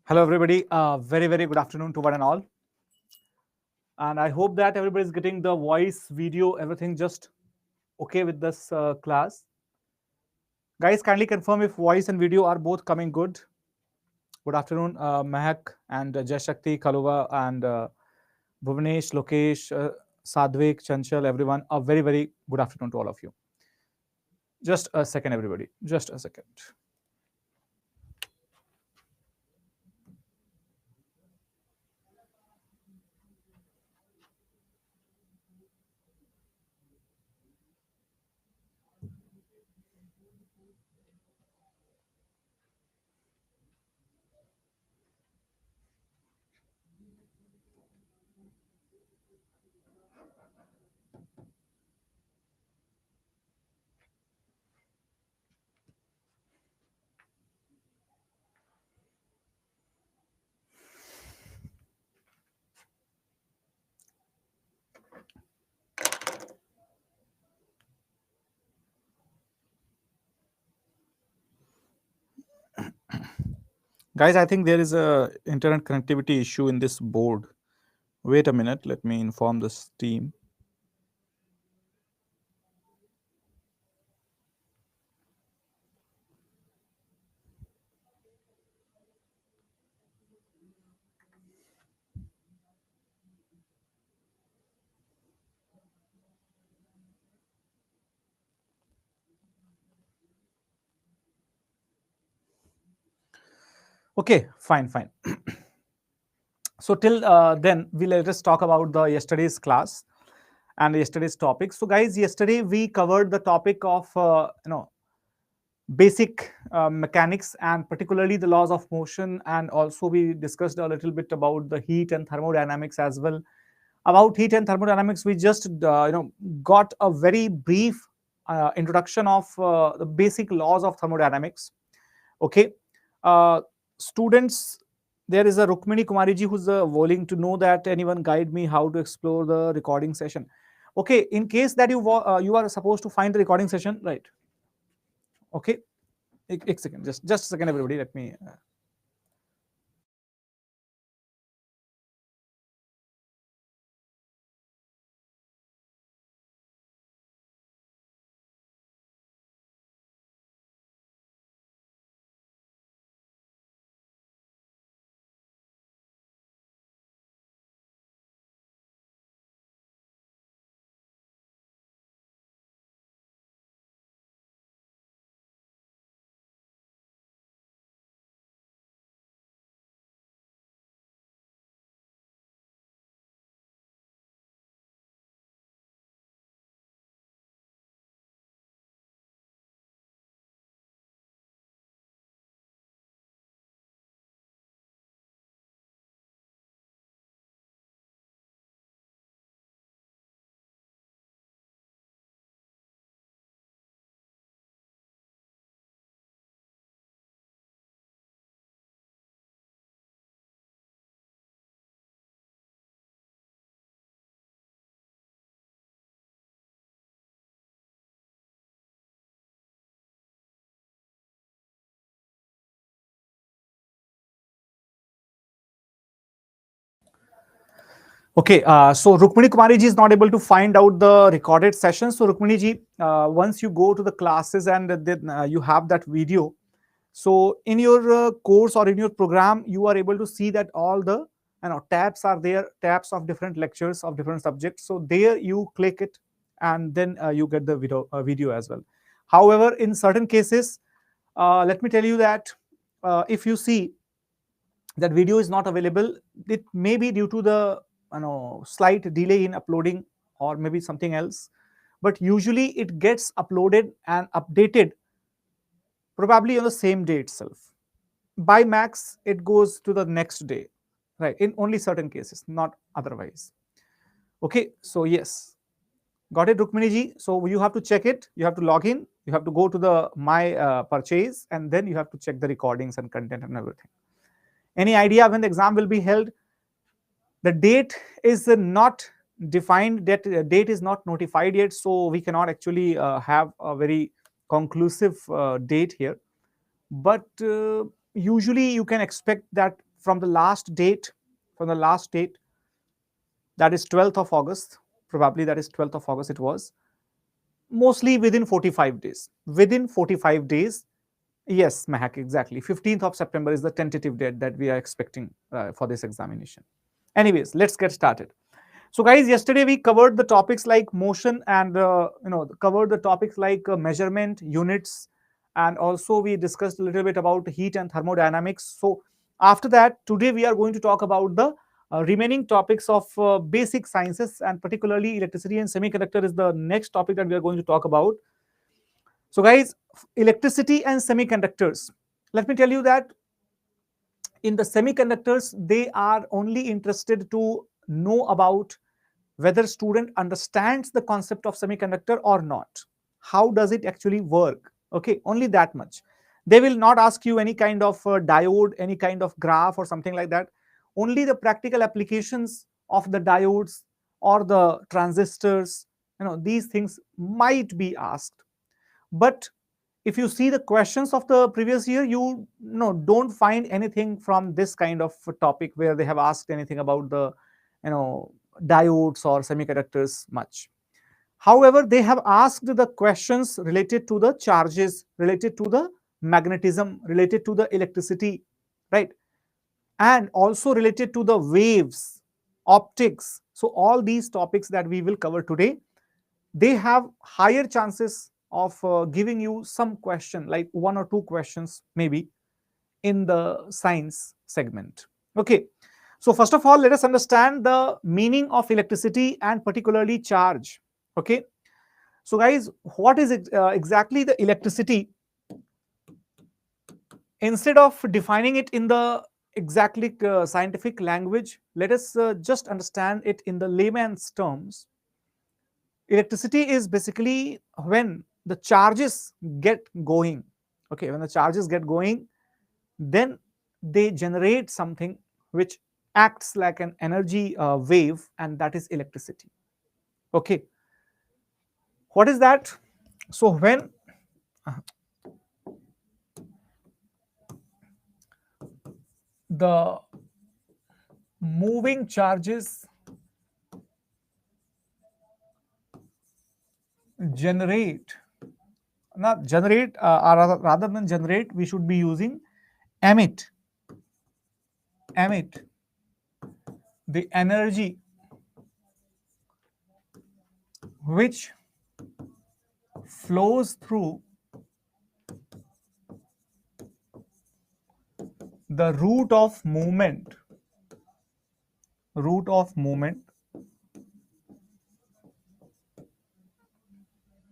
Hello, everybody. Very good afternoon to one and all. And I hope that everybody is getting the voice, video, everything just okay with this class. Guys, kindly confirm if voice and video are both coming good. Good afternoon, Mahak and Jashakti, Kaluva, and Bhuvnesh, Lokesh, Sadvik, Chanchal, everyone. A very good afternoon to all of you. Just a second, everybody. Just a second. Guys, I think there is a internet connectivity issue in this board. Wait a minute. Let me inform this team. Okay, fine. So till then, let us talk about the yesterday's class and yesterday's topic. So guys, yesterday we covered the topic of basic mechanics and particularly the laws of motion, and also we discussed a little bit about the heat and thermodynamics as well. About heat and thermodynamics, we just got a very brief introduction of the basic laws of thermodynamics. Okay, students, there is a Rukmini Kumariji who's willing to know that anyone guide me how to explore the recording session. Okay, in case that you are supposed to find the recording session, right? Okay, a second, just a second, everybody. Let me. Okay, so Rukmini Kumari ji is not able to find out the recorded session. So Rukmini ji, once you go to the classes and then you have that video, so in your course or in your program, you are able to see that all the tabs are there, tabs of different lectures of different subjects. So there you click it, and then you get the video as well. However, in certain cases, let me tell you that if you see that video is not available, it may be due to the slight delay in uploading or maybe something else, but usually it gets uploaded and updated probably on the same day itself. By max it goes to the next day, right? In only certain cases, not otherwise. Okay, so yes, got it, Rukmini ji. So you have to check it, you have to log in, you have to go to the my purchase, and then you have to check the recordings and content and everything. Any idea when the exam will be held? The date is not defined, that date is not notified yet, so we cannot actually have a very conclusive date here, but usually you can expect that from the last date, that is 12th of August, probably that is 12th of August it was, mostly within 45 days. Within 45 days, yes, Mahak, exactly. 15th of September is the tentative date that we are expecting for this examination. Anyways, let's get started. So guys, yesterday we covered the topics like motion and covered the topics like measurement, units, and also we discussed a little bit about heat and thermodynamics. So after that, today we are going to talk about the remaining topics of basic sciences, and particularly electricity and semiconductor is the next topic that we are going to talk about. So guys, electricity and semiconductors. Let me tell you that in the semiconductors, they are only interested to know about whether student understands the concept of semiconductor or not. How does it actually work? Okay, only that much. They will not ask you any kind of diode, any kind of graph or something like that. Only the practical applications of the diodes or the transistors, these things might be asked. But if you see the questions of the previous year, you don't find anything from this kind of topic where they have asked anything about the diodes or semiconductors much. However, they have asked the questions related to the charges, related to the magnetism, related to the electricity, right? And also related to the waves, optics. So all these topics that we will cover today, they have higher chances of giving you some question, like one or two questions maybe in the science segment. Okay, so first of all, let us understand the meaning of electricity and particularly charge. Okay, so guys, what is exactly the electricity? Instead of defining it in the exactly scientific language, let us just understand it in the layman's terms. Electricity is basically when the charges get going. Okay, when the charges get going, then they generate something which acts like an energy wave, and that is electricity. Okay, what is that? So when the moving charges generate, not generate, or rather than generate, we should be using emit the energy which flows through the root of movement,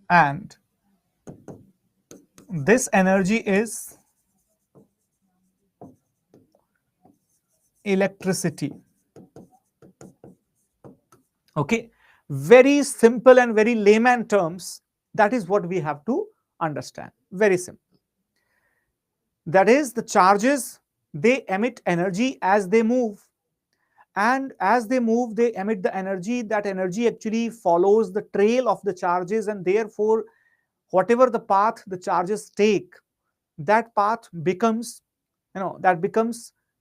and this energy is electricity. Okay, very simple and very layman terms. That is what we have to understand. Very simple. That is, the charges, they emit energy as they move, and as they move, they emit the energy. That energy actually follows the trail of the charges, and therefore whatever the path the charges take, that path becomes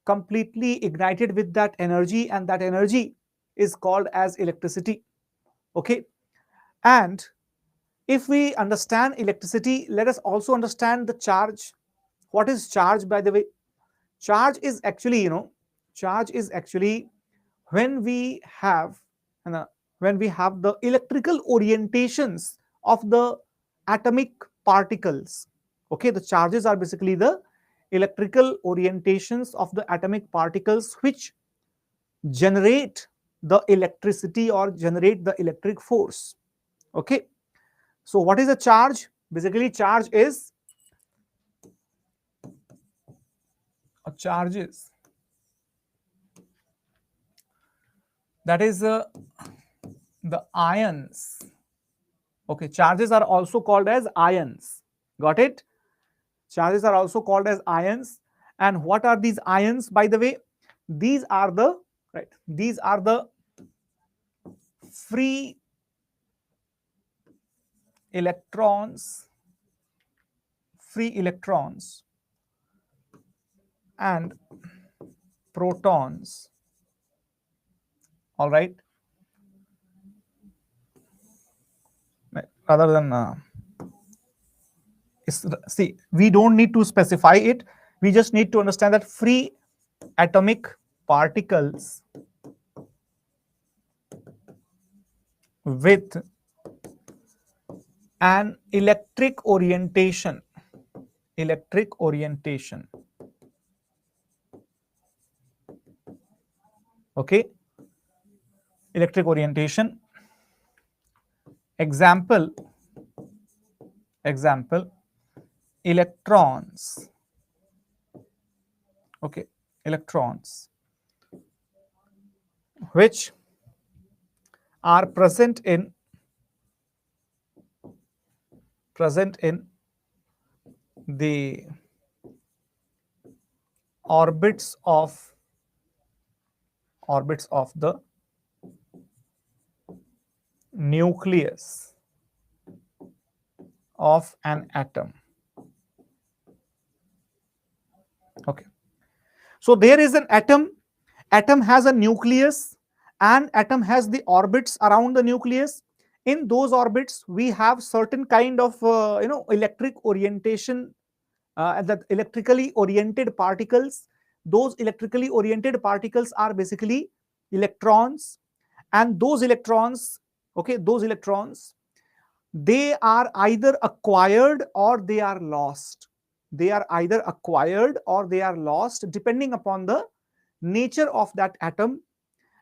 completely ignited with that energy, and that energy is called as electricity. Okay, and if we understand electricity, let us also understand the charge. What is charge, by the way? Charge is actually, when we have the electrical orientations of the atomic particles. Okay, the charges are basically the electrical orientations of the atomic particles which generate the electricity or generate the electric force. Okay, so what is a charge? Basically, charges that is the ions. Okay, charges are also called as ions. Got it? Charges are also called as ions. And what are these ions, by the way? These are the free electrons, and protons. All right. Rather than see, we don't need to specify it. We just need to understand that free atomic particles with an electric orientation, okay, electric orientation. Example, electrons, okay, electrons which are present in the orbits of the nucleus of an atom. Okay, so there is an atom has a nucleus, and atom has the orbits around the nucleus. In those orbits we have certain kind of electric orientation, that electrically oriented particles. Those electrically oriented particles are basically electrons, and those electrons, okay, they are either acquired or they are lost. They are either acquired or they are lost depending upon the nature of that atom.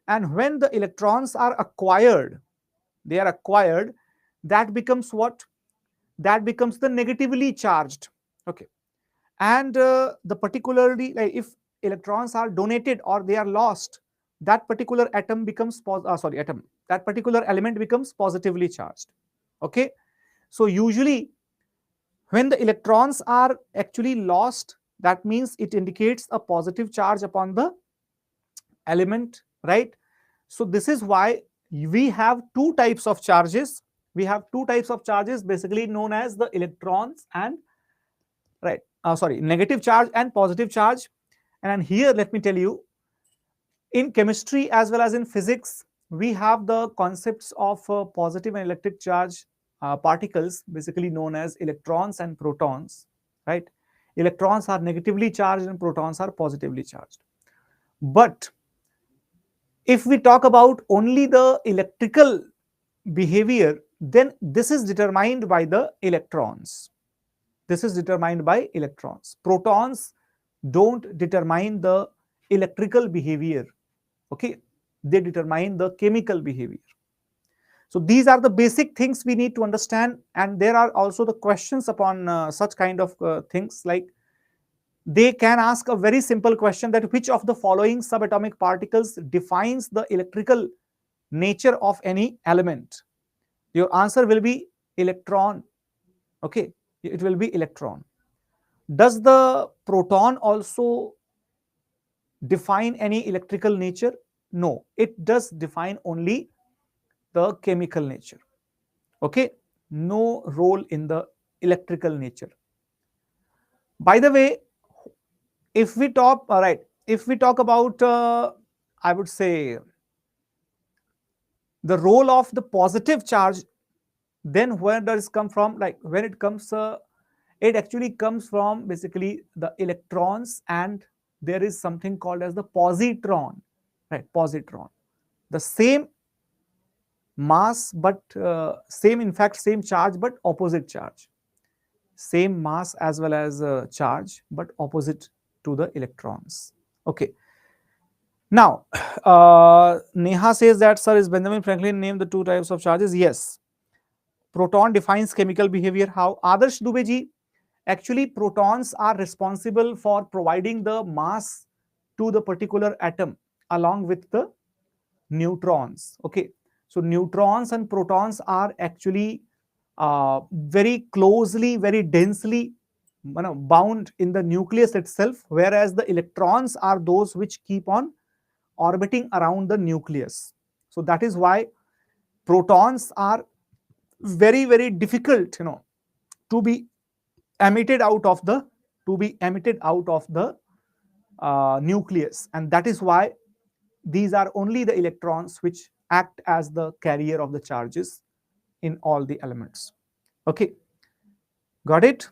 And when the electrons are acquired, that becomes what? That becomes the negatively charged. Okay, and the particularly, like, if electrons are donated or they are lost, that particular atom becomes that particular element becomes positively charged. Okay, so usually when the electrons are actually lost, that means it indicates a positive charge upon the element, right? So this is why we have two types of charges. Basically known as the electrons and, right, negative charge and positive charge. And here let me tell you, in chemistry as well as in physics, we have the concepts of positive and electric charge particles, basically known as electrons and protons, right? Electrons are negatively charged and protons are positively charged. But if we talk about only the electrical behavior, then this is determined by the electrons. Protons don't determine the electrical behavior. Okay, they determine the chemical behavior. So these are the basic things we need to understand, and there are also the questions upon such kind of things. Like, they can ask a very simple question, that which of the following subatomic particles defines the electrical nature of any element? Your answer will be electron. Okay, it will be electron. Does the proton also define any electrical nature? No, it does define only the chemical nature. Okay, no role in the electrical nature. By the way, if we talk about I would say the role of the positive charge, then where does it come from? Like, when it comes it actually comes from basically the electrons, and there is something called as the positron, right? Positron, the same mass but same charge but opposite charge. Same mass as well as charge but opposite to the electrons. Okay, now Neha says that, sir, is Benjamin Franklin named the two types of charges? Yes, proton defines chemical behavior. How? Adarsh Dubey ji, actually protons are responsible for providing the mass to the particular atom along with the neutrons. Okay, so neutrons and protons are actually very closely, very densely bound in the nucleus itself, whereas the electrons are those which keep on orbiting around the nucleus. So that is why protons are very, very difficult to be emitted out of the nucleus, and that is why these are only the electrons which act as the carrier of the charges in all the elements. Okay, got it?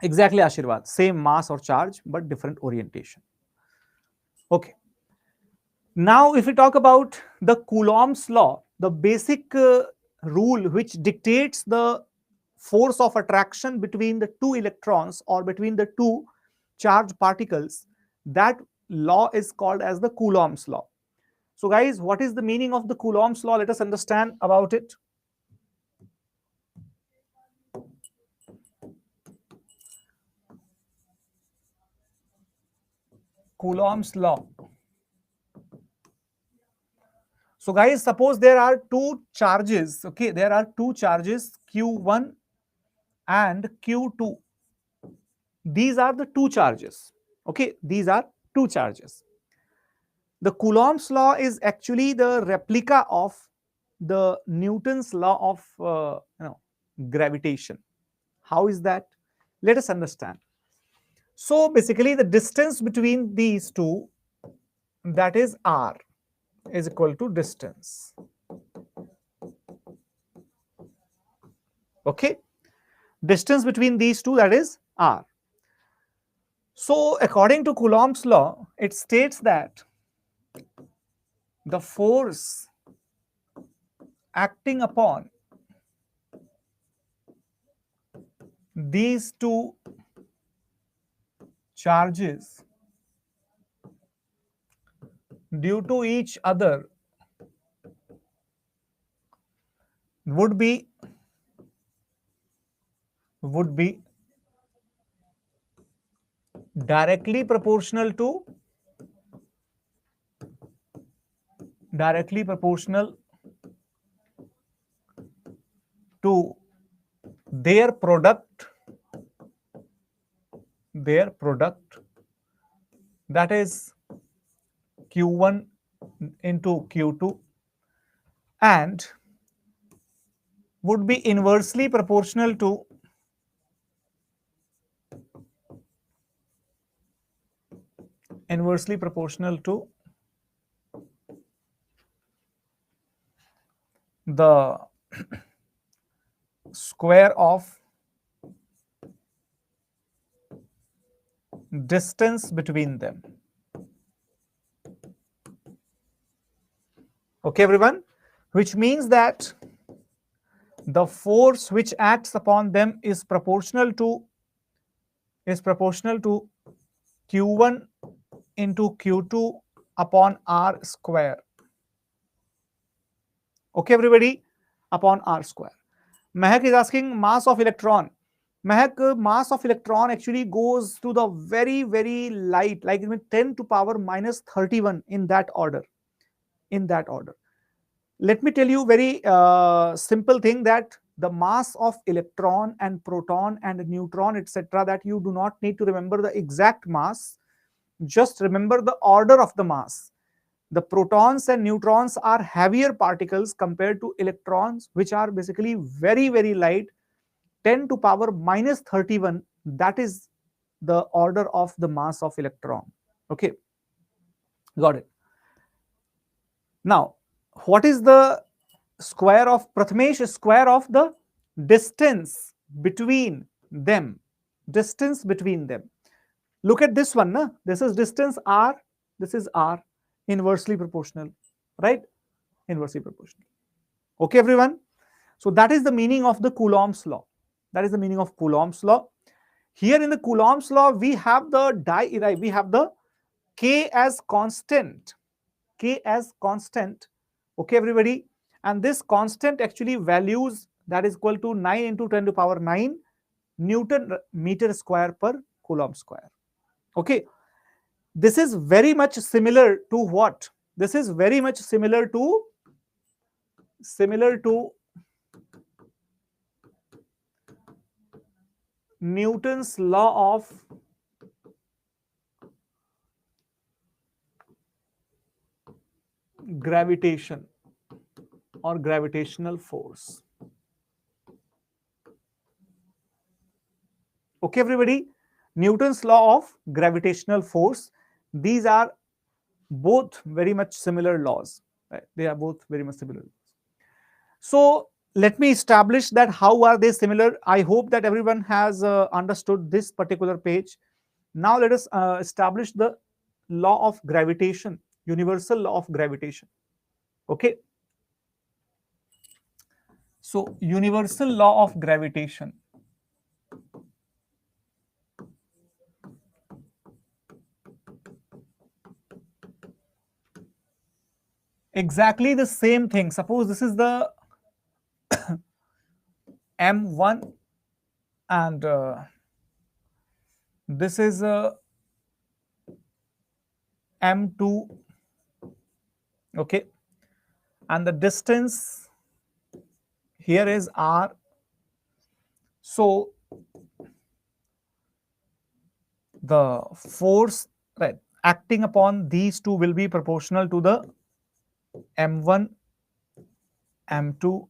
Exactly, Ashirwad. Same mass or charge, but different orientation. Okay. Now, if we talk about the Coulomb's law, the basic rule which dictates the force of attraction between the two electrons or between the two charged particles, that law is called as the Coulomb's law. So, guys, what is the meaning of the Coulomb's law? Let us understand about it. Coulomb's law. So, guys, suppose there are two charges. Okay, there are two charges, Q1 and Q2. These are the two charges. Okay, these are two charges. The Coulomb's law is actually the replica of the Newton's law of gravitation. How is that? Let us understand. So basically, the distance between these two, that is r, is equal to distance. Okay, distance between these two, that is r. So according to Coulomb's law, it states that the force acting upon these two charges due to each other would be directly proportional to their product, that is Q1 into Q2, and would be inversely proportional to the square of distance between them. Okay, everyone, which means that the force which acts upon them is proportional to Q1 into Q2 upon r square. Okay, everybody, upon r square. Mehak is asking mass of electron. Mehak, mass of electron actually goes to the very, very light, like 10 to power minus 31 in that order. Let me tell you very simple thing, that the mass of electron and proton and neutron, etc., that you do not need to remember the exact mass, just remember the order of the mass. The protons and neutrons are heavier particles compared to electrons, which are basically very, very light, 10 to power minus 31. That is the order of the mass of electron. Okay, got it. Now, what is the square of Prathamesh? Square of the distance between them. Look at this one, na? This is distance r, this is r, inversely proportional, right? Inversely proportional. Okay, everyone. So that is the meaning of the Coulomb's law. Here in the Coulomb's law, we have the K as constant. Okay, everybody. And this constant actually values, that is equal to 9 into 10 to power 9 Newton meter square per Coulomb square. Okay. This is very much similar to what? This is very much similar to Newton's law of gravitation or gravitational force. Okay, everybody. Newton's law of gravitational force. These are both very much similar laws. Right? They are both very much similar. So let me establish that how are they similar. I hope that everyone has understood this particular page. Now let us establish the law of gravitation, universal law of gravitation. Okay. So universal law of gravitation. Exactly the same thing. Suppose this is the M1 and this is M2, okay, and the distance here is R. So the force, right, acting upon these two will be proportional to the M1 M2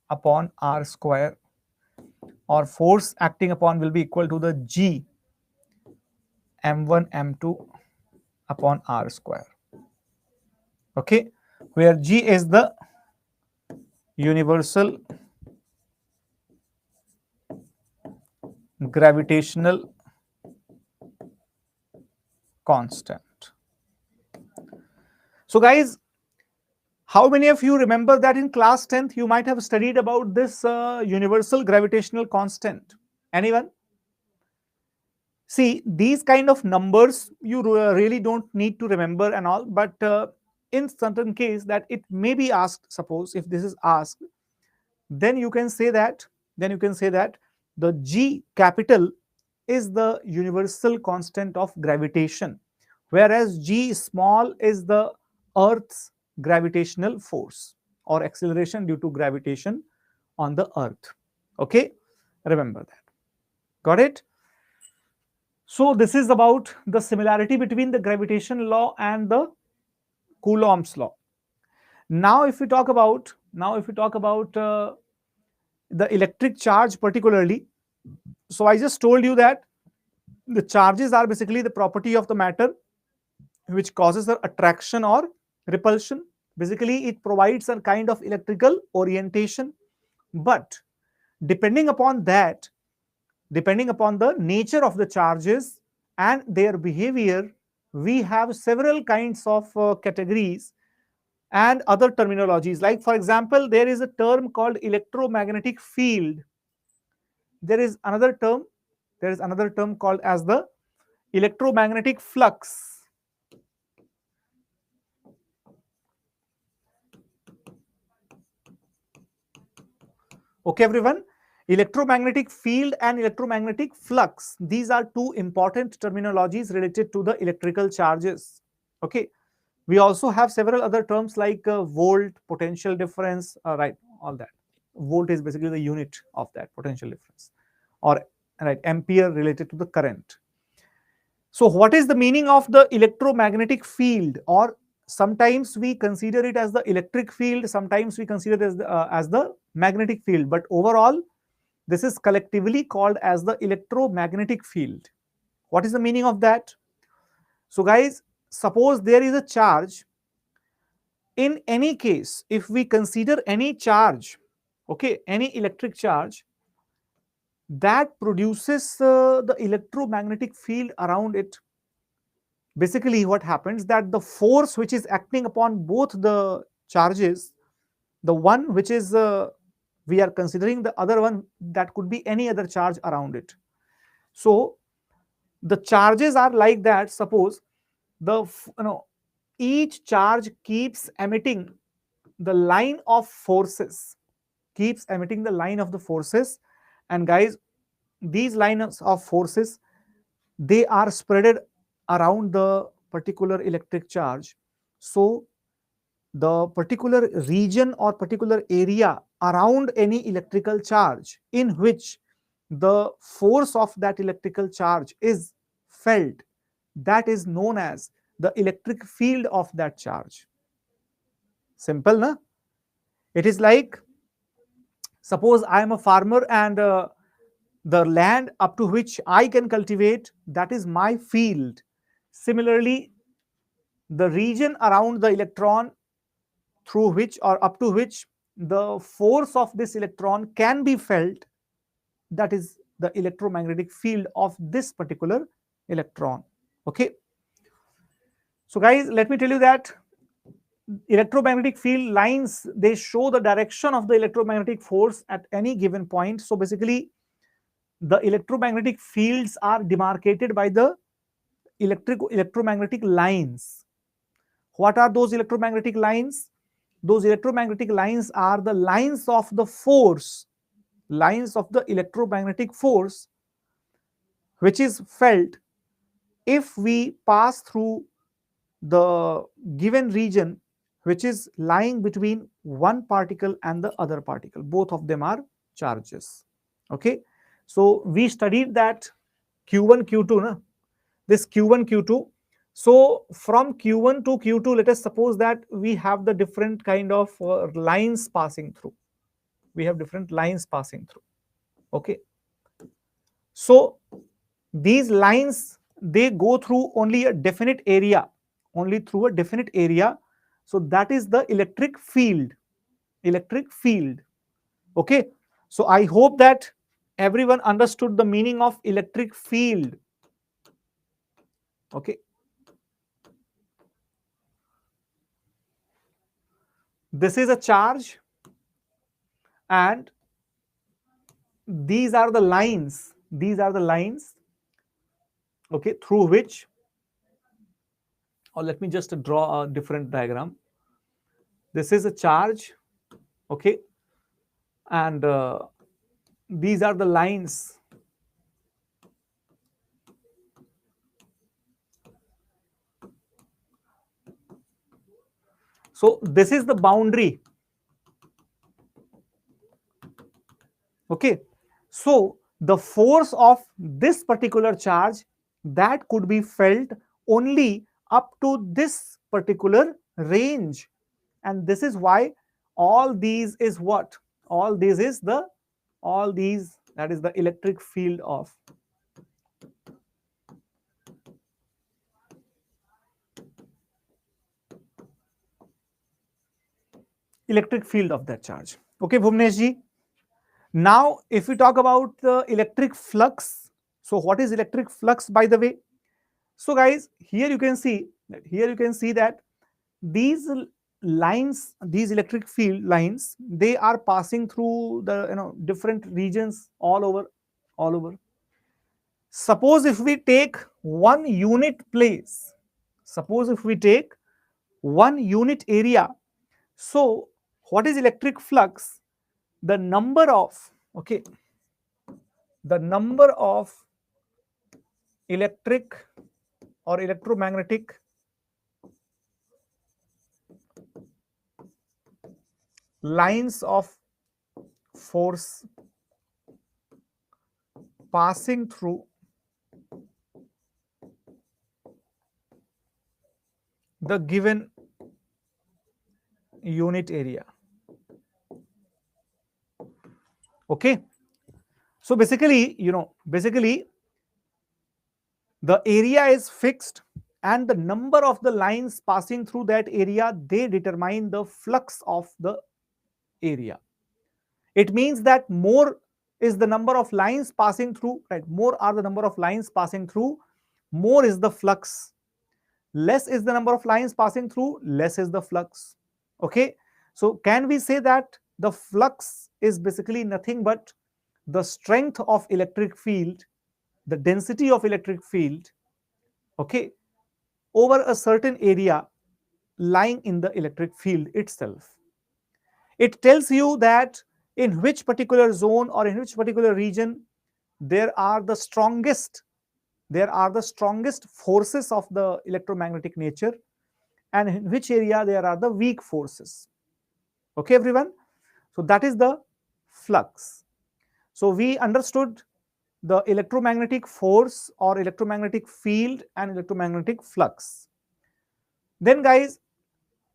upon R square, or force acting upon will be equal to the G M1 M2 upon R square. Okay, where G is the universal gravitational constant. So guys, how many of you remember that in class 10th you might have studied about this universal gravitational constant? Anyone? See, these kind of numbers you really don't need to remember and all, but in certain case that it may be asked, suppose if this is asked, then you can say that the G capital is the universal constant of gravitation, whereas G small is the Earth's gravitational force or acceleration due to gravitation on the Earth. Okay, remember that. Got it? So this is about the similarity between the gravitation law and the Coulomb's law. Now, if we talk about the electric charge particularly, so I just told you that the charges are basically the property of the matter which causes the attraction or repulsion. Basically, it provides a kind of electrical orientation, but depending upon that, depending upon the nature of the charges and their behavior, we have several kinds of categories and other terminologies. Like for example, there is a term called electromagnetic field. There is another term called as the electromagnetic flux. Okay, everyone. Electromagnetic field and electromagnetic flux. These are two important terminologies related to the electrical charges. Okay. We also have several other terms like volt, potential difference, right, all that. Volt is basically the unit of that potential difference, or right, ampere related to the current. So what is the meaning of the electromagnetic field? Or sometimes we consider it as the electric field, sometimes we consider it as the magnetic field, but overall this is collectively called as the electromagnetic field. What is the meaning of that? So guys, suppose there is a charge. In any case, if we consider any charge, okay, any electric charge that produces the electromagnetic field around it, basically what happens that the force which is acting upon both the charges, the one which is we are considering, the other one that could be any other charge around it. So the charges are like that. Suppose the each charge keeps emitting the line of forces, and guys, these lines of forces, they are spreaded around the particular electric charge. So the particular region or particular area around any electrical charge in which the force of that electrical charge is felt, that is known as the electric field of that charge. Simple, na? It is like, suppose I am a farmer and the land up to which I can cultivate, that is my field. Similarly, the region around the electron through which or up to which the force of this electron can be felt, that is the electromagnetic field of this particular electron. Okay. So guys, let me tell you that electromagnetic field lines, they show the direction of the electromagnetic force at any given point. So basically, the electromagnetic fields are demarcated by the electromagnetic lines. What are those electromagnetic lines? Those electromagnetic lines are the lines of the force, lines of the electromagnetic force, which is felt if we pass through the given region which is lying between one particle and the other particle. Both of them are charges. Okay. So we studied that Q1, Q2, na? This Q1, Q2. So from Q1 to Q2, let us suppose that we have the different kind of lines passing through. We have different lines passing through. Okay. So these lines, they go through only a definite area, only through a definite area. So that is the electric field. Electric field. Okay. So I hope that everyone understood the meaning of electric field. Okay. This is a charge, and these are the lines. These are the lines, okay, through which, or let me just draw a different diagram. This is a charge, okay, and these are the lines. So this is the boundary. Okay. So the force of this particular charge, that could be felt only up to this particular range. And this is why all these is what? All these is the, all these, that is the electric field of. Electric field of that charge. Okay, Bhuvnesh ji. Now, if we talk about the electric flux, so what is electric flux, by the way? So guys, here you can see that these lines, these electric field lines, they are passing through the different regions all over. Suppose if we take one unit place, suppose if we take one unit area, so what is electric flux? The number of, okay, the number of electric or electromagnetic lines of force passing through the given unit area. Okay. So basically, basically the area is fixed, and the number of the lines passing through that area, they determine the flux of the area. It means that more is the number of lines passing through, right? More are the number of lines passing through, more is the flux. Less is the number of lines passing through, less is the flux. Okay. So can we say that the flux is basically nothing but the strength of electric field, the density of electric field, okay, over a certain area lying in the electric field itself. It tells you that in which particular zone or in which particular region there are the strongest forces of the electromagnetic nature, and in which area there are the weak forces. Okay, everyone. So that is the flux. So we understood the electromagnetic force or electromagnetic field and electromagnetic flux. Then guys,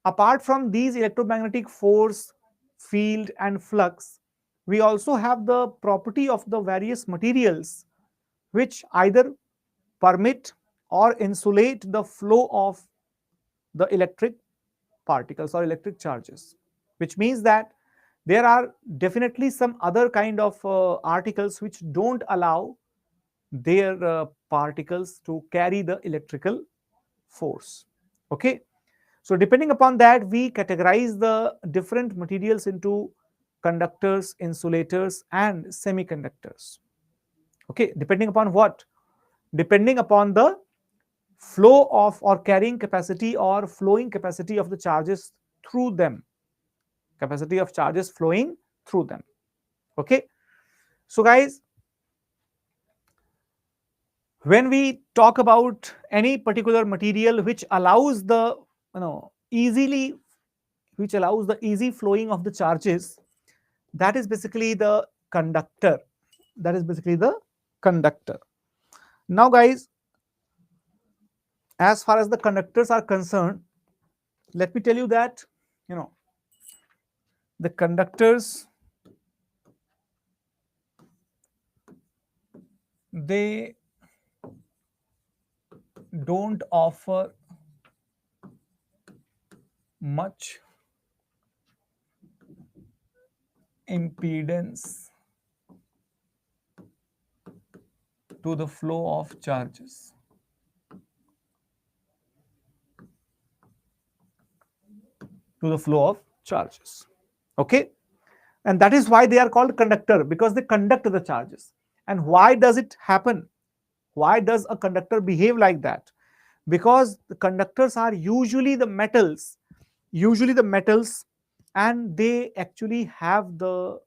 apart from these electromagnetic force, field and flux, we also have the property of the various materials which either permit or insulate the flow of the electric particles or electric charges, which means that there are definitely some other kind of articles which don't allow their particles to carry the electrical force. Okay, so depending upon that, we categorize the different materials into conductors, insulators, and semiconductors. Okay, depending upon what? Depending upon the flow of or carrying capacity or flowing capacity of the charges through them. Capacity of charges flowing through them. Okay, so guys, when we talk about any particular material which allows the easily which allows the easy flowing of the charges, that is basically the conductor. That is basically the conductor. Now guys, as far as the conductors are concerned, let me tell you that the conductors, they don't offer much impedance to the flow of charges. Okay, and that is why they are called conductor, because they conduct the charges. And why does it happen? Why does a conductor behave like that? Because the conductors are usually the metals, and they actually have the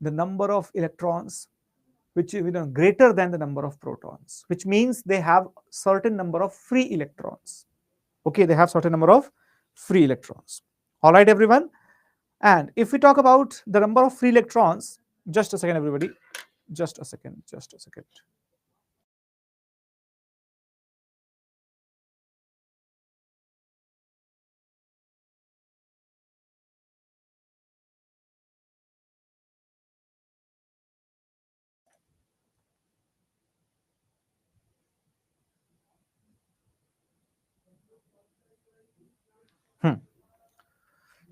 number of electrons which is greater than the number of protons, which means they have certain number of free electrons. Okay, they have certain number of free electrons. All right, everyone. And if we talk about the number of free electrons, just a second, everybody, just a second.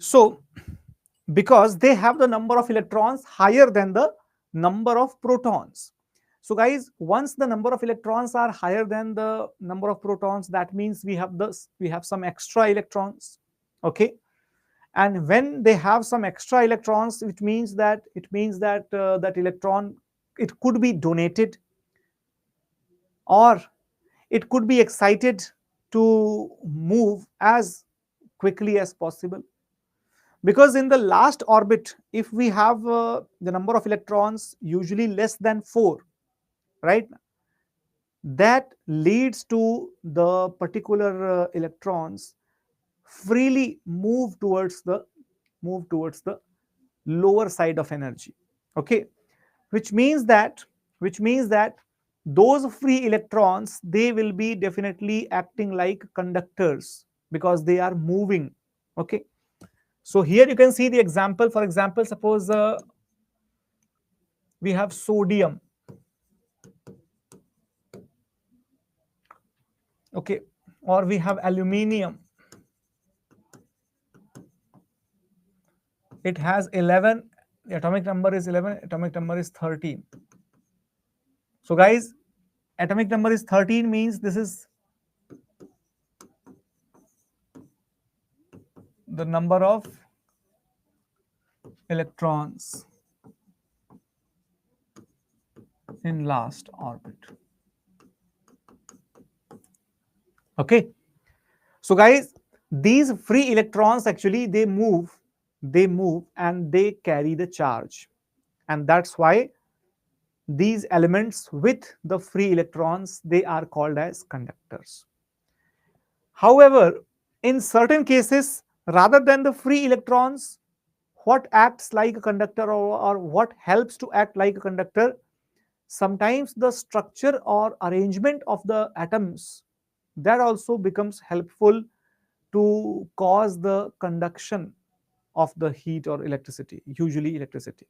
So, because they have the number of electrons higher than the number of protons. So guys, once the number of electrons are higher than the number of protons, that means we have some extra electrons. Okay, and when they have some extra electrons, it means that that electron, it could be donated or it could be excited to move as quickly as possible. Because in the last orbit, if we have the number of electrons usually less than 4, right, that leads to the particular electrons freely move towards the lower side of energy. Okay, which means that those free electrons, they will be definitely acting like conductors because they are moving. Okay, so here you can see the example. For example, suppose we have sodium. Okay, or we have aluminium. It has 11, the atomic number is 11, atomic number is 13. So guys, atomic number is 13 means this is the number of electrons in last orbit. Okay, so guys, these free electrons actually they move and they carry the charge, and that's why these elements with the free electrons, they are called as conductors. However, in certain cases, rather than the free electrons, what acts like a conductor or what helps to act like a conductor, sometimes the structure or arrangement of the atoms, that also becomes helpful to cause the conduction of the heat or electricity, usually electricity.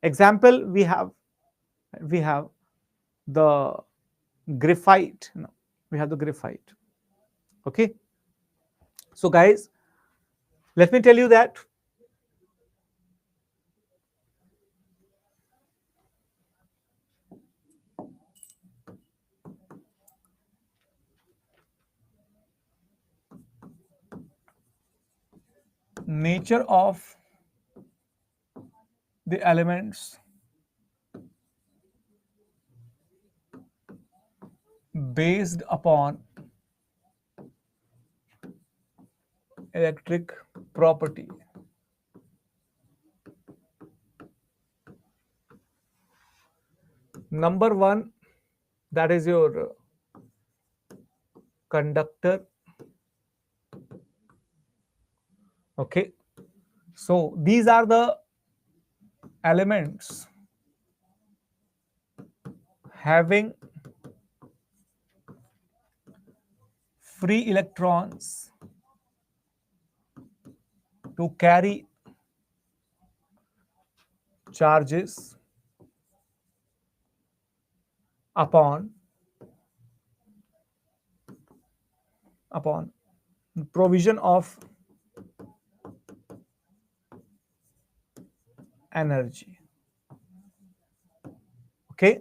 Example, we have the graphite. No, we have the graphite. Okay. So guys, let me tell you that nature of the elements based upon electric property. Number one, that is your conductor. Okay. So these are the elements having free electrons to carry charges upon provision of energy. Okay.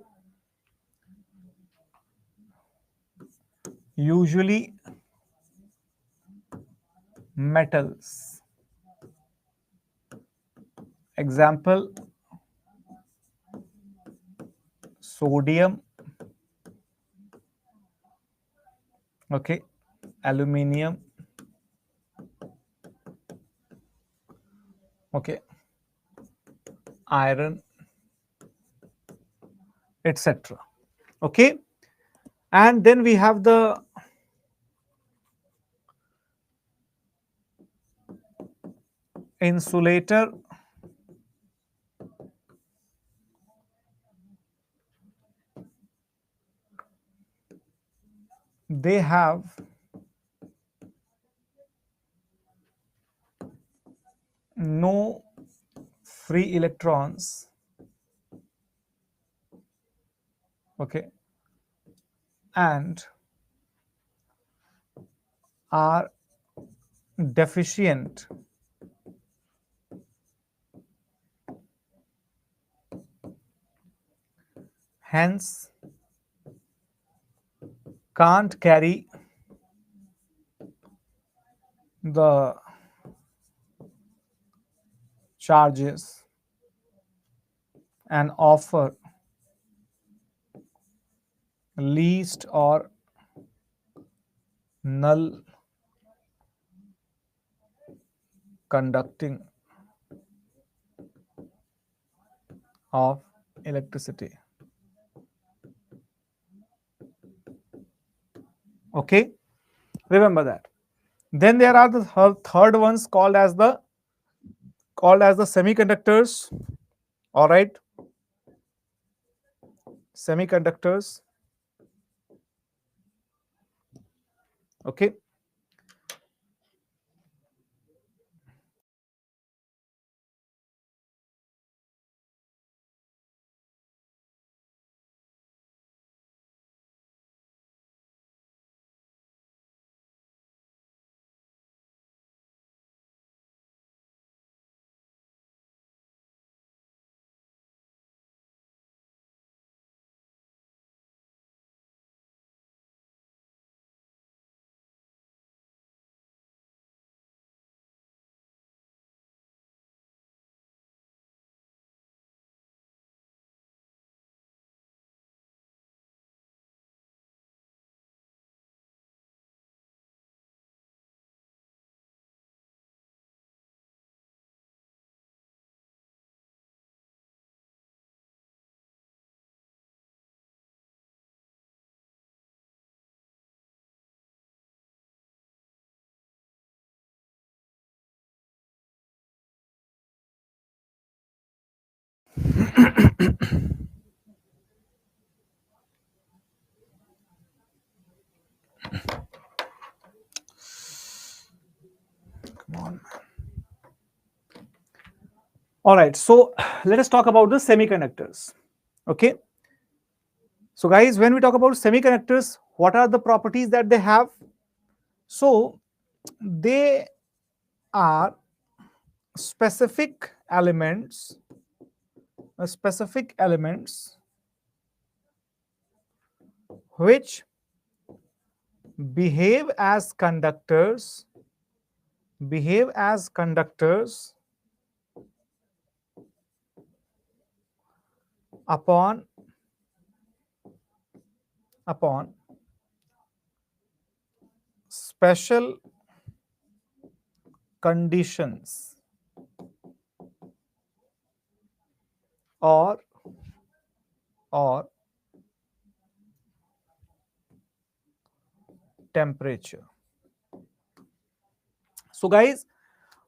Usually metals. Example, sodium, okay, aluminium, okay, iron, etc. Okay. And then we have the insulator. They have no free electrons, okay, and are deficient hence can't carry the charges and offer least or null conducting of electricity. Okay, remember that. Then there are the third ones called as the semiconductors. All right, semiconductors. Okay. Come on. All right, so let us talk about the semiconductors. Okay, so guys, when we talk about semiconductors, what are the properties that they have? So they are specific elements, which behave as conductors, upon special conditions or temperature. So guys,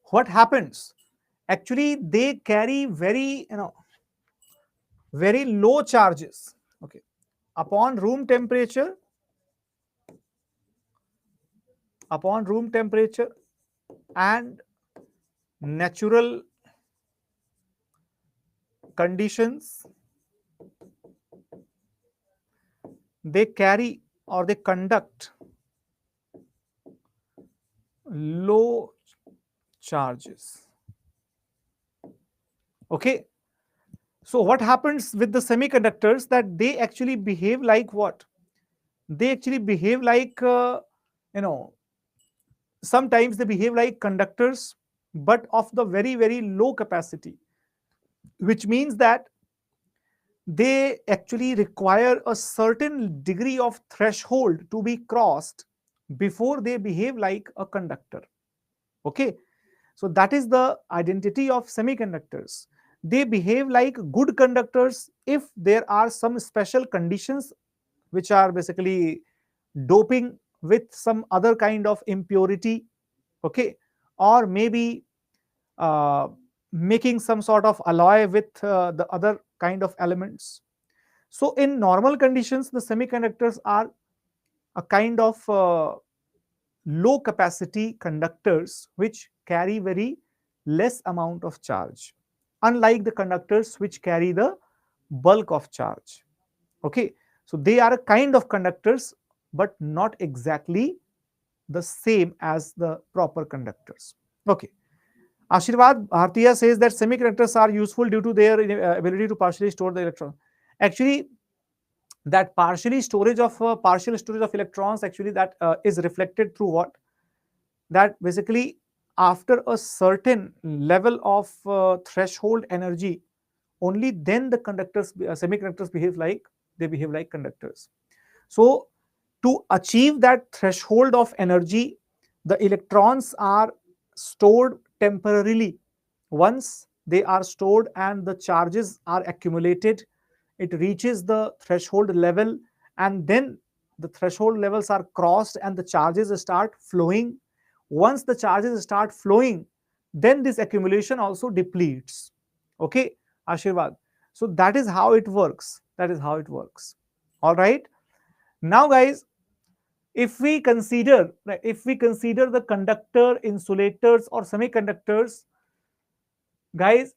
what happens? Actually, they carry very, very low charges. Okay, upon room temperature, and natural conditions, they carry or they conduct low charges. Okay, so what happens with the semiconductors, that they actually behave like what? They actually behave like, sometimes they behave like conductors, but of the very, very low capacity, which means that they actually require a certain degree of threshold to be crossed before they behave like a conductor. Okay, so that is the identity of semiconductors. They behave like good conductors if there are some special conditions which are basically doping with some other kind of impurity. Okay, or maybe uh, making some sort of alloy with the other kind of elements. So in normal conditions, the semiconductors are a kind of low capacity conductors which carry very less amount of charge, unlike the conductors which carry the bulk of charge. Okay, so they are a kind of conductors, but not exactly the same as the proper conductors. Okay, Ashirvad Bhartiya says that semiconductors are useful due to their ability to partially store the electron. Actually, that partial storage of electrons, actually that is reflected through what? That basically after a certain level of threshold energy, only then the semiconductors behave like conductors. So to achieve that threshold of energy, the electrons are stored temporarily. Once they are stored and the charges are accumulated, it reaches the threshold level, and then the threshold levels are crossed and the charges start flowing. Once the charges start flowing, then this accumulation also depletes. Okay, Ashirvad. So that is how it works. All right. Now, guys, if we consider the conductor, insulators, or semiconductors, guys,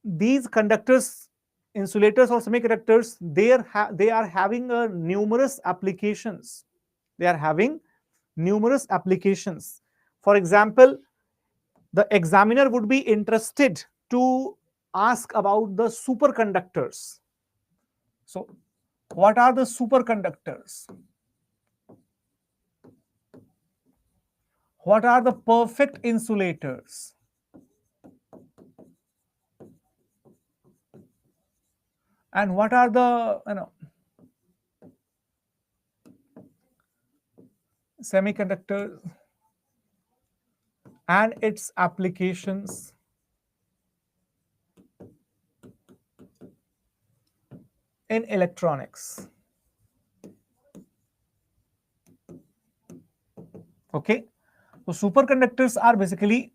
these conductors, insulators, or semiconductors, they are having numerous applications. They are having numerous applications. For example, the examiner would be interested to ask about the superconductors. So, what are the superconductors? What are the perfect insulators? And what are the semiconductors and its applications in electronics? Okay, so superconductors are basically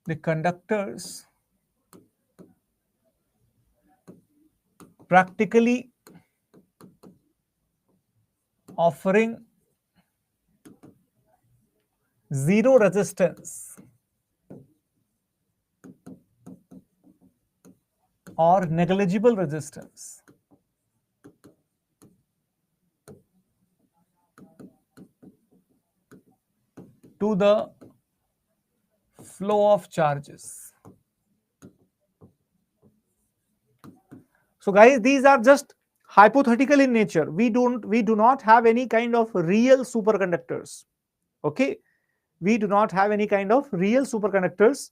the conductors practically offering zero resistance or negligible resistance to the flow of charges. So guys, these are just hypothetical in nature. We do not have any kind of real superconductors. Okay, we do not have any kind of real superconductors,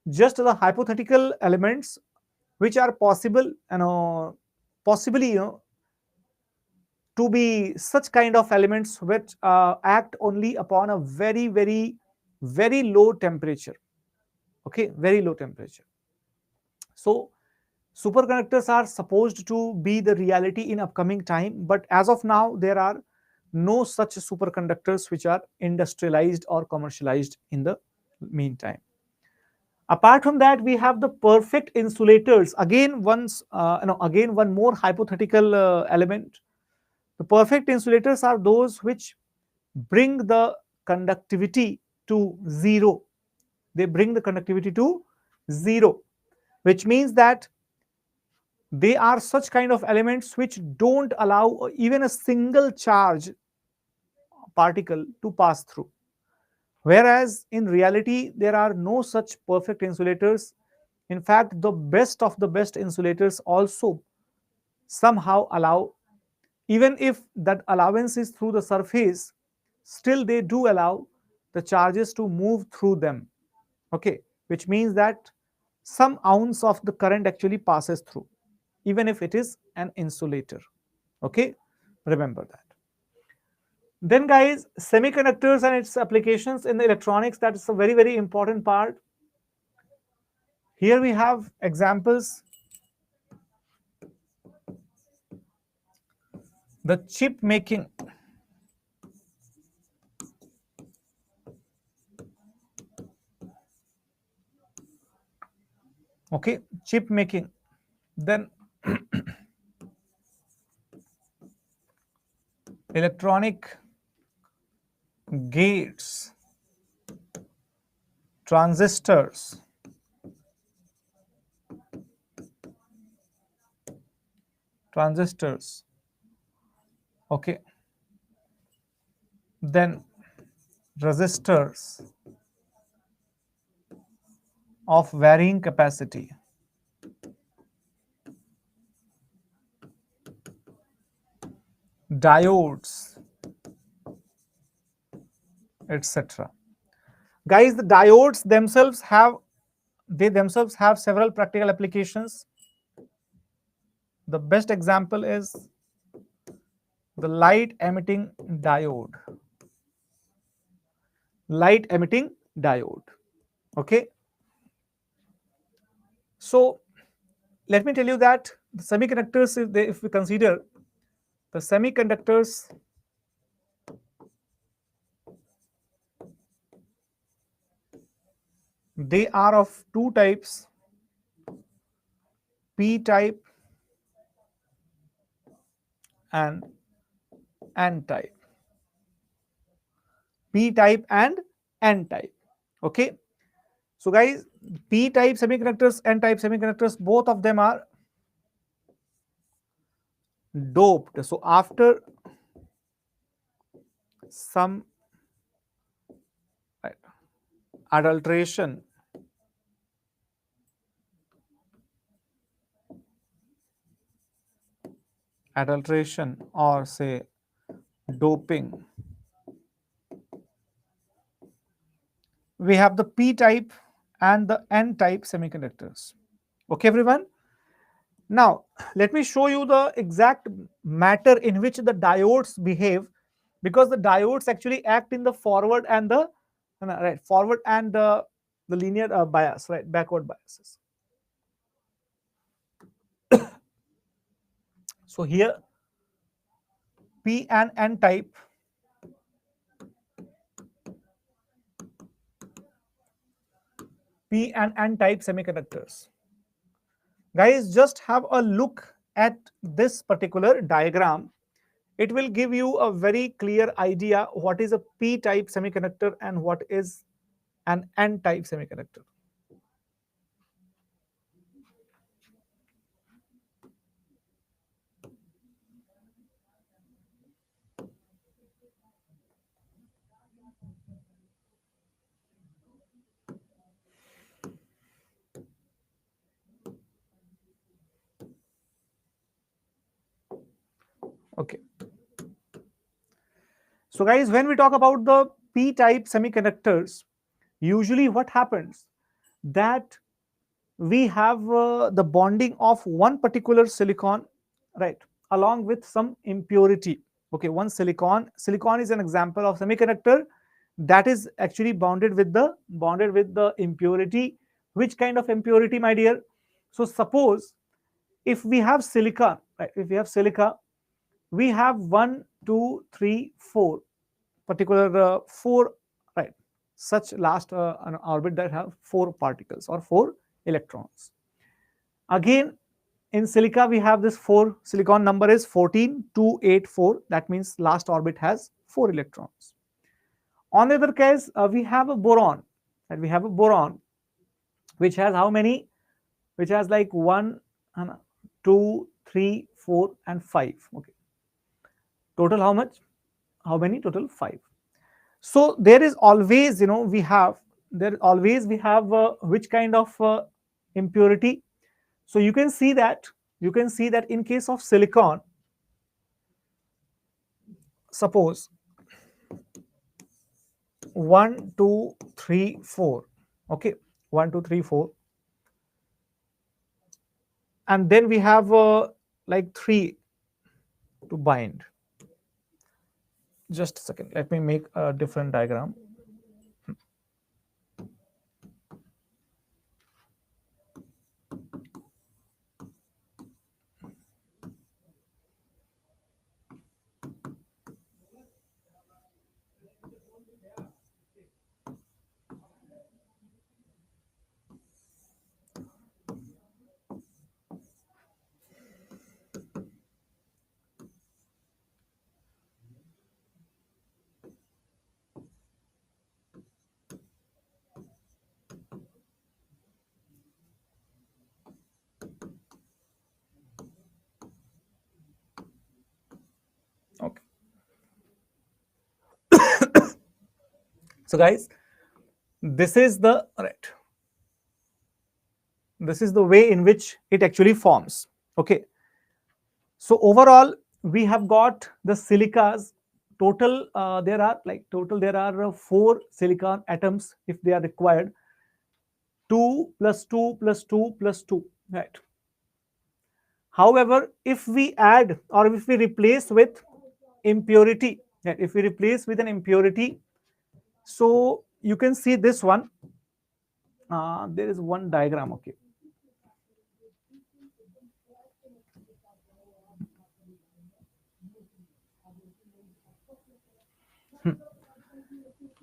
just the hypothetical elements which are possible, possibly, to be such kind of elements which act only upon a very, very, very low temperature. Okay, very low temperature. So superconductors are supposed to be the reality in upcoming time, but as of now there are no such superconductors which are industrialized or commercialized in the meantime. Apart from that, we have the perfect insulators. Again, again one more hypothetical element. The perfect insulators are those which bring the conductivity to zero. They bring the conductivity to zero, which means that they are such kind of elements which don't allow even a single charge particle to pass through. Whereas in reality, there are no such perfect insulators. In fact, the best of the best insulators also somehow allow, even if that allowance is through the surface, still they do allow the charges to move through them. Okay, which means that some ounce of the current actually passes through, even if it is an insulator. Okay, remember that. Then guys, semiconductors and its applications in the electronics, that is a very, very important part. Here we have examples. The chip making. Okay, chip making. Then electronic gates, transistors, okay, then resistors of varying capacity, diodes, etc. Guys, the diodes themselves have several practical applications. The best example is the light emitting diode. Light emitting diode. Okay. So let me tell you that the semiconductors, if we consider the semiconductors, they are of two types, P type and N type. P type and N type. Okay. So guys, P type semiconductors, N type semiconductors, both of them are doped. So after some adulteration, or say doping, we have the P type and the N type semiconductors. Okay, everyone. Now, let me show you the exact matter in which the diodes behave, because the diodes actually act in the forward and the the linear bias, right, backward biases. So here P and N type semiconductors. Guys, just have a look at this particular diagram it will give you a very clear idea what is a p-type semiconductor and what is an n-type semiconductor. Okay. So guys, when we talk about the p-type semiconductors, usually what happens that we have the bonding of one particular silicon, right, along with some impurity. Okay, one silicon is an example of semiconductor that is actually bonded with the impurity. Which kind of impurity, my dear? So suppose if we have silica, right, if we have silica, we have 1 2 3 4 particular 4, right, such last an orbit that have 4 particles or 4 electrons. Again, in silica we have this 4, silicon number is 14284, that means last orbit has 4 electrons. On the other case, we have a boron, and we have a boron which has how many? Which has like 1 2 3 4 and 5. Okay, total how much? How many? Total 5. So there is always, we have which kind of impurity? So you can see that in case of silicon, suppose 1 2 3 4. Okay, 1 2 3 4, and then we have like 3 to bind. Just a second, let me make a different diagram. Okay. So guys, this is the way in which it actually forms. Okay, so overall we have got the silicas. Total there are 4 silicon atoms if they are required. 2 plus 2 plus 2 plus 2, right? However, if we add or if we replace with impurity, right, if we replace with an impurity, so you can see this one. There is one diagram. Okay,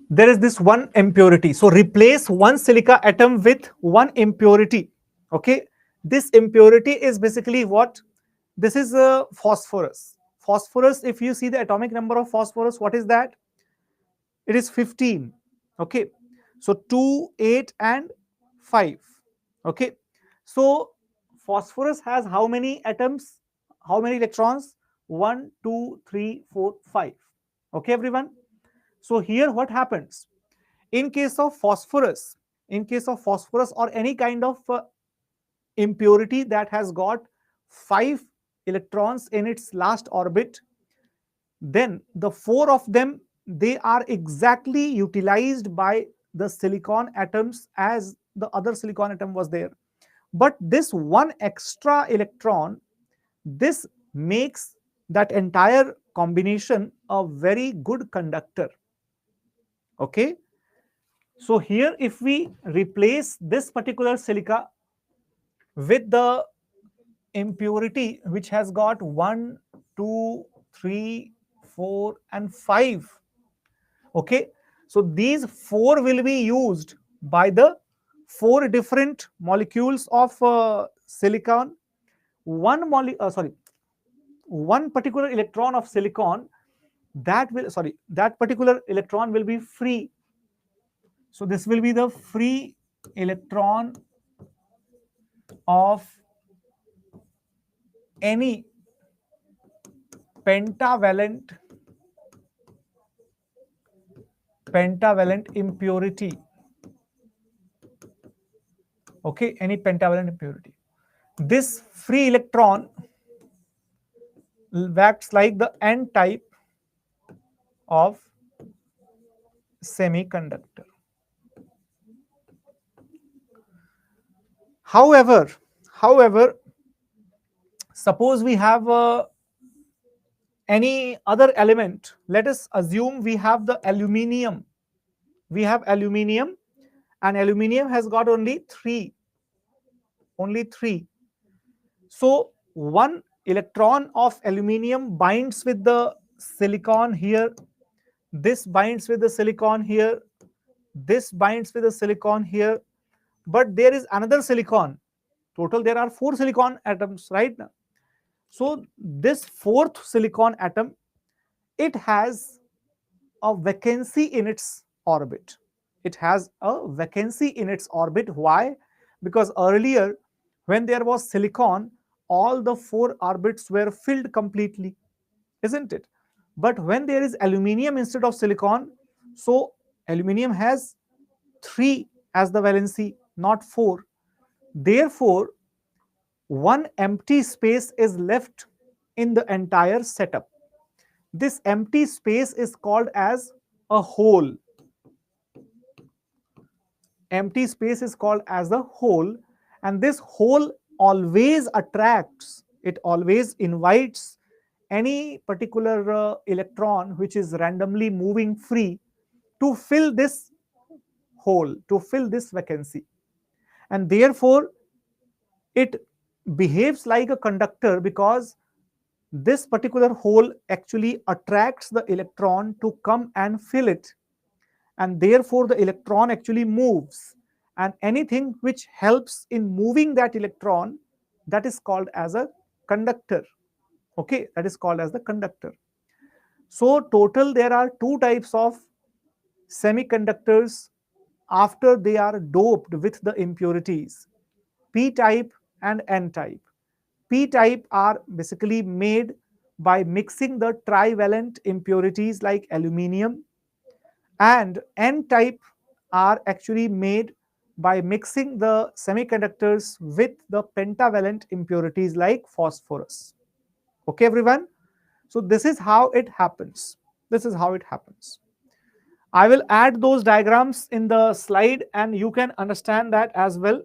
there is this one impurity. So replace one silica atom with one impurity. Okay, this impurity is basically what? This is phosphorus. Phosphorus, if you see the atomic number of phosphorus, what is that? It is 15. Okay, so 2 8 and 5. Okay, so phosphorus has how many atoms, how many electrons? 1 2 3 4 5. Okay everyone, so here what happens in case of phosphorus, or any kind of impurity that has got 5 electrons in its last orbit, then the 4 of them, they are exactly utilized by the silicon atoms as the other silicon atom was there. But this one extra electron, this makes that entire combination a very good conductor. Okay, so here if we replace this particular silica with the impurity which has got 1 2 3 4 and 5, okay, so these 4 will be used by the 4 different molecules of silicon. one particular electron of silicon, that particular electron will be free. So this will be the free electron of any pentavalent impurity. Okay, any pentavalent impurity. This free electron acts like the N type of semiconductor. However, suppose we have any other element. Let us assume we have the aluminium. We have aluminium, and aluminium has got only three. So one electron of aluminium binds with the silicon here. This binds with the silicon here. This binds with the silicon here. But there is another silicon. Total there are 4 silicon atoms, right? So this fourth silicon atom, it has a vacancy in its orbit. It has a vacancy in its orbit. Why? Because earlier, when there was silicon, all the 4 orbits were filled completely, isn't it? But when there is aluminium instead of silicon, so aluminium has 3 as the valency, not 4. Therefore, one empty space is left in the entire setup. This empty space is called as a hole. Empty space is called as a hole, and this hole always attracts, it always invites any particular electron which is randomly moving free to fill this hole, to fill this vacancy. And therefore, it behaves like a conductor because this particular hole actually attracts the electron to come and fill it. And therefore, the electron actually moves. And anything which helps in moving that electron, that is called as a conductor. Okay, that is called as the conductor. So total there are 2 types of semiconductors after they are doped with the impurities, p-type and n-type. P-type are basically made by mixing the trivalent impurities like aluminium, and n-type are actually made by mixing the semiconductors with the pentavalent impurities like phosphorus. Okay, everyone? So this is how it happens. This is how it happens. I will add those diagrams in the slide and you can understand that as well.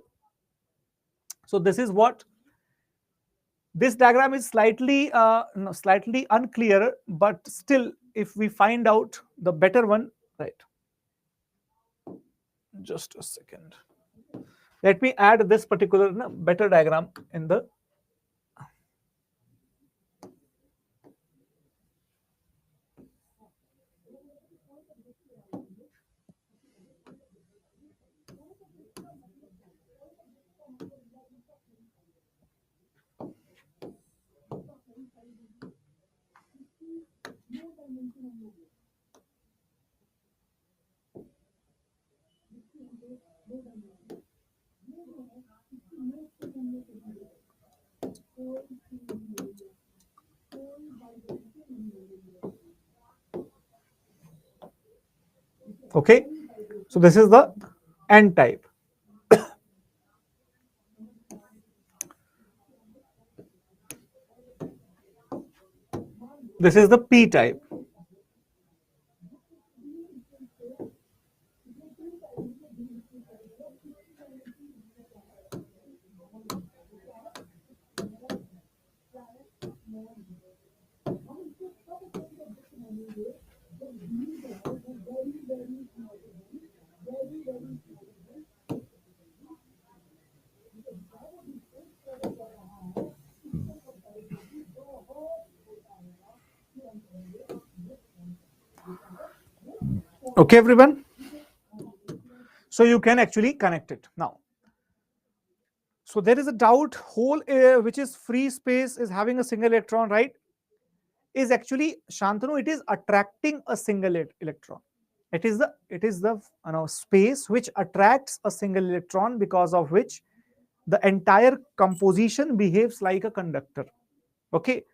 So this is what this diagram is slightly unclear, but still if we find out the better one, right? Just a second. Let me add this particular better diagram in the okay. So this is the N type. This is the P type. Okay, everyone. So you can actually connect it now. So there is a doubt, hole which is free space is having a single electron, right? is actually, Shantanu, it is attracting a single electron. It is the space which attracts a single electron, because of which the entire composition behaves like a conductor. Okay,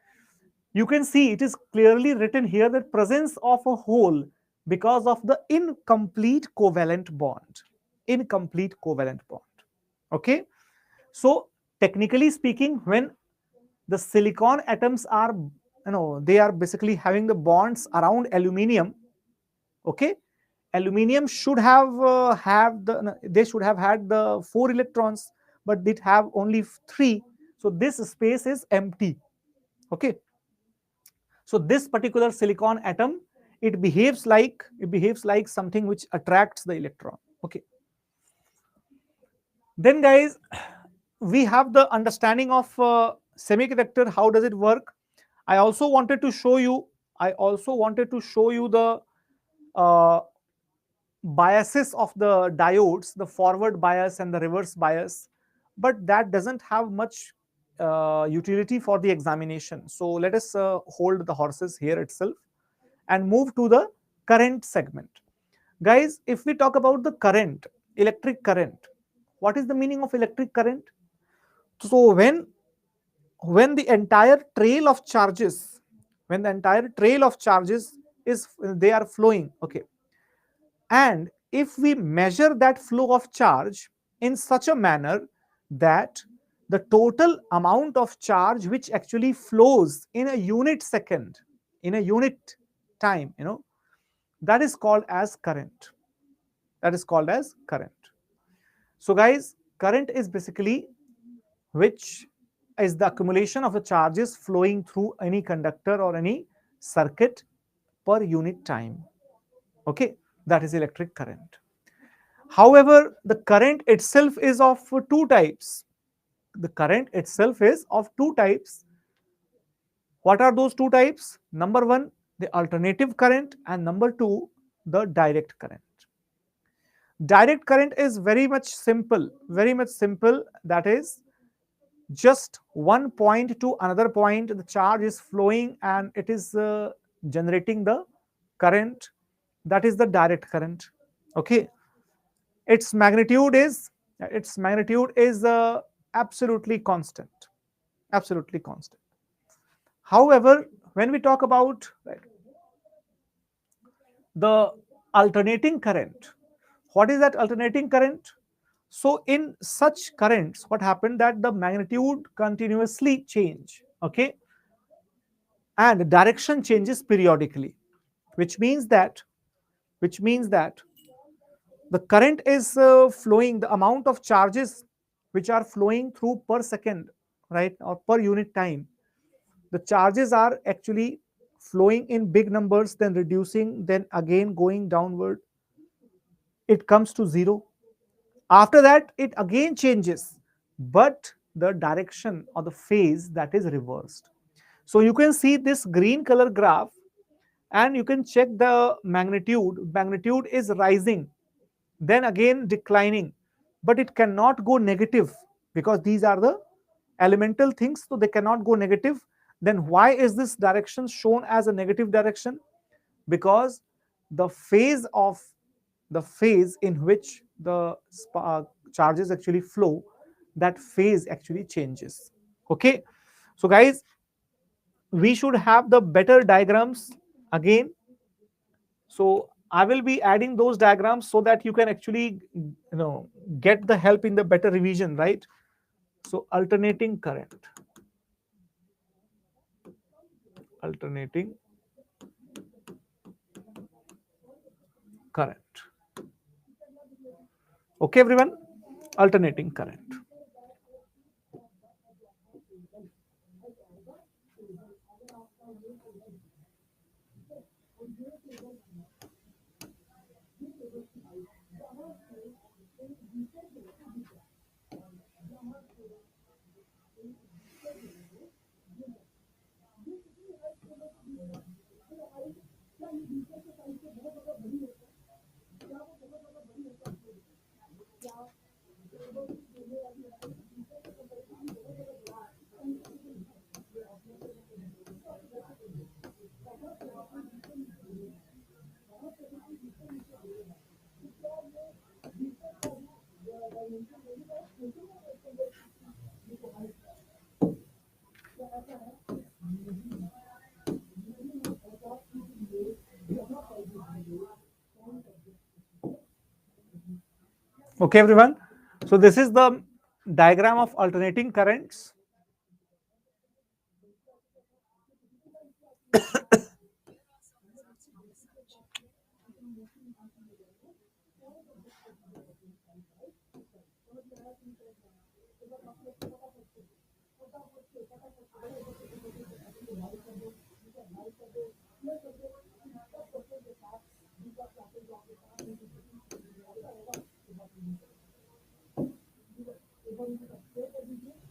you can see it is clearly written here that presence of a hole because of the incomplete covalent bond. Incomplete covalent bond. Okay, so technically speaking, when the silicon atoms are, they are basically having the bonds around aluminium. Okay, aluminium should have they should have had the 4 electrons, but it have only 3. So this space is empty. Okay, so this particular silicon atom, it behaves like something which attracts the electron. Okay, then guys, we have the understanding of semiconductor. How does it work? I also wanted to show you the uh, biases of the diodes, the forward bias and the reverse bias, but that doesn't have much utility for the examination. So let us hold the horses here itself and move to the current segment. Guys, if we talk about the current, electric current, what is the meaning of electric current? So when the entire trail of charges, is they are flowing, okay, and if we measure that flow of charge in such a manner that the total amount of charge which actually flows in a unit second, in a unit time, that is called as current. That is called as current. So guys, current is basically which is the accumulation of the charges flowing through any conductor or any circuit per unit time. Okay, that is electric current. However, the current itself is of two types. The current itself is of two types. What are those two types? Number one, the alternative current, and number two, the direct current. Direct current is very much simple, very much simple. That is, just one point to another point, the charge is flowing and it is generating the current. That is the direct current. Okay, its magnitude is absolutely constant, absolutely constant. However, when we talk about, right, the alternating current, what is that alternating current? So in such currents, what happened, that the magnitude continuously change, okay, and direction changes periodically, which means that the current is flowing, the amount of charges which are flowing through per second, right, or per unit time, the charges are actually flowing in big numbers, then reducing, then again going downward, it comes to 0. After that it again changes, but the direction or the phase, that is reversed. So you can see this green color graph and you can check the magnitude is rising, then again declining, but it cannot go negative, because these are the elemental things, so they cannot go negative. Then why is this direction shown as a negative direction? Because the phase in which the charges actually flow, that phase actually changes. Okay, so guys, we should have the better diagrams again. So I will be adding those diagrams so that you can actually get the help in the better revision, right? So alternating current, alternating current. Okay, everyone, alternating current. Okay, everyone. So this is the diagram of alternating currents.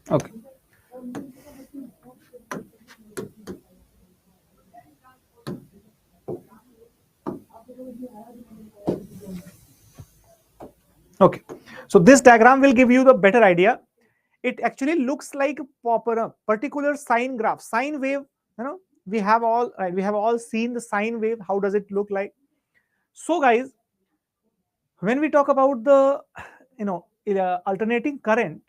Okay. Okay. So this diagram will give you the better idea. It actually looks like a particular sine graph, sine wave. You know, we have all right. We have all seen the sine wave. How does it look like? So, guys, when we talk about the alternating current,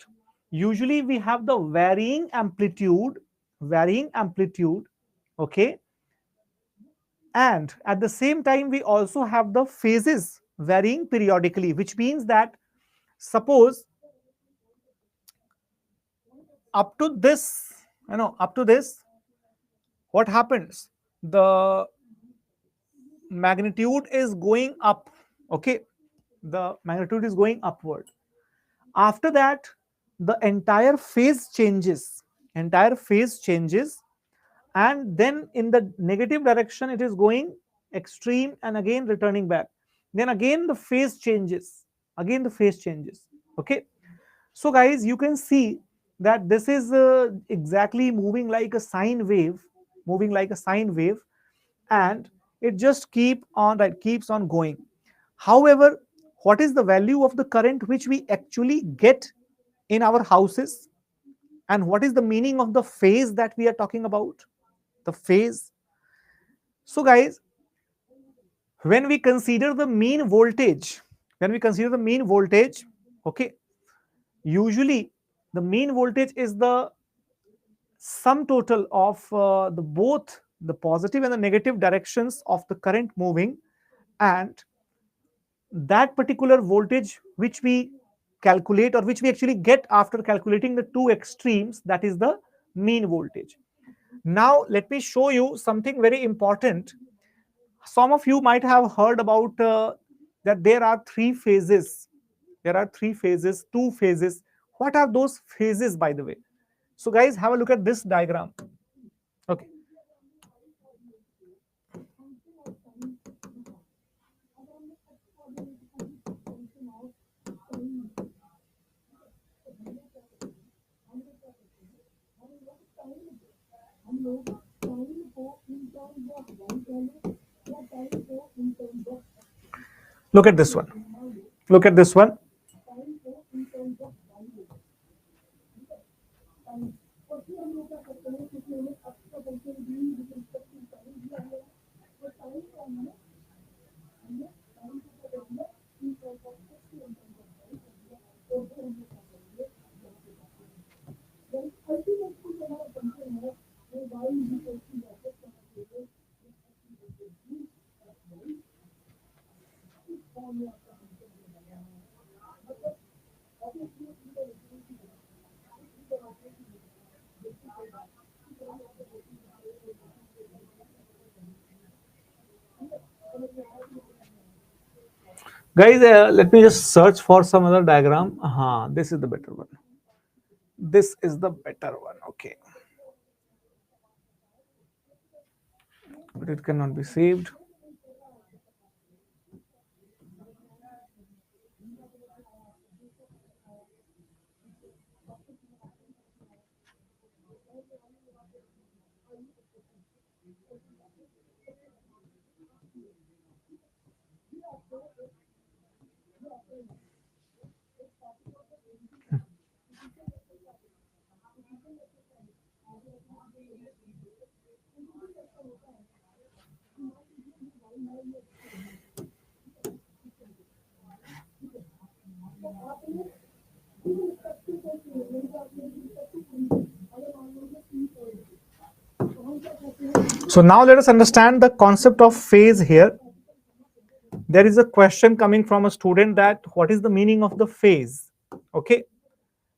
usually we have the varying amplitude, okay, and at the same time we also have the phases varying periodically, which means that suppose up to this, up to this, what happens, the magnitude is going up, okay, the magnitude is going upward. After that, the entire phase changes, and then in the negative direction it is going extreme and again returning back. Then again the phase changes, okay. So guys, you can see that this is exactly moving like a sine wave, and it just keeps on going. However, what is the value of the current which we actually get in our houses, and what is the meaning of the phase that we are talking about, the phase? So guys, when we consider the mean voltage, okay, usually the mean voltage is the sum total of the both the positive and the negative directions of the current moving, and that particular voltage which we calculate, or which we actually get after calculating the two extremes, that is the mean voltage. Now let me show you something very important. Some of you might have heard about that there are three phases, two phases. What are those phases, by the way? So guys, have a look at this diagram. Okay. Look at this one. Look at this one. Guys, let me just search for some other diagram. This is the better one. Okay. But it cannot be saved. So now let us understand the concept of phase here. There is a question coming from a student that what is the meaning of the phase? Okay,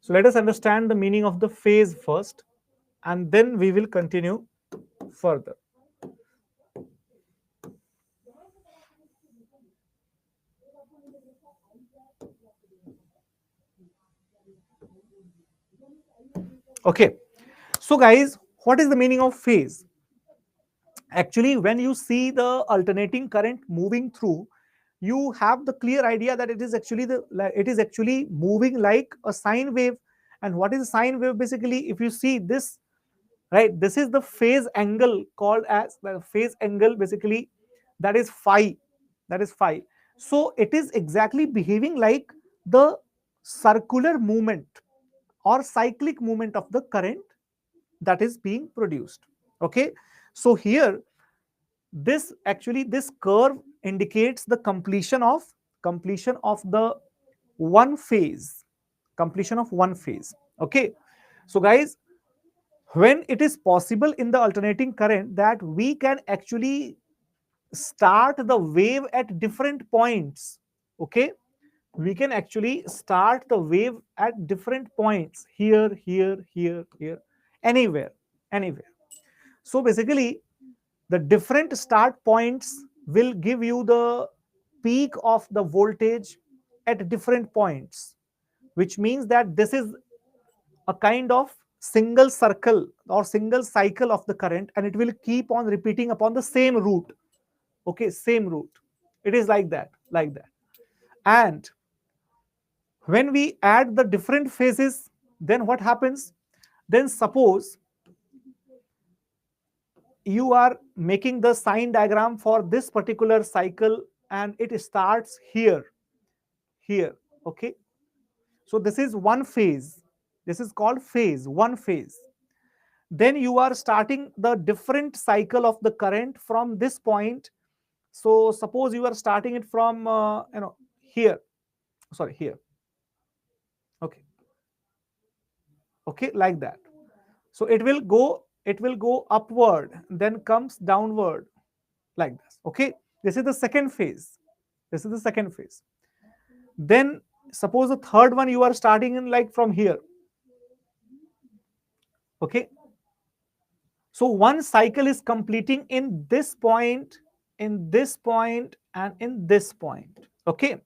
so let us understand the meaning of the phase first, and then we will continue further. Okay, so guys, what is the meaning of phase? Actually, when you see the alternating current moving through, you have the clear idea that it is actually moving like a sine wave. And what is a sine wave? Basically, if you see this, right, this is the phase angle, called as the phase angle, basically, that is phi, that is phi. So it is exactly behaving like the circular movement or cyclic movement of the current that is being produced. Okay, so here this curve indicates the completion of the one phase, completion of one phase. Okay, so guys, when it is possible in the alternating current that we can actually start the wave at different points. Okay, we can actually start the wave at different points, here, here, anywhere, anywhere. So basically, the different start points will give you the peak of the voltage at different points, which means that this is a kind of single circle or single cycle of the current, and it will keep on repeating upon the same route. Okay, same route. It is like that, like that. And when we add the different phases, then what happens? Then suppose you are making the sign diagram for this particular cycle, and it starts here, here. Okay, so this is one phase, this is called phase, one phase. Then you are starting the different cycle of the current from this point. So suppose you are starting it from here, sorry, here. Okay, okay, like that. So it will go upward, then comes downward, like this. Okay, this is the second phase, this is the second phase. Then suppose the third one you are starting in like from here. Okay, so one cycle is completing in this point, in this point, and in this point. Okay,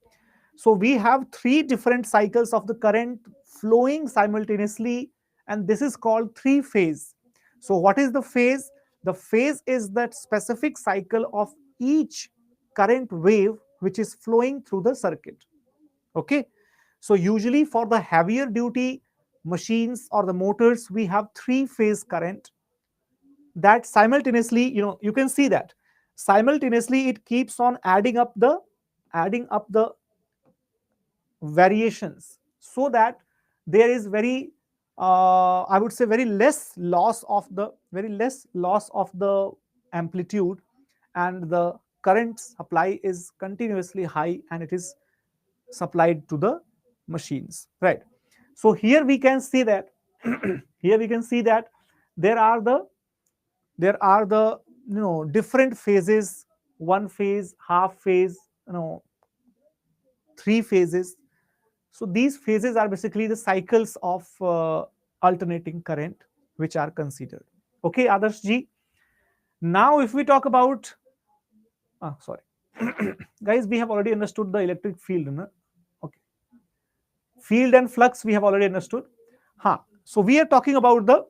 so we have three different cycles of the current flowing simultaneously, and this is called three phase. So what is the phase? The phase is that specific cycle of each current wave which is flowing through the circuit. Okay, so usually for the heavier duty machines or the motors, we have three phase current that simultaneously, you can see that simultaneously it keeps on adding up the variations, so that there is very I would say very less loss of the amplitude, and the current supply is continuously high, and it is supplied to the machines, right? So here we can see that here we can see that there are the different phases: one phase, half phase, three phases. So these phases are basically the cycles of alternating current which are considered. Okay, Adarsh ji. Now if we talk about sorry guys, we have already understood the electric field, no? Okay, field and flux we have already understood. So we are talking about the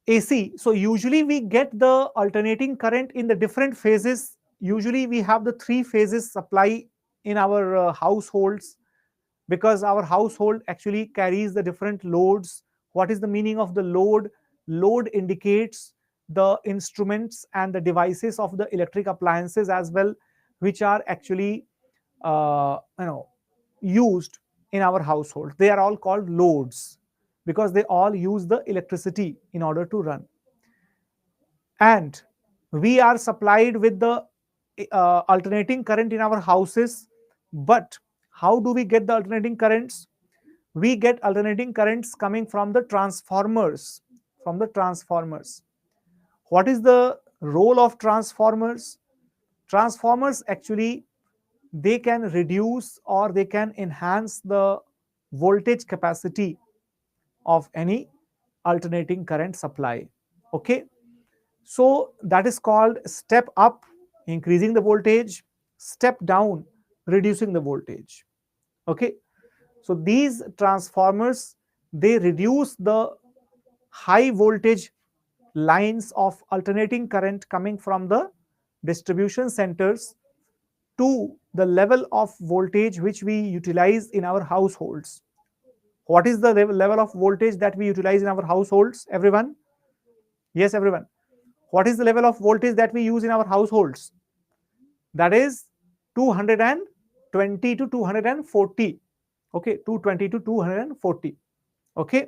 AC. So usually we get the alternating current in the different phases. Usually we have the three phases supply in our households, because our household actually carries the different loads. What is the meaning of the load? Load indicates the instruments and the devices of the electric appliances as well, which are actually used in our household. They are all called loads because they all use the electricity in order to run. And we are supplied with the alternating current in our houses. But how do we get the alternating currents? We get alternating currents coming from the transformers. What is the Role of transformers. Transformers actually, they can reduce or they can enhance the voltage capacity of any alternating current supply. Okay, so that is called step up, increasing the voltage, step down, reducing the voltage. Okay, so these transformers, they reduce the high voltage lines of alternating current coming from the distribution centers to the level of voltage which we utilize in our households. What is the level of voltage that we utilize in our households, everyone? Yes, everyone. What is the level of voltage that we use in our households? That is 220 to 240. Okay, 220 to 240. Okay,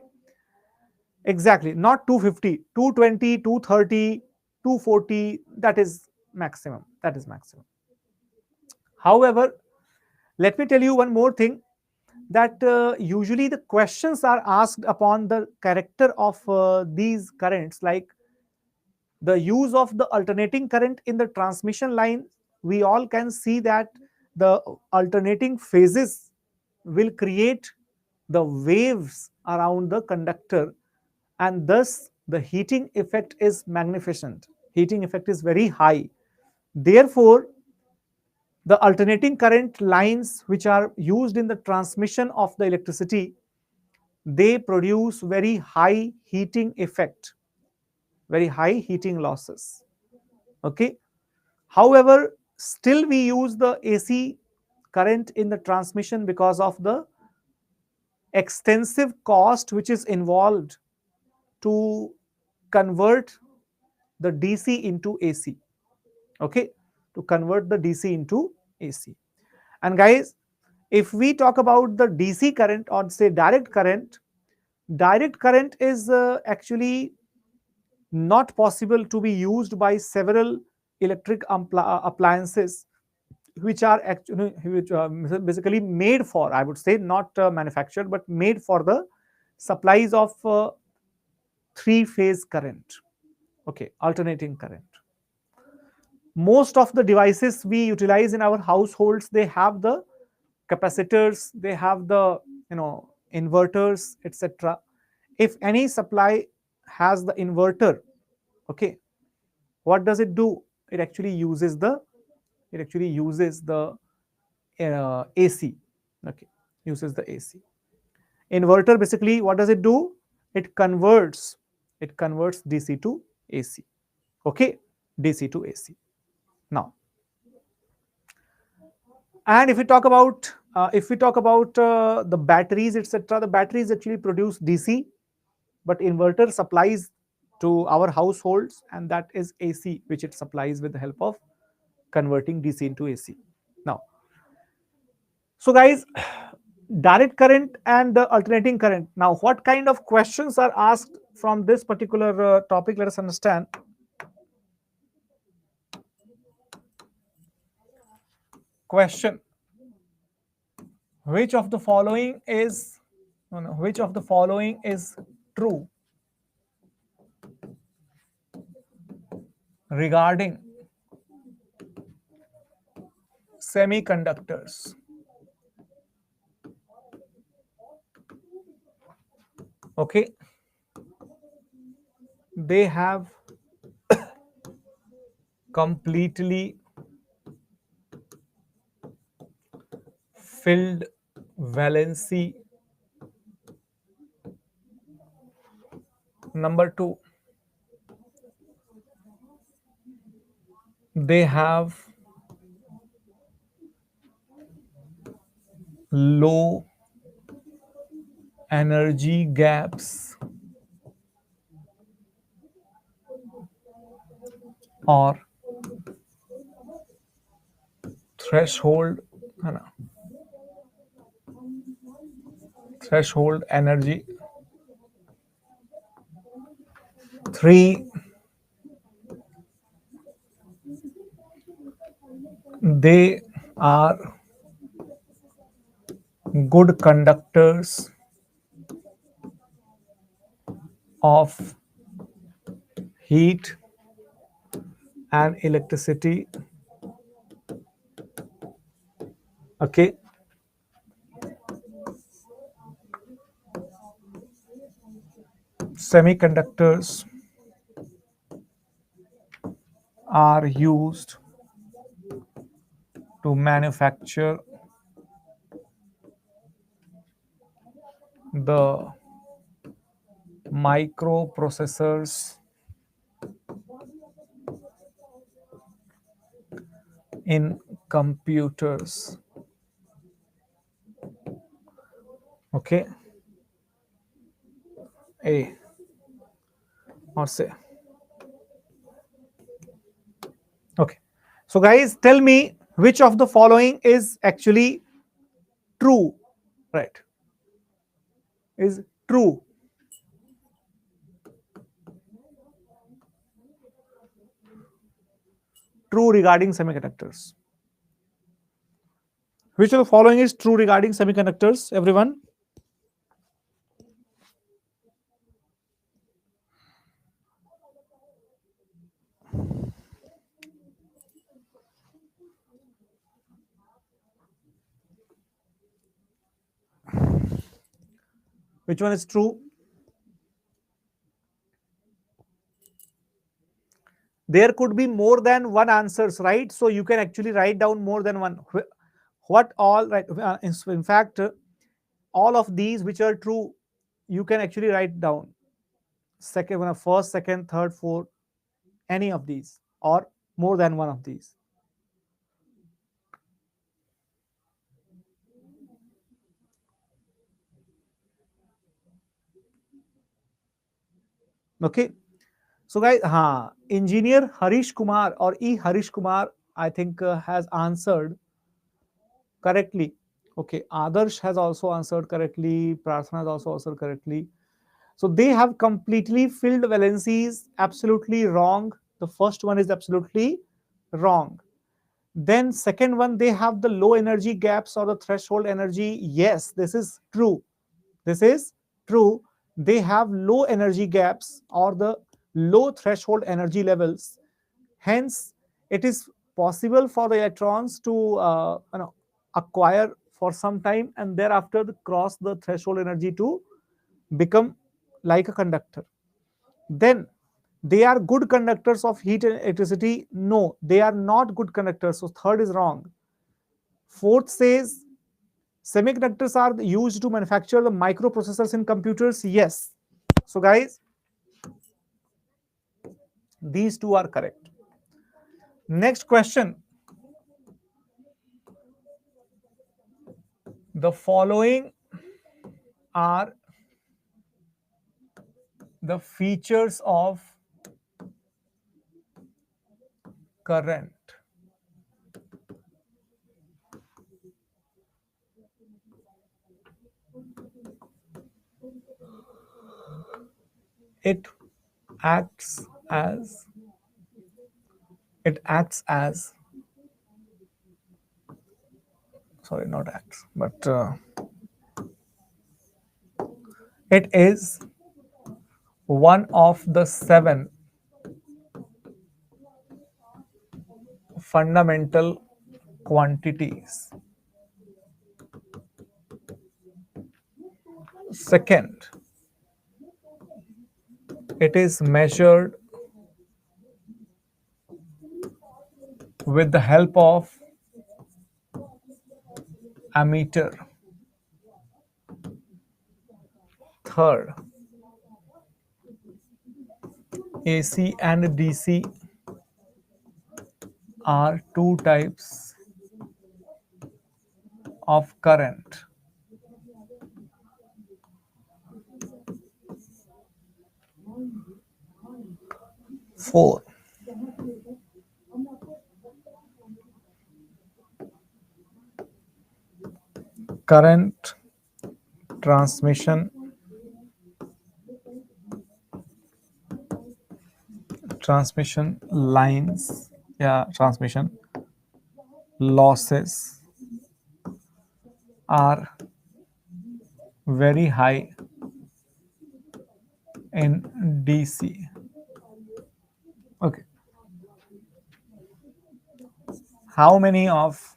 exactly, not 250, 220, 230, 240. That is maximum. That is maximum. However, let me tell you one more thing, that usually the questions are asked upon the character of these currents, like the use of the alternating current in the transmission line. We all can see that the alternating phases will create the waves around the conductor, and thus the heating effect is magnificent. Heating effect is very high. Therefore, the alternating current lines which are used in the transmission of the electricity, they produce very high heating effect, very high heating losses. Okay, however, still we use the AC current in the transmission because of the extensive cost which is involved to convert the DC into AC. Okay, to convert the DC into AC. And guys, if we talk about the DC current or say direct current is actually not possible to be used by several electric appliances which are actually basically made for, I would say, not manufactured but made for the supplies of three-phase current. Okay, alternating current. Most of the devices we utilize in our households, they have the capacitors, they have the inverters, etc. If any supply has the inverter, okay, what does it do? It actually uses the AC. Okay, uses the AC. Inverter, basically what does it do? It converts DC to AC. Okay, DC to AC. Now, and if we talk about the batteries, etc., the batteries actually produce DC, but inverter supplies to our households, and that is AC, which it supplies with the help of converting DC into AC. Now, so guys, direct current and the alternating current. Now, what kind of questions are asked from this particular topic? Let us understand. Question: which of the following is which of the following is true regarding semiconductors? Okay, they have completely filled valency. Number 2, they have low energy gaps, or threshold energy. 3, they are good conductors of heat. and electricity. Okay. Semiconductors are used to manufacture the microprocessors in computers. Okay. A or say. Okay. So guys, tell me which of the following is actually true, right? Is true. True regarding semiconductors. Which of the following is true regarding semiconductors, everyone? Which one is true? There could be more than one answers, right? So you can actually write down more than one. What all, right? In fact, all of these which are true, you can actually write down. Second one, first, second, third, fourth, any of these, or more than one of these. Okay. So guys, engineer Harish Kumar or E Harish Kumar, I think has answered correctly. Okay, Adarsh has also answered correctly. Prarthana has also answered correctly. So they have completely filled valencies. Absolutely wrong. The first one is absolutely wrong. Then second one, they have the low energy gaps or the threshold energy. Yes, this is true. This is true. They have low energy gaps or the low threshold energy levels. Hence, it is possible for the electrons to acquire for some time and thereafter cross the threshold energy to become like a conductor. Then they are good conductors of heat and electricity. No, they are not good conductors. So third is wrong. Fourth says semiconductors are used to manufacture the microprocessors in computers. Yes. So guys, these two are correct. Next question. The following are the features of current. It acts as sorry, not acts, but it is one of the 7 fundamental quantities. Second, it is measured with the help of ammeter. Third, AC and DC are two types of current. Four, current transmission lines, transmission losses are very high in DC. Okay. How many of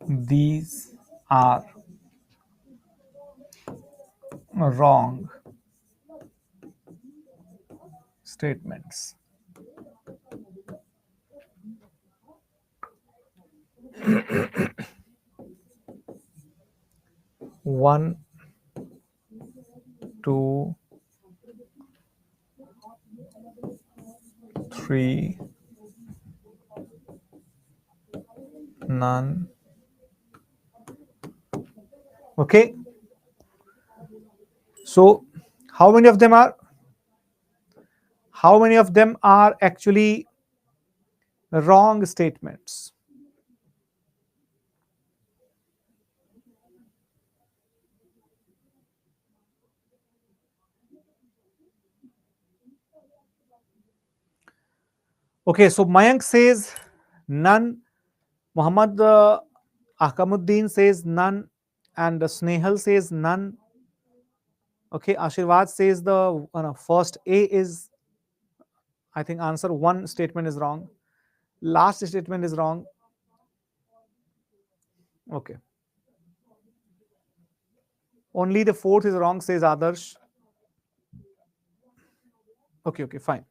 these are wrong statements? One, two, three, none. Okay. So, how many of them are? How many of them are actually wrong statements? Okay, so Mayank says none. Muhammad Ahkamuddin says none, and Snehal says none. Okay, Ashirwad says the first A is, I think, answer one statement is wrong. Last statement is wrong. Okay. Only the fourth is wrong, says Adarsh. Okay, fine.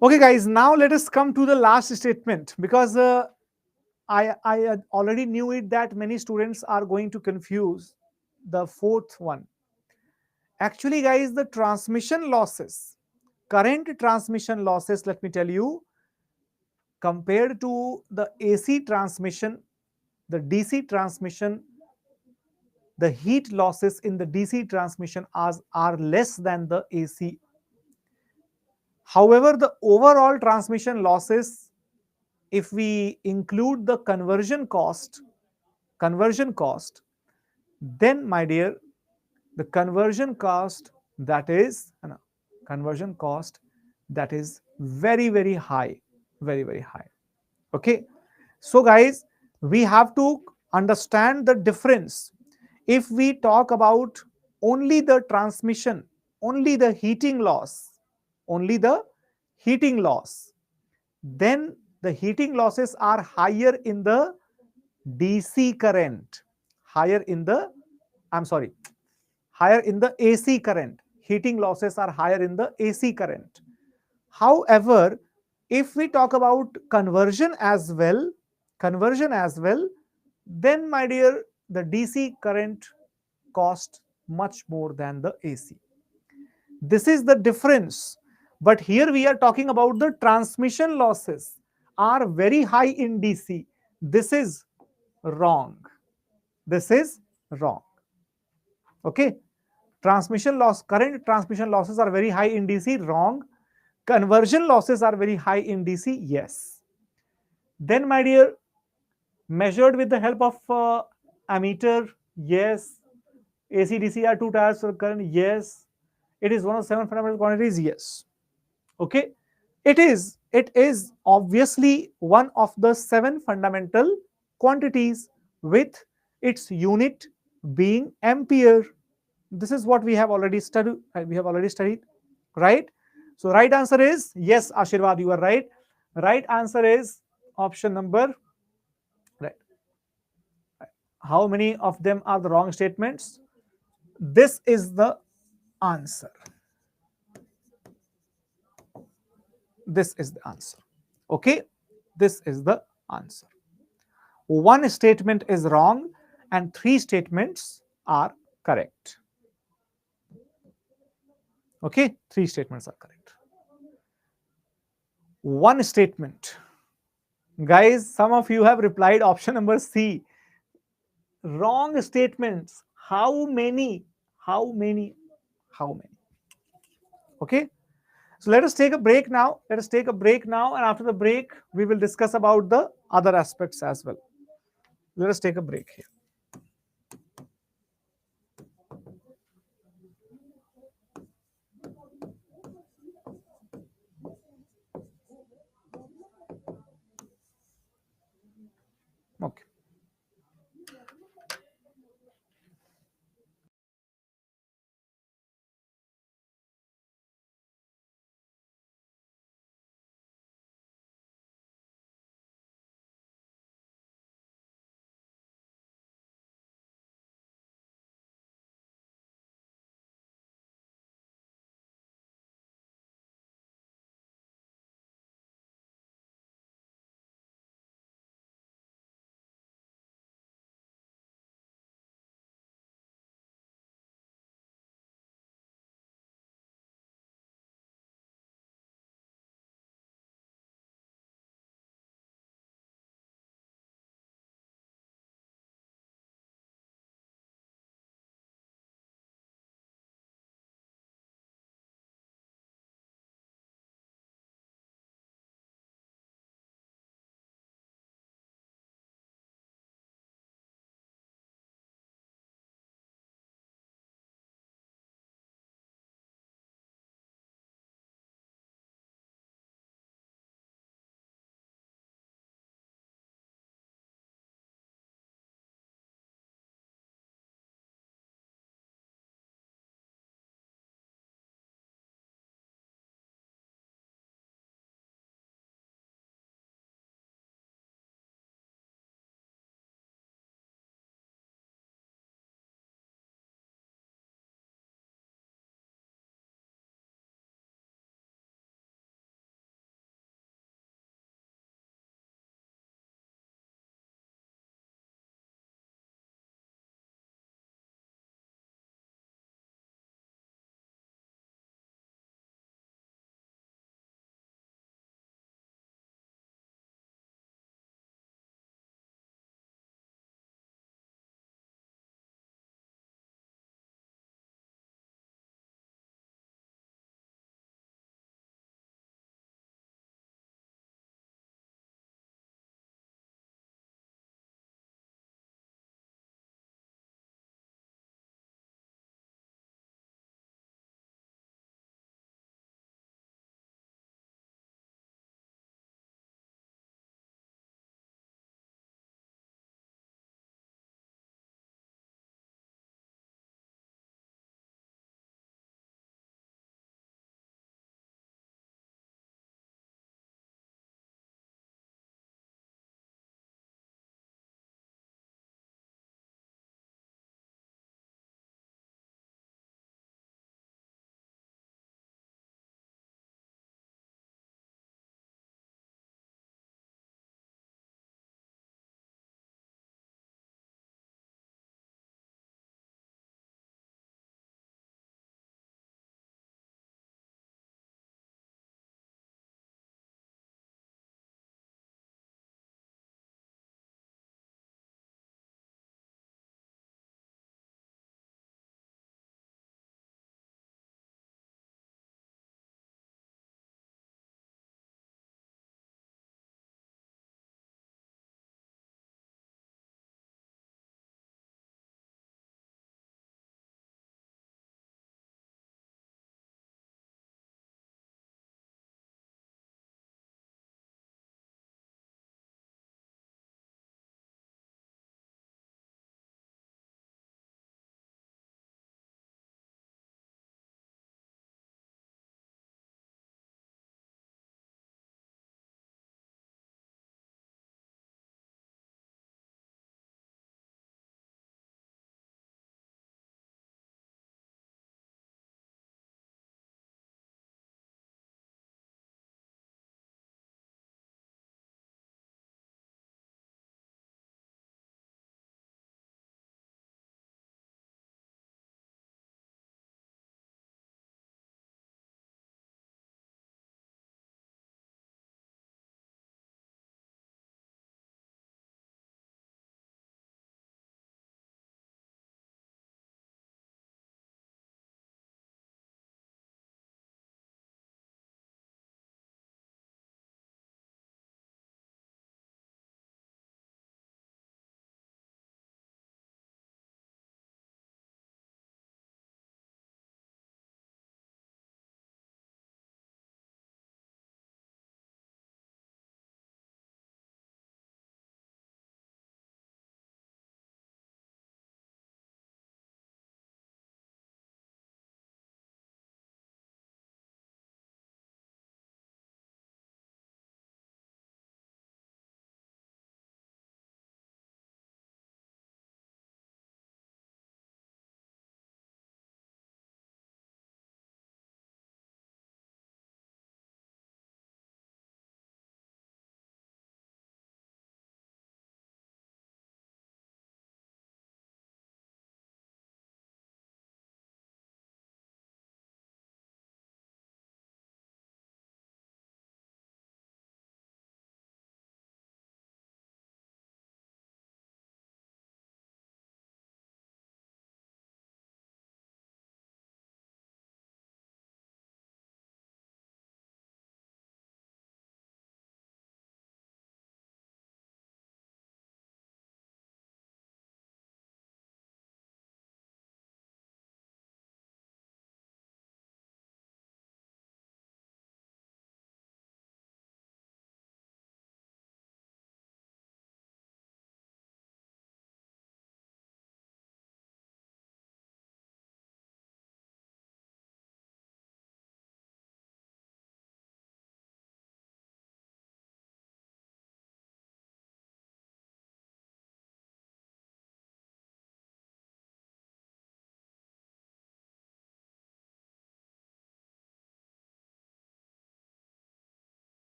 Okay, guys, now let us come to the last statement, because I already knew it that many students are going to confuse the fourth one. Actually, guys, the transmission losses, current transmission losses, let me tell you, compared to the AC transmission, the DC transmission, the heat losses in the DC transmission are less than the AC. However, the overall transmission losses, if we include the conversion cost, then my dear, the conversion cost that is conversion cost that is very high, very high. Okay, so guys, we have to understand the difference. If we talk about only the transmission, only the heating loss, only the heating loss, then the heating losses are higher in the DC current, higher in the, I'm sorry, higher in the AC current. Heating losses are higher in the AC current. However, if we talk about conversion as well, then my dear, the DC current costs much more than the AC. This is the difference. But here we are talking about the transmission losses are very high in DC. This is wrong. This is wrong. Okay. Current transmission losses are very high in DC. Wrong. Conversion losses are very high in DC. Yes. Then, my dear, measured with the help of ammeter. Yes. AC DC are two types of current. Yes. It is one of 7 fundamental quantities. Yes. Okay. It is obviously one of the 7 fundamental quantities, with its unit being ampere. This is what we have already studied. Right? So right answer is yes, Ashirwad, you are right. Right answer is option number, right. How many of them are the wrong statements? This is the answer. This is the answer. Okay, this is the answer. One statement is wrong and 3 statements are correct. Okay, 3 statements are correct. One statement. Guys, some of you have replied option number C. Wrong statements. How many? How many? How many? Okay. So let us take a break now. Let us take a break now, and after the break, we will discuss about the other aspects as well. Let us take a break here. Okay.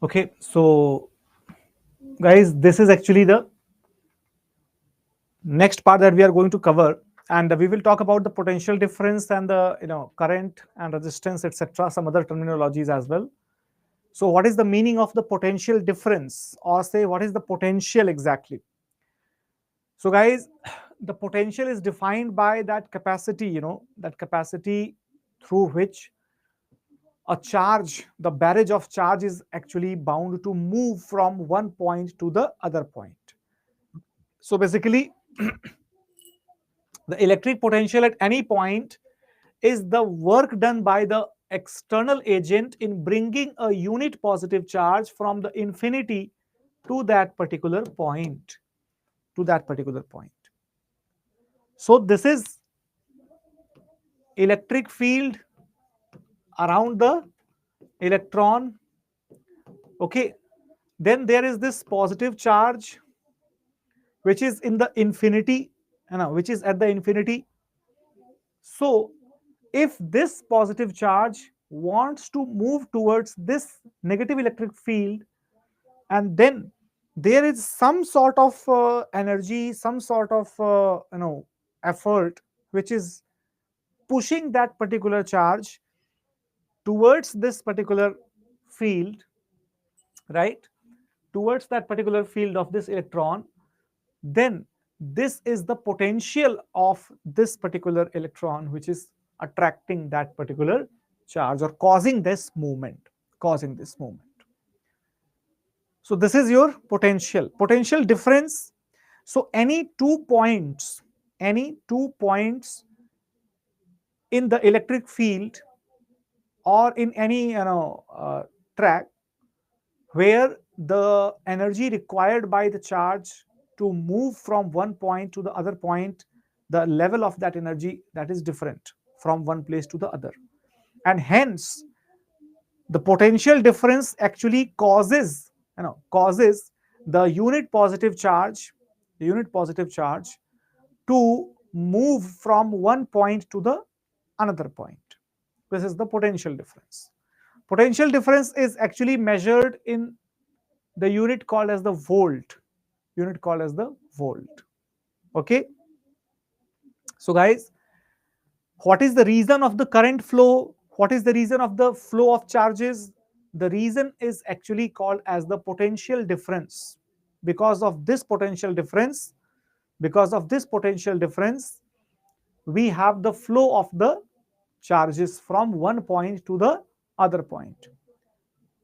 Okay, so guys, this is actually the next part that we are going to cover, and we will talk about the potential difference and the current and resistance, etc., some other terminologies as well. So what is the meaning of the potential difference, or say what is the potential exactly? So guys, the potential is defined by that capacity, that capacity through which a charge, the barrage of charge, is actually bound to move from one point to the other point. So basically, the electric potential at any point is the work done by the external agent in bringing a unit positive charge from the infinity to that particular point. So this is electric field around the electron. Okay, then there is this positive charge which is in the infinity, which is at the infinity. So if this positive charge wants to move towards this negative electric field, and then there is some sort of energy, some sort of effort which is pushing that particular charge towards this particular field, right, towards that particular field of this electron, then this is the potential of this particular electron which is attracting that particular charge or causing this movement. So this is your potential difference. So any 2 points in the electric field or in any track where the energy required by the charge to move from one point to the other point, the level of that energy, that is different from one place to the other, and hence the potential difference actually causes the unit positive charge to move from one point to the another point. This is the potential difference. Potential difference is actually measured in the unit called as the volt. Okay, so guys, what is the reason of the current flow? What is the reason of the flow of charges? The reason is actually called as the potential difference. Because of this potential difference, we have the flow of the charges from one point to the other point.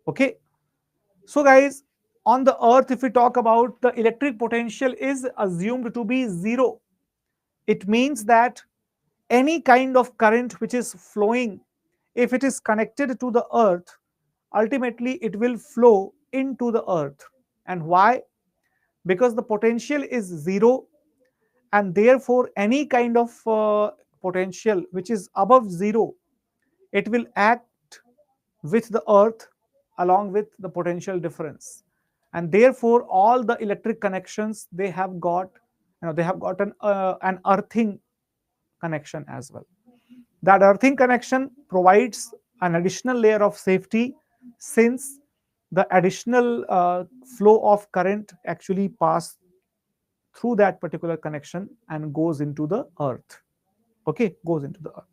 Okay, so guys, on the earth, if we talk about, the electric potential is assumed to be zero. It means that any kind of current which is flowing, if it is connected to the earth, ultimately it will flow into the earth. And why? Because the potential is zero, and therefore any kind of potential which is above zero, it will act with the earth along with the potential difference, and therefore all the electric connections, they have got an earthing connection as well. That earthing connection provides an additional layer of safety, since the additional flow of current actually pass through that particular connection and goes into the earth. Okay, goes into the earth.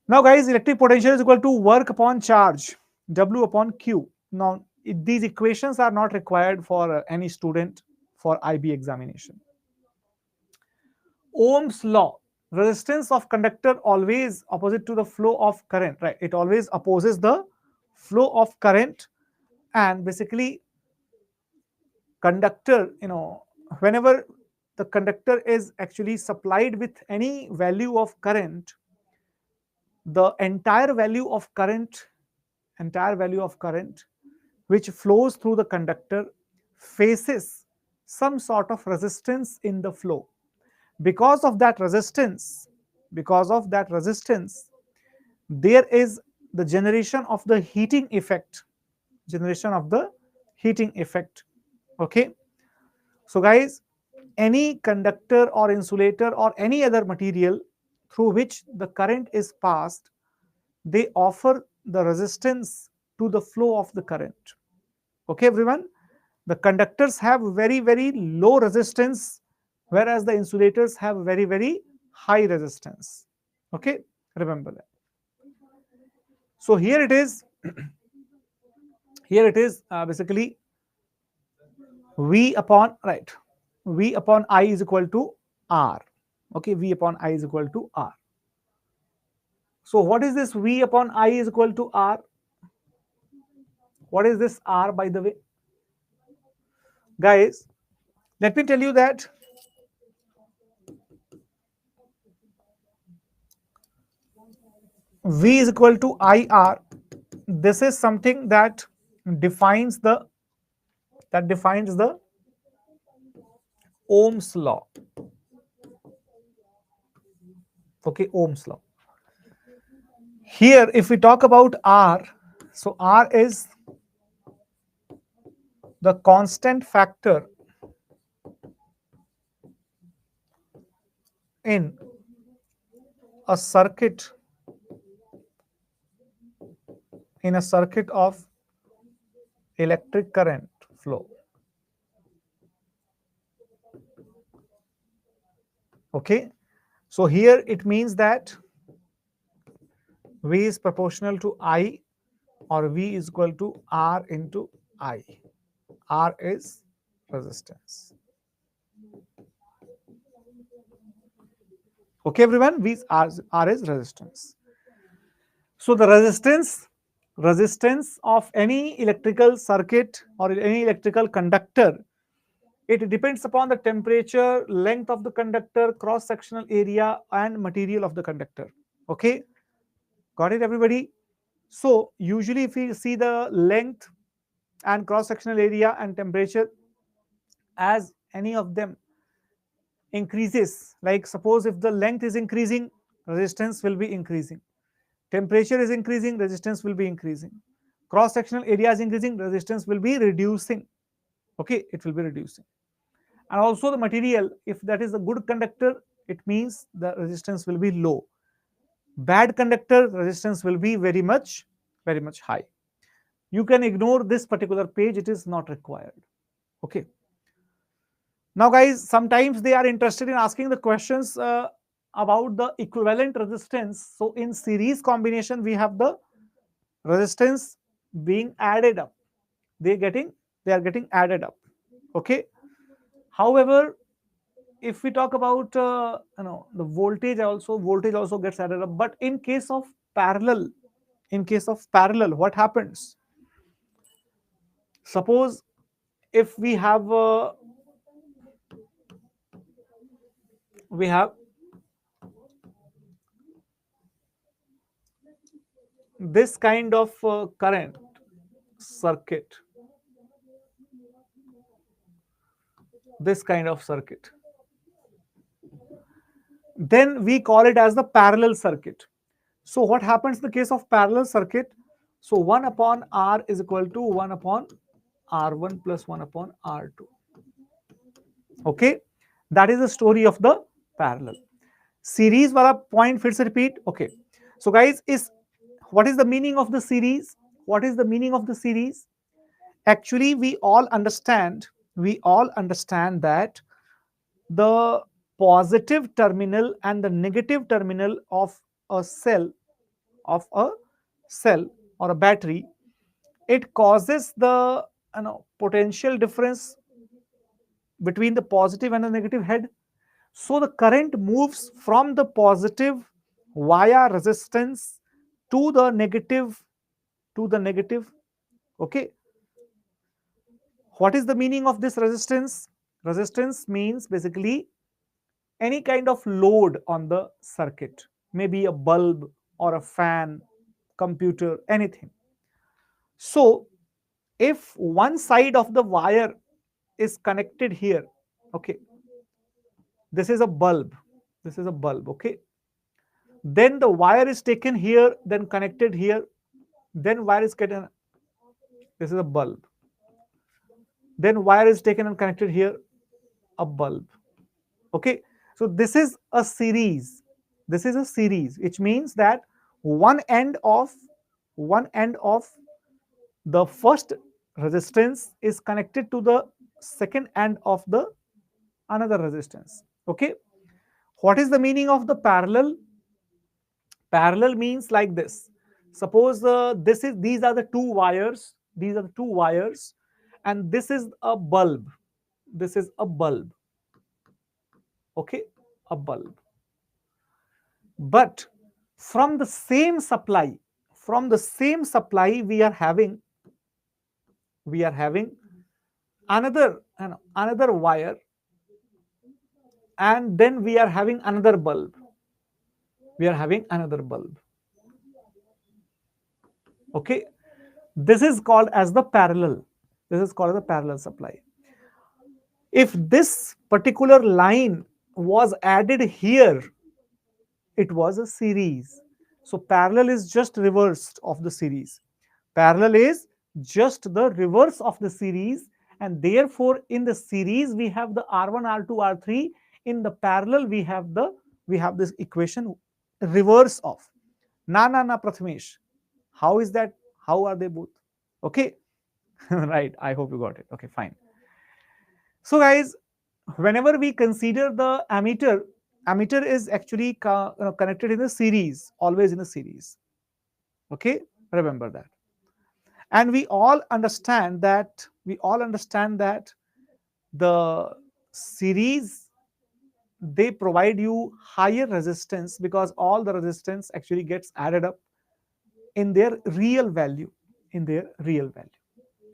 Now guys, electric potential is equal to work upon charge, W upon Q. Now these equations are not required for any student for IB examination. Ohm's law, resistance of conductor always opposite to the flow of current, right? It always opposes the flow of current, and basically conductor, whenever the conductor is actually supplied with any value of current, the entire value of current which flows through the conductor faces some sort of resistance in the flow. Because of that resistance, there is the generation of the heating effect. Okay. So guys, any conductor or insulator or any other material through which the current is passed, they offer the resistance to the flow of the current. Okay, everyone. The conductors have very, very low resistance, whereas the insulators have very, very high resistance. Okay, remember that. So here it is. Here it is basically V upon, right, V upon I is equal to R. Okay, V upon I is equal to R. So what is this V upon I is equal to R? What is this R, by the way? Guys, let me tell you that V is equal to IR. This is something that defines the Ohm's law. Okay, Ohm's law. Here, if we talk about R, so R is the constant factor in a circuit of electric current flow. Okay, so here it means that V is proportional to I, or V is equal to R into I. R is resistance. Okay, everyone, V is R is resistance. So the resistance of any electrical circuit or any electrical conductor, it depends upon the temperature, length of the conductor, cross-sectional area, and material of the conductor. Okay, got it, everybody? So usually if we see the length and cross-sectional area and temperature, as any of them increases, like suppose if the length is increasing, resistance will be increasing. Temperature is increasing, resistance will be increasing. Cross-sectional area is increasing, resistance will be reducing. Okay, it will be reducing. And also the material, if that is a good conductor, it means the resistance will be low. Bad conductor, resistance will be very much high. You can ignore this particular page, it is not required. Okay. Now guys, sometimes they are interested in asking the questions about the equivalent resistance. So in series combination, we have the resistance being added up. They are getting added up. Okay. However, if we talk about the voltage also gets added up. But in case of parallel, what happens? Suppose if we have this kind of current circuit, then we call it as the parallel circuit. So what happens in the case of parallel circuit? So 1 upon R is equal to 1 upon R1 plus 1 upon R2. Okay, that is the story of the parallel. Series wala point फिर से repeat. Okay, so guys, what is the meaning of the series? Actually, we all understand that the positive terminal and the negative terminal of a cell or a battery, it causes the potential difference between the positive and the negative head. So the current moves from the positive via resistance to the negative. Okay, what is the meaning of this resistance? Resistance means basically any kind of load on the circuit, maybe a bulb or a fan, computer, anything. So if one side of the wire is connected here. Okay, this is a bulb. This is a bulb. Okay, then the wire is taken here, then connected here, then wire is getting. This is a bulb. Then wire is taken and connected here, a bulb. Okay, so this is a series. This is a series, which means that one end of the first resistance is connected to the second end of the another resistance. Okay, what is the meaning of the parallel? Parallel means like this. Suppose these are the two wires. These are the two wires, and this is a bulb. This is a bulb. Okay, a bulb. But from the same supply, we are having another wire, and then we are having another bulb. Okay, this is called as the parallel. This is called the parallel supply. If this particular line was added here, it was a series. So parallel is just reversed of the series. Parallel is just the reverse of the series, and therefore in the series we have the R1, R2, R3. In the parallel we have this equation reverse of. Na Prathamesh. How is that? How are they both? Okay. Right. I hope you got it. Okay, fine. So guys, whenever we consider the ammeter is actually connected in a series, always in a series. Okay, remember that. And we all understand that the series, they provide you higher resistance because all the resistance actually gets added up in their real value.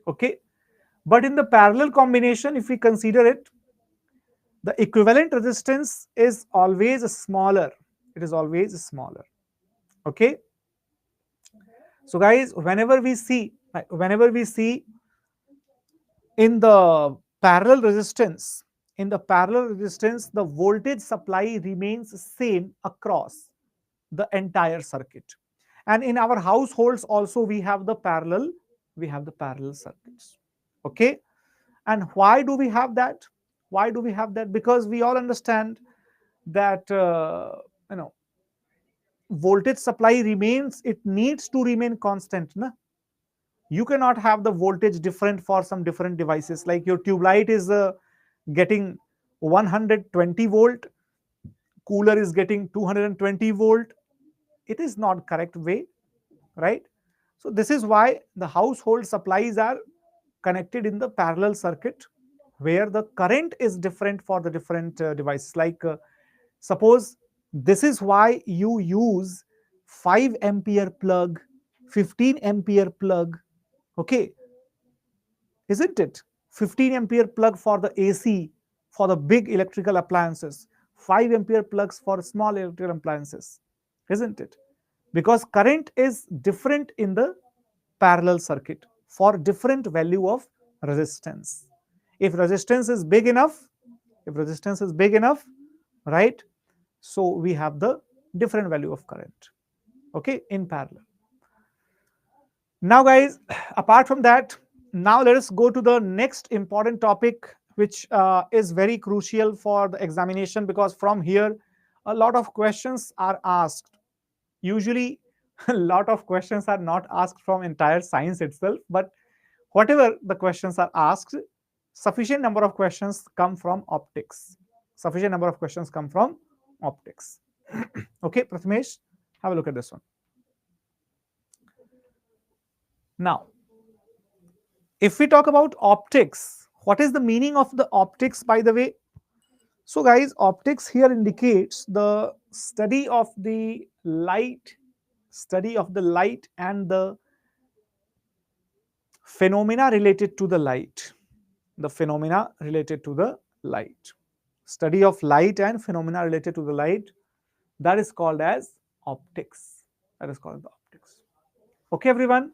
Okay, but in the parallel combination, if we consider it, the equivalent resistance is always smaller. It is always smaller. Okay, so guys, whenever we see in the parallel resistance, the voltage supply remains same across the entire circuit. And in our households also we have the parallel circuits. Okay, and why do we have that? Because we all understand that voltage supply needs to remain constant. Na? You cannot have the voltage different for some different devices. Like your tube light is getting 120 volt, cooler is getting 220 volt. It is not correct way, right? So this is why the household supplies are connected in the parallel circuit, where the current is different for the different devices. Like suppose this is why you use 5 ampere plug, 15 ampere plug. Okay, isn't it? 15 ampere plug for the AC, for the big electrical appliances, 5 ampere plugs for small electrical appliances, isn't it? Because current is different in the parallel circuit for different value of resistance. If resistance is big enough, right, so we have the different value of current, okay, in parallel. Now guys, apart from that, now let us go to the next important topic, which is very crucial for the examination, because from here a lot of questions are asked. Usually a lot of questions are not asked from entire science itself, but whatever the questions are asked, sufficient number of questions come from optics. Okay, Prathamesh, have a look at this one. Now, if we talk about optics, what is the meaning of the optics, by the way? So guys, optics here indicates the study of the light and the phenomena related to the light. Study of light and phenomena related to the light, that is called as optics. Okay, everyone.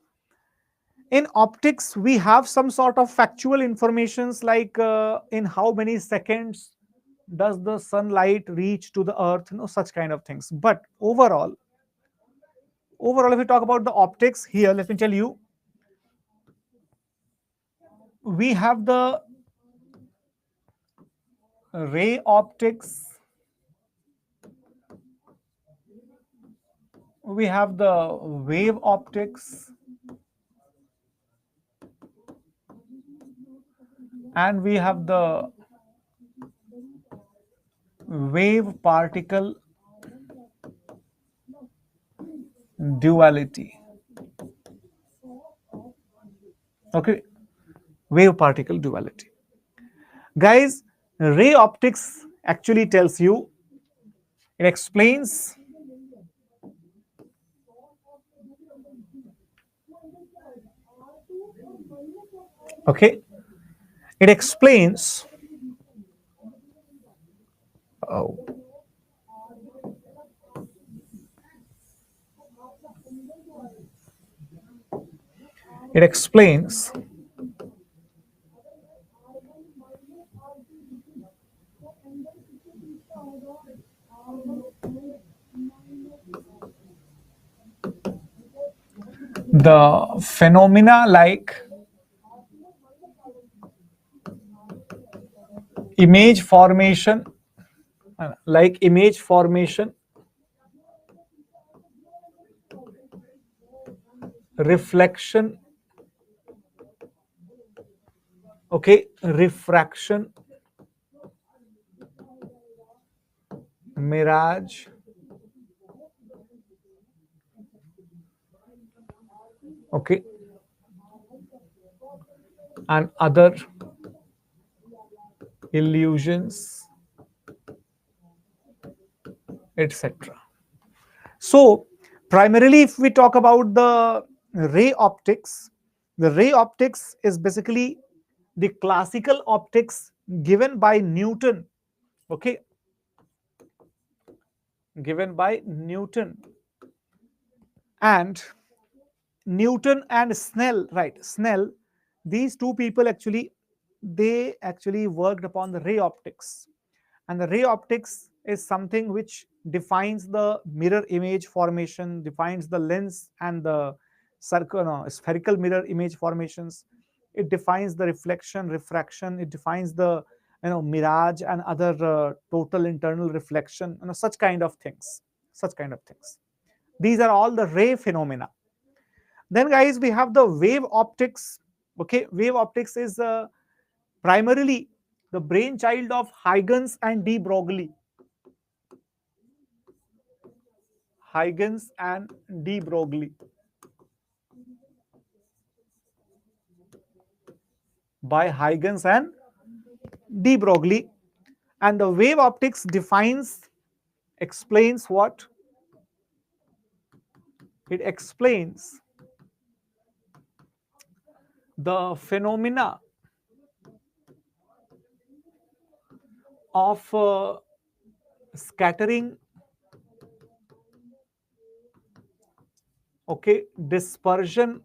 In optics, we have some sort of factual informations like in how many seconds does the sunlight reach to the earth, such kind of things. But overall, if we talk about the optics here, let me tell you, we have the ray optics, we have the wave optics, and we have the wave particle duality. Okay, wave particle duality. Guys, ray optics actually tells you, it explains okay, it explains oh, it explains the phenomena image formation, image formation, reflection, okay, refraction, mirage, okay, and other illusions, etc. So primarily, if we talk about the ray optics is basically the classical optics given by Newton, okay, given by Newton and Snell, right? Snell, these two people they actually worked upon the ray optics. And the ray optics is something which defines the mirror image formation, defines the lens and the spherical mirror image formations. It defines the reflection, refraction. It defines the mirage and other total internal reflection. Such kind of things. Such kind of things. These are all the ray phenomena. Then, guys, we have the wave optics. Okay, wave optics is primarily the brainchild of Huygens and de Broglie. Huygens and de Broglie. By Huygens and de Broglie. And the wave optics explains what? It explains the phenomena of scattering, okay, dispersion,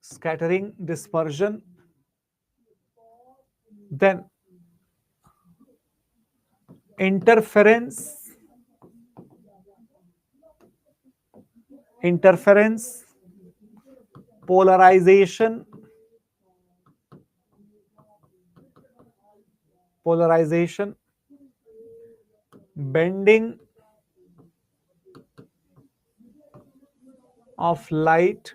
scattering, dispersion, then interference, polarization, bending of light,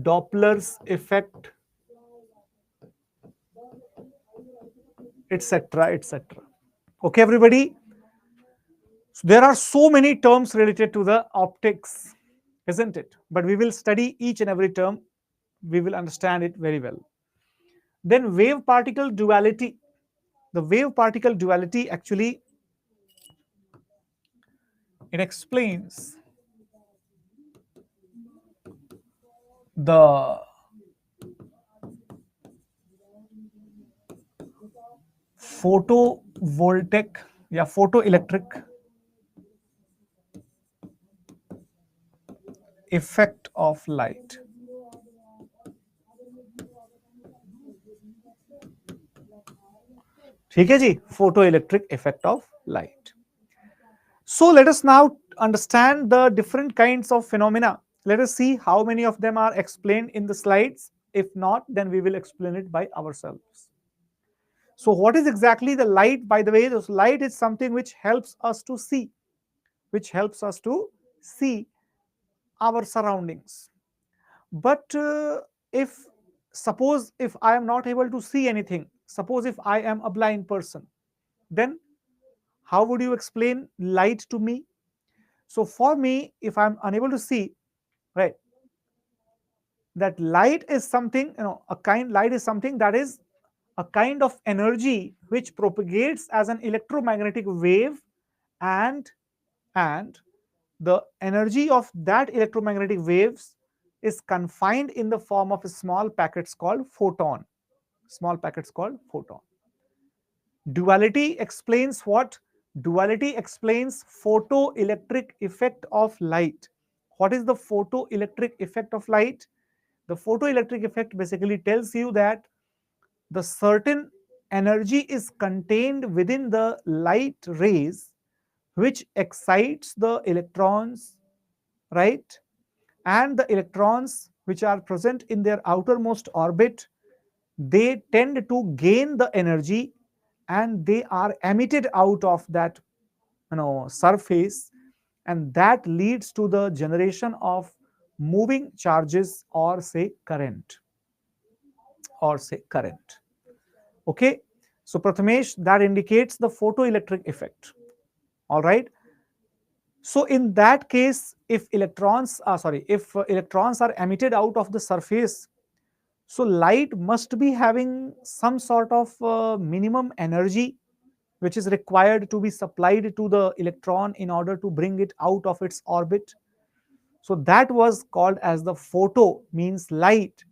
Doppler's effect, etc., etc. Okay, everybody. So there are so many terms related to the optics, isn't it? But we will study each and every term. We will understand it very well. Then wave particle duality. The wave particle duality actually, it explains the photovoltaic या photoelectric effect of light. ठीक है जी, photoelectric effect of light. So let us now understand the different kinds of phenomena. Let us see how many of them are explained in the slides. If not, then we will explain it by ourselves. So what is exactly the light? By the way, this light is something which helps us to see, our surroundings. But if suppose if I am not able to see anything, suppose if I am a blind person, then how would you explain light to me? So for me, if I'm unable to see, right, that light is something, light is something that is a kind of energy which propagates as an electromagnetic wave, and the energy of that electromagnetic waves is confined in the form of small packets called photon. Duality explains what? Duality explains photoelectric effect of light. What is the photoelectric effect of light? The photoelectric effect basically tells you that the certain energy is contained within the light rays which excites the electrons, right? And the electrons which are present in their outermost orbit, they tend to gain the energy and they are emitted out of that surface, and that leads to the generation of moving charges or say current. Okay, so Prathamesh, that indicates the photoelectric effect. All right, so in that case, if electrons are emitted out of the surface, so light must be having some sort of minimum energy which is required to be supplied to the electron in order to bring it out of its orbit. So that was called as the photo, means light.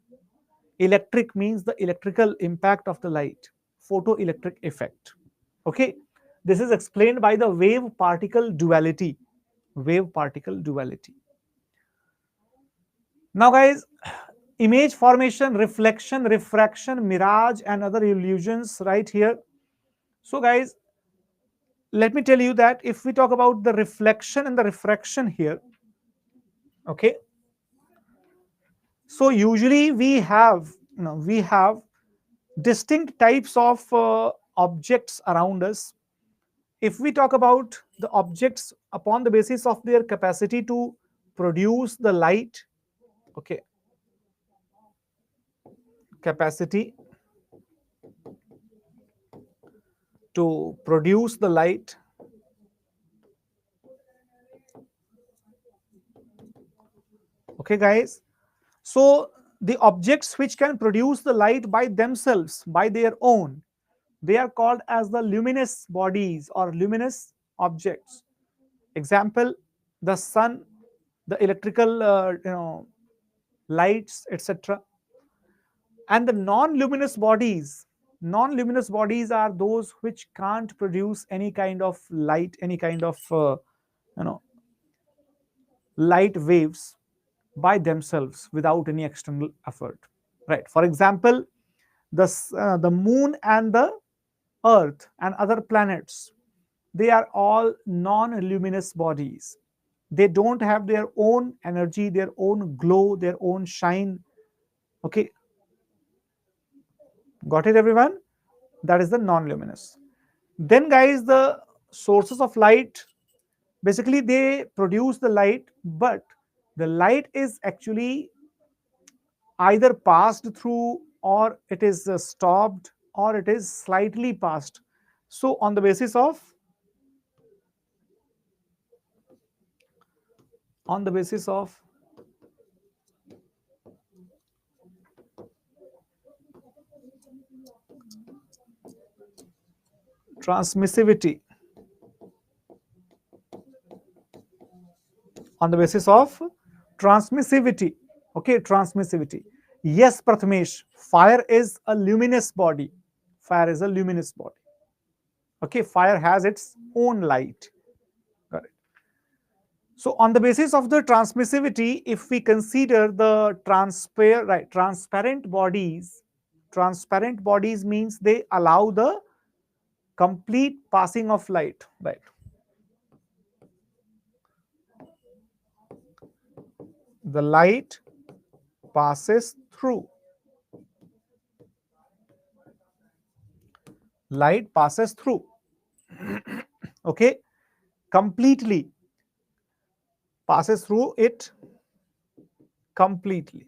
Electric means the electrical impact of the light. Photoelectric effect. Okay, this is explained by the wave particle duality. Now guys, image formation, reflection, refraction, mirage and other illusions right here. So guys, let me tell you that if we talk about the reflection and the refraction here, okay, so usually we have distinct types of objects around us. If we talk about the objects upon the basis of their capacity to produce the light, okay, capacity to produce the light, okay guys, so the objects which can produce the light by themselves, by their own, they are called as the luminous bodies or luminous objects. Example, the sun, the electrical lights, etc. And the non-luminous bodies are those which can't produce any kind of light, any kind of light waves by themselves without any external effort, right? For example, the moon and the earth and other planets, they are all non-luminous bodies. They don't have their own energy, their own glow, their own shine. Okay, got it everyone? That is the non-luminous. Then guys, the sources of light, basically they produce the light, but the light is actually either passed through or it is stopped or it is slightly passed. So on the basis of transmissivity, okay, transmissivity. Yes, Prathamesh, fire is a luminous body. Okay, fire has its own light. Got it. So on the basis of the transmissivity, if we consider the transparent bodies means they allow the complete passing of light, right? The light passes through. Light passes through. Okay, completely passes through it completely.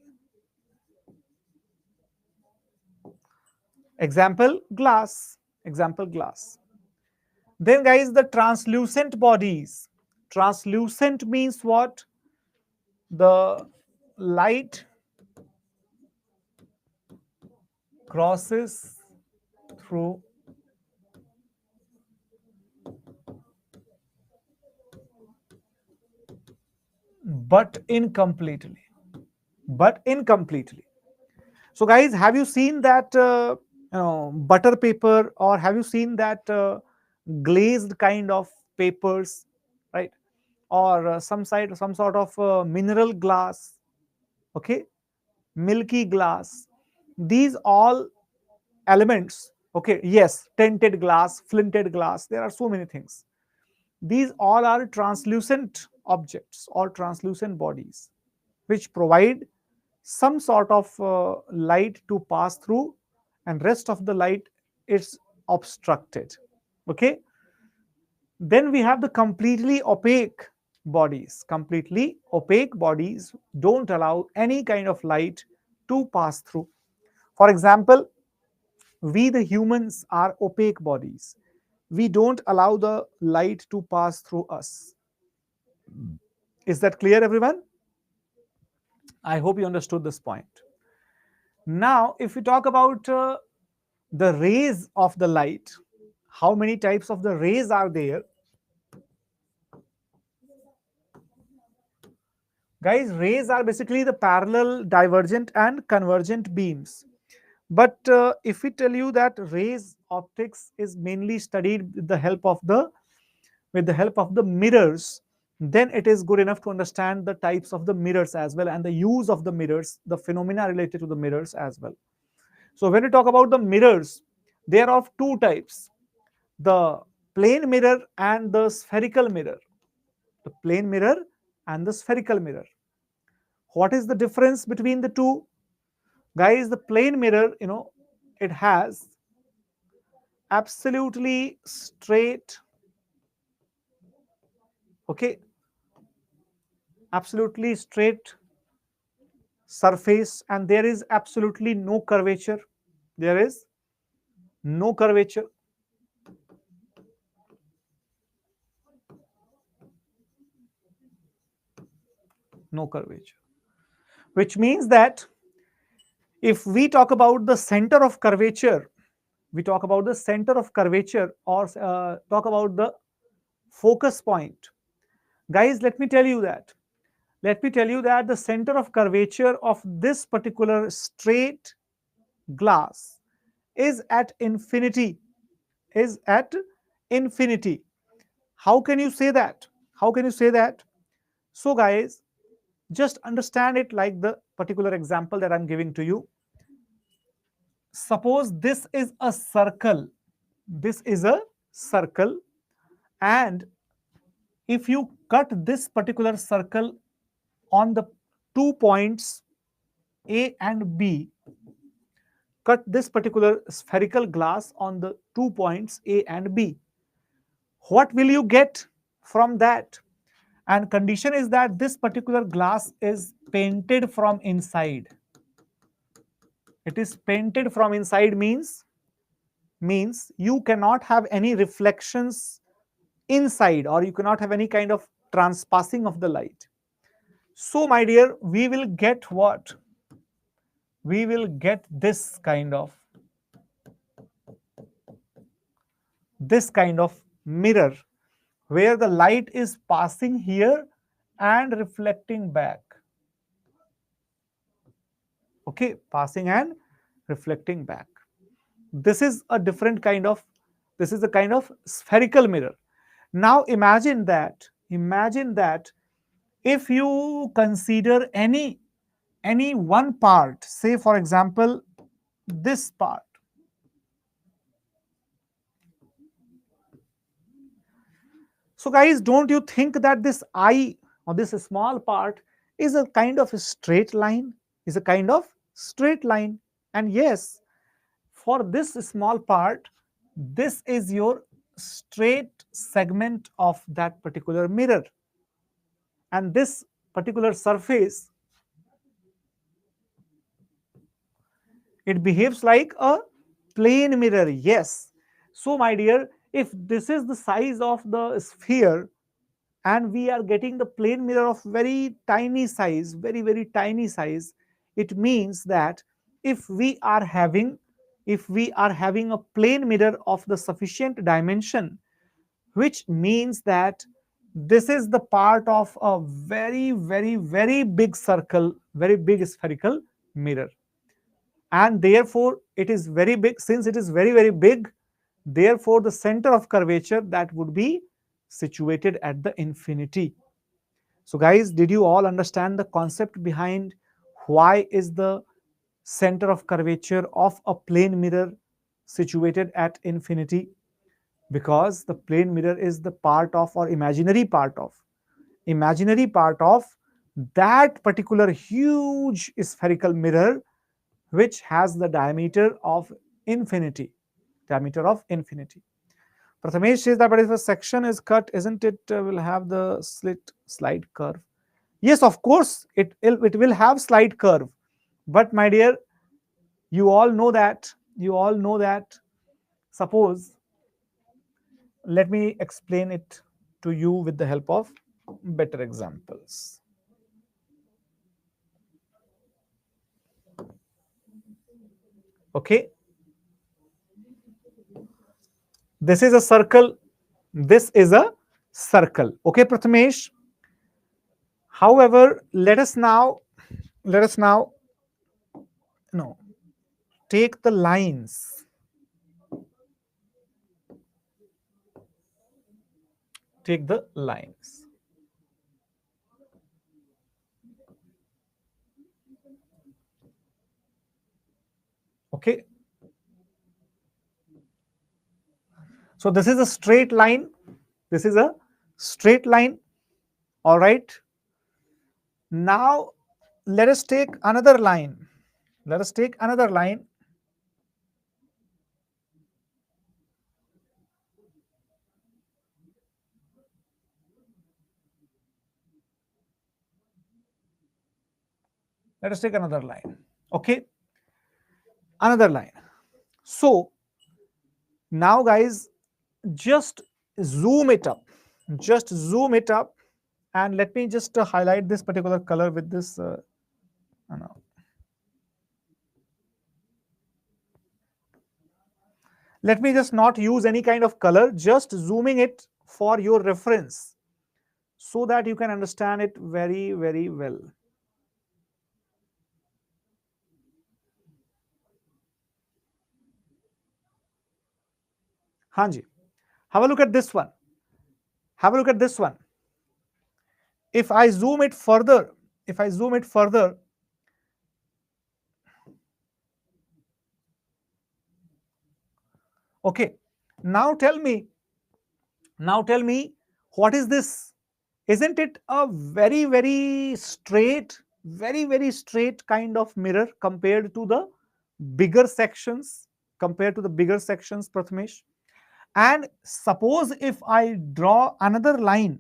Example glass. Example glass. Then guys, the translucent bodies. Translucent means what? The light crosses through but incompletely. But incompletely. So guys, have you seen that butter paper, or have you seen that glazed kind of papers, right? Or some sort of mineral glass, okay, milky glass. These all elements, okay, yes, tinted glass, flinted glass, there are so many things. These all are translucent objects or translucent bodies which provide some sort of light to pass through, and rest of the light is obstructed. Okay, then we have the completely opaque bodies. Completely opaque bodies don't allow any kind of light to pass through. For example, we the humans are opaque bodies. We don't allow the light to pass through us. Is that clear, everyone? I hope you understood this point. Now, if we talk about the rays of the light, how many types of the rays are there? Guys, rays are basically the parallel, divergent, and convergent beams. But if we tell you that rays optics is mainly studied with the help of the mirrors, then it is good enough to understand the types of the mirrors as well, and the use of the mirrors, the phenomena related to the mirrors as well. So when we talk about the mirrors, they are of two types: the plane mirror and the spherical mirror. The plane mirror and the spherical mirror. What is the difference between the two? Guys, the plane mirror, it has absolutely straight, okay, absolutely straight surface, and there is absolutely no curvature. There is no curvature. No curvature. Which means that if we talk about the center of curvature, we talk about the center of curvature, or talk about the focus point. Guys, let me tell you that the center of curvature of this particular straight glass is at infinity. Is at infinity. How can you say that? How can you say that? So guys, just understand it like the particular example that I'm giving to you. Suppose this is a circle. This is a circle, and if you cut this particular circle on the 2 points A and B, cut this particular spherical glass on the 2 points A and B, what will you get from that? And condition is that this particular glass is painted from inside. It is painted from inside means you cannot have any reflections inside, or you cannot have any kind of transpassing of the light. So my dear, we will get what? We will get this kind of mirror, where the light is passing here and reflecting back. Okay, passing and reflecting back. This is a different kind of This is a kind of spherical mirror. Now imagine that if you consider any one part, say for example this part. So guys, don't you think that this eye or this small part is a kind of a straight line? Is a kind of straight line. And yes, for this small part, this is your straight segment of that particular mirror. And this particular surface, it behaves like a plane mirror. Yes. So my dear, if this is the size of the sphere and we are getting the plane mirror of very tiny size, very tiny size, it means that if we are having a plane mirror of the sufficient dimension, which means that this is the part of a very big circle, very big spherical mirror, and therefore it is very big. Since it is very big, therefore the center of curvature, that would be situated at the infinity. So guys, did you all understand the concept behind why is the center of curvature of a plane mirror situated at infinity? Because the plane mirror is the part of, or imaginary part of that particular huge spherical mirror, which has the diameter of infinity. Prathamesh says that, but if a section is cut, isn't it will have the slide curve? Yes, of course, it will have slide curve. But my dear, you all know that. Suppose, let me explain it to you with the help of better examples. Okay. This is a circle. Okay, Prathamesh. However, let us now take the lines. Take the lines. Okay. So this is a straight line. All right. Now let us take another line. Let us take another line. Let us take another line. Okay. Another line. So now guys, just zoom it up. Just zoom it up. And let me just highlight this particular color with this. Let me just not use any kind of color, just zooming it for your reference so that you can understand it very well. Hanji, have a look at this one. Have a look at this one. If I zoom it further, okay, now tell me, what is this? Isn't it a very straight, very straight kind of mirror compared to the bigger sections, Prathamesh? And suppose if I draw another line,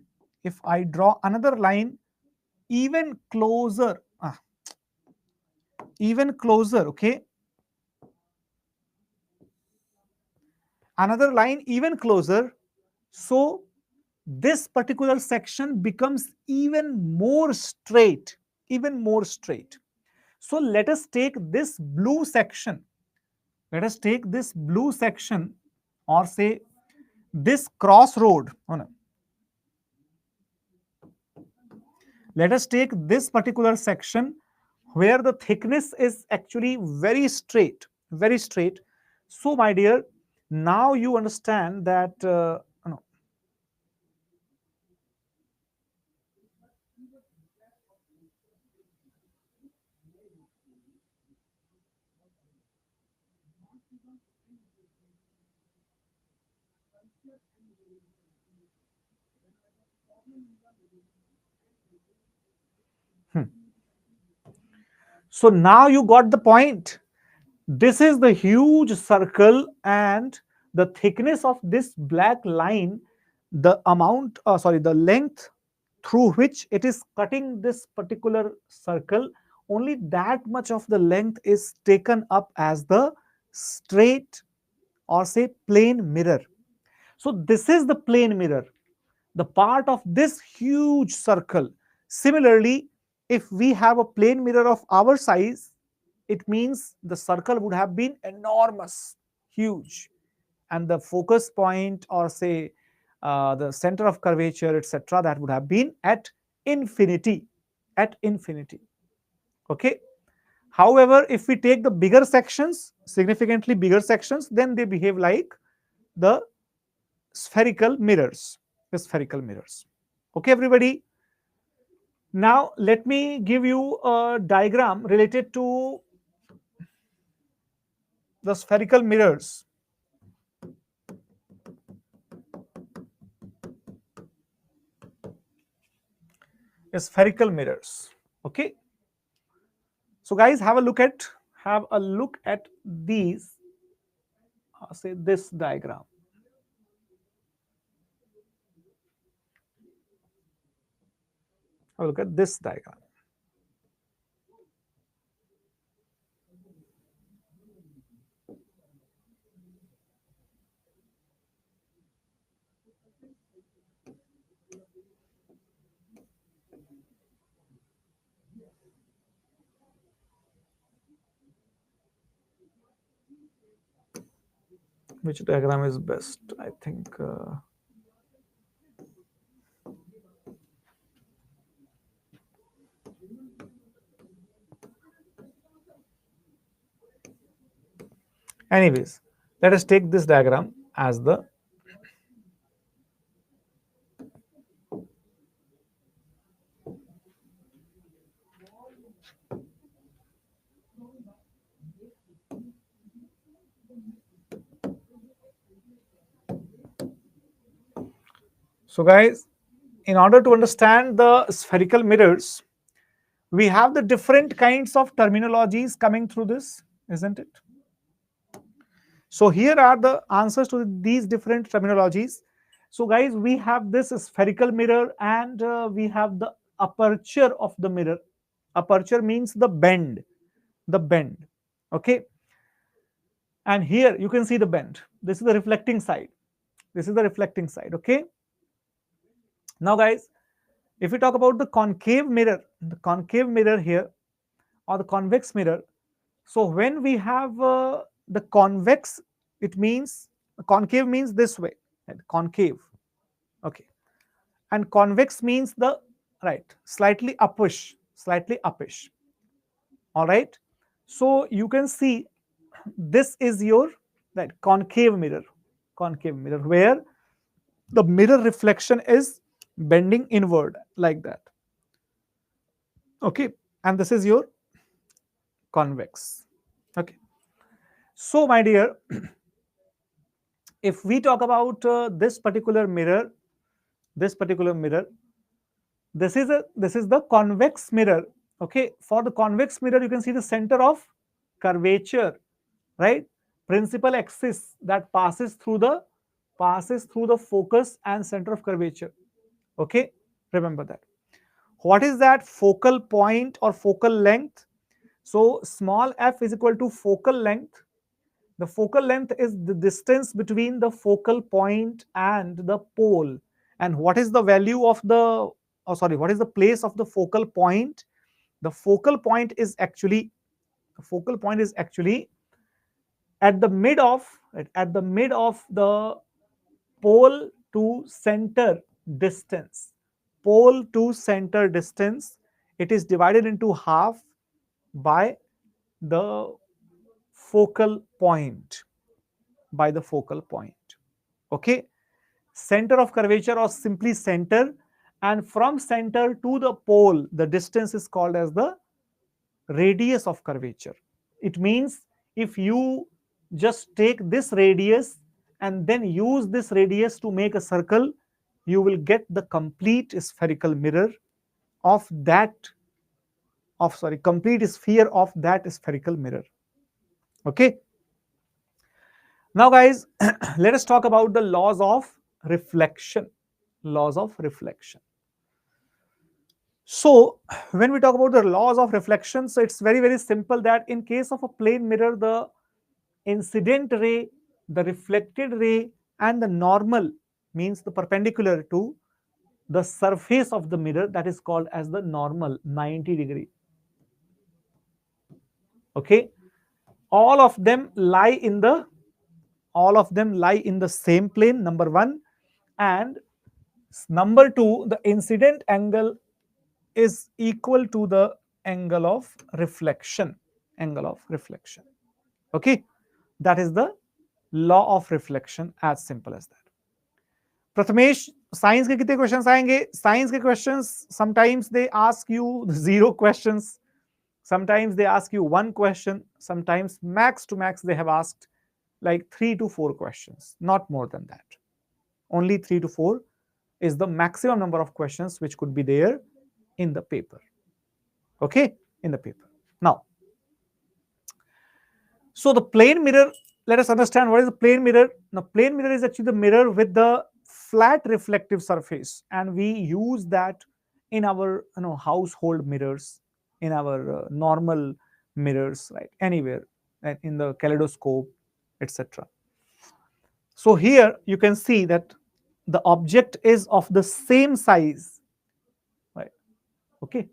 even closer, okay, another line even closer, so this particular section becomes even more straight. So let us take this blue section. Or say this crossroad. Let us take this particular section where the thickness is actually very straight. So my dear, Now you understand that no. Hmm. So now you got the point. This is the huge circle, and the thickness of this black line, the amount, the length through which it is cutting this particular circle, only that much of the length is taken up as the straight or say plane mirror. So this is the plane mirror, the part of this huge circle. Similarly, if we have a plane mirror of our size, it means the circle would have been enormous, huge, and the focus point or say the center of curvature, etc., that would have been at infinity, at infinity. Okay. However, if we take the bigger sections, significantly bigger sections, then they behave like the spherical mirrors, the spherical mirrors. Okay, everybody. Now let me give you a diagram related to the spherical mirrors. Spherical mirrors. Okay. So guys, have a look at these. Say this diagram. Have a look at this diagram. Which diagram is best? I think. Anyways, let us take this diagram as the so guys, in order to understand the spherical mirrors, we have the different kinds of terminologies coming through this, isn't it? So here are the answers to these different terminologies. So guys, we have this spherical mirror, and we have the aperture of the mirror. Aperture means the bend, the bend. Okay. And here you can see the bend. This is the reflecting side. This is the reflecting side. Okay. Now guys, if we talk about the concave mirror here, or the convex mirror. So when we have the convex, it means concave means this way, right? Concave. Okay. And convex means the right, slightly uppish, slightly uppish. All right. So you can see this is your right concave mirror, where the mirror reflection is bending inward like that. Okay. And this is your convex. Okay. So my dear, if we talk about this particular mirror, this particular mirror, this is the convex mirror. Okay. For the convex mirror, you can see the center of curvature, right? Principal axis that passes through the focus and center of curvature. Okay. Remember that. What is that focal point or focal length? So small f is equal to focal length. The focal length is the distance between the focal point and the pole. And what is the value of the, what is the place of the focal point? The focal point is actually at the mid of the pole to center distance. Pole to center distance, it is divided into half by the focal point. by the focal point. Okay, center of curvature or simply center, and from center to the pole, the distance is called as the radius of curvature. It means if you just take this radius and then use this radius to make a circle, you will get the complete spherical mirror of that complete sphere of that spherical mirror. Okay, now guys, let us talk about the laws of reflection. Laws of reflection. So when we talk about the laws of reflection, so it's very, very simple that in case of a plane mirror, the incident ray, the reflected ray, and the normal, means the perpendicular to the surface of the mirror, that is called as the normal 90 degree. Okay, all of them lie in the same plane, number one, and number two, the incident angle is equal to the angle of reflection. Okay, that is the law of reflection, as simple as that. Prathamesh, science के कितने questions आएंगे? Science के questions sometimes they ask you 0 questions, sometimes they ask you 1 question, sometimes max to max they have asked like 3 to 4 questions, not more than that. Only 3 to 4 is the maximum number of questions which could be there in the paper. Okay, in the paper. Now, so the plane mirror, let us understand what is the plane mirror. Now, plane mirror is actually the mirror with the flat reflective surface, and we use that in our household mirrors, in our normal mirrors, right, anywhere, right, in the kaleidoscope, etc. So here you can see that the object is of the same size, right? Okay,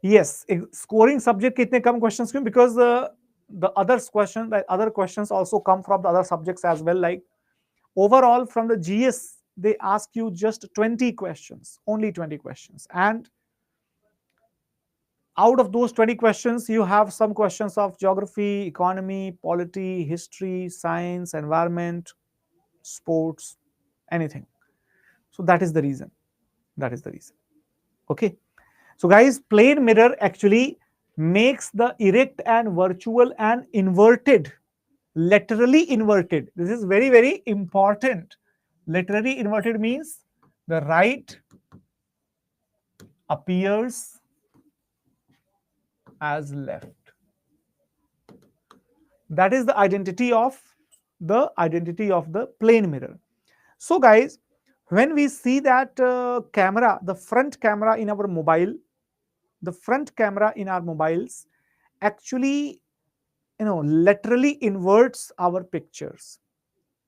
yes, scoring subject kitne kam questions kyun? Because the other questions also come from the other subjects as well. Like overall from the GS, they ask you just 20 questions, only 20 questions, and out of those 20 questions, you have some questions of geography, economy, polity, history, science, environment, sports, anything. So that is the reason. Okay, so guys, plane mirror actually makes the erect and virtual and inverted, laterally inverted. This is very, very important. Laterally inverted means the right appears as left. That is the identity of the plane mirror. So guys, when we see that camera, the front camera in our mobile, the front camera in our mobiles actually laterally inverts our pictures.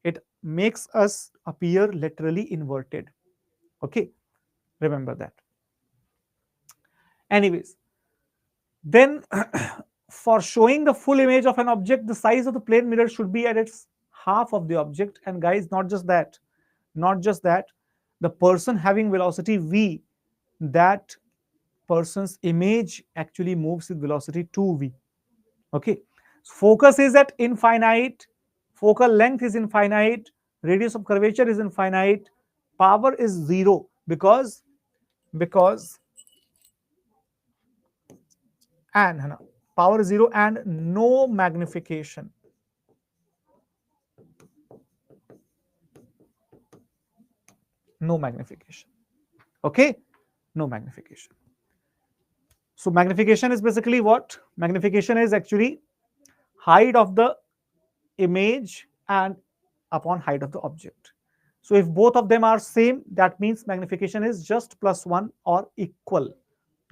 It makes us appear laterally inverted. Okay, remember that. Anyways, then for showing the full image of an object, the size of the plane mirror should be at its half of the object. And guys, not just that, the person having velocity v, that person's image actually moves with velocity 2v. Okay, focus is at infinite, focal length is infinite, radius of curvature is infinite, power is 0 because and power is 0 and no magnification. Okay, no magnification. So magnification is basically what? Magnification is actually height of the image and upon height of the object. So if both of them are same, that means magnification is just +1 or equal.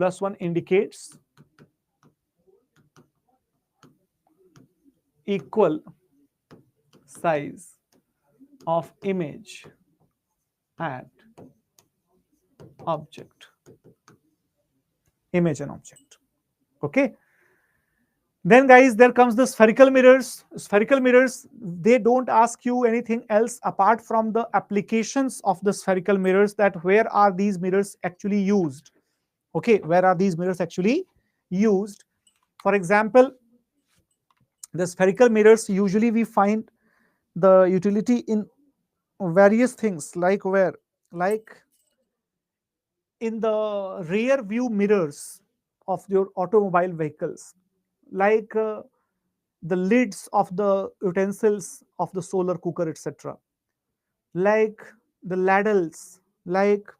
+1 indicates equal size of image and object. Image and object. Okay. Then guys, there comes the spherical mirrors. Spherical mirrors, they don't ask you anything else apart from the applications of the spherical mirrors, that where are these mirrors actually used. Okay, where are these mirrors actually used? For example, the spherical mirrors usually we find the utility in various things, like where, like in the rear view mirrors of your automobile vehicles, like the lids of the utensils of the solar cooker, etc., like the ladles, like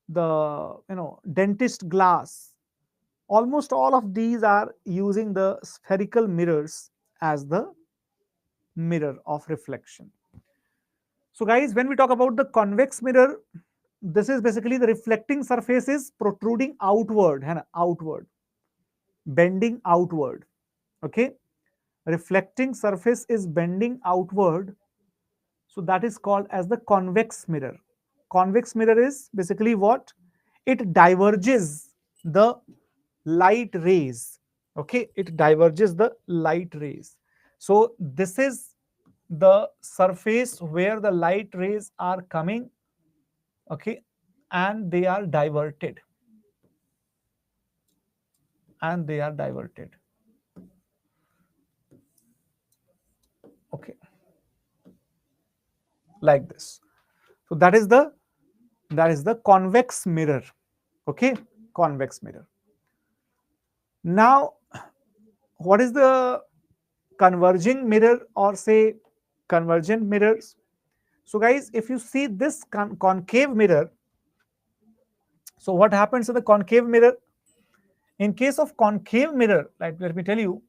the dentist glass. Almost all of these are using the spherical mirrors as the mirror of reflection. So guys, when we talk about the convex mirror, this is basically the reflecting surface is protruding outward, है ना, outward, bending outward. Okay, reflecting surface is bending outward, so that is called as the convex mirror. Convex mirror is basically what? It diverges the light rays. Okay, it diverges the light rays. So this is the surface where the light rays are coming, okay, and they are diverted, and they are diverted. Okay, like this. So that is the convex mirror. Okay, convex mirror. Now, what is the converging mirror, or say convergent mirrors? So guys, if you see this concave mirror, so what happens to the concave mirror? In case of concave mirror, like, let me tell you,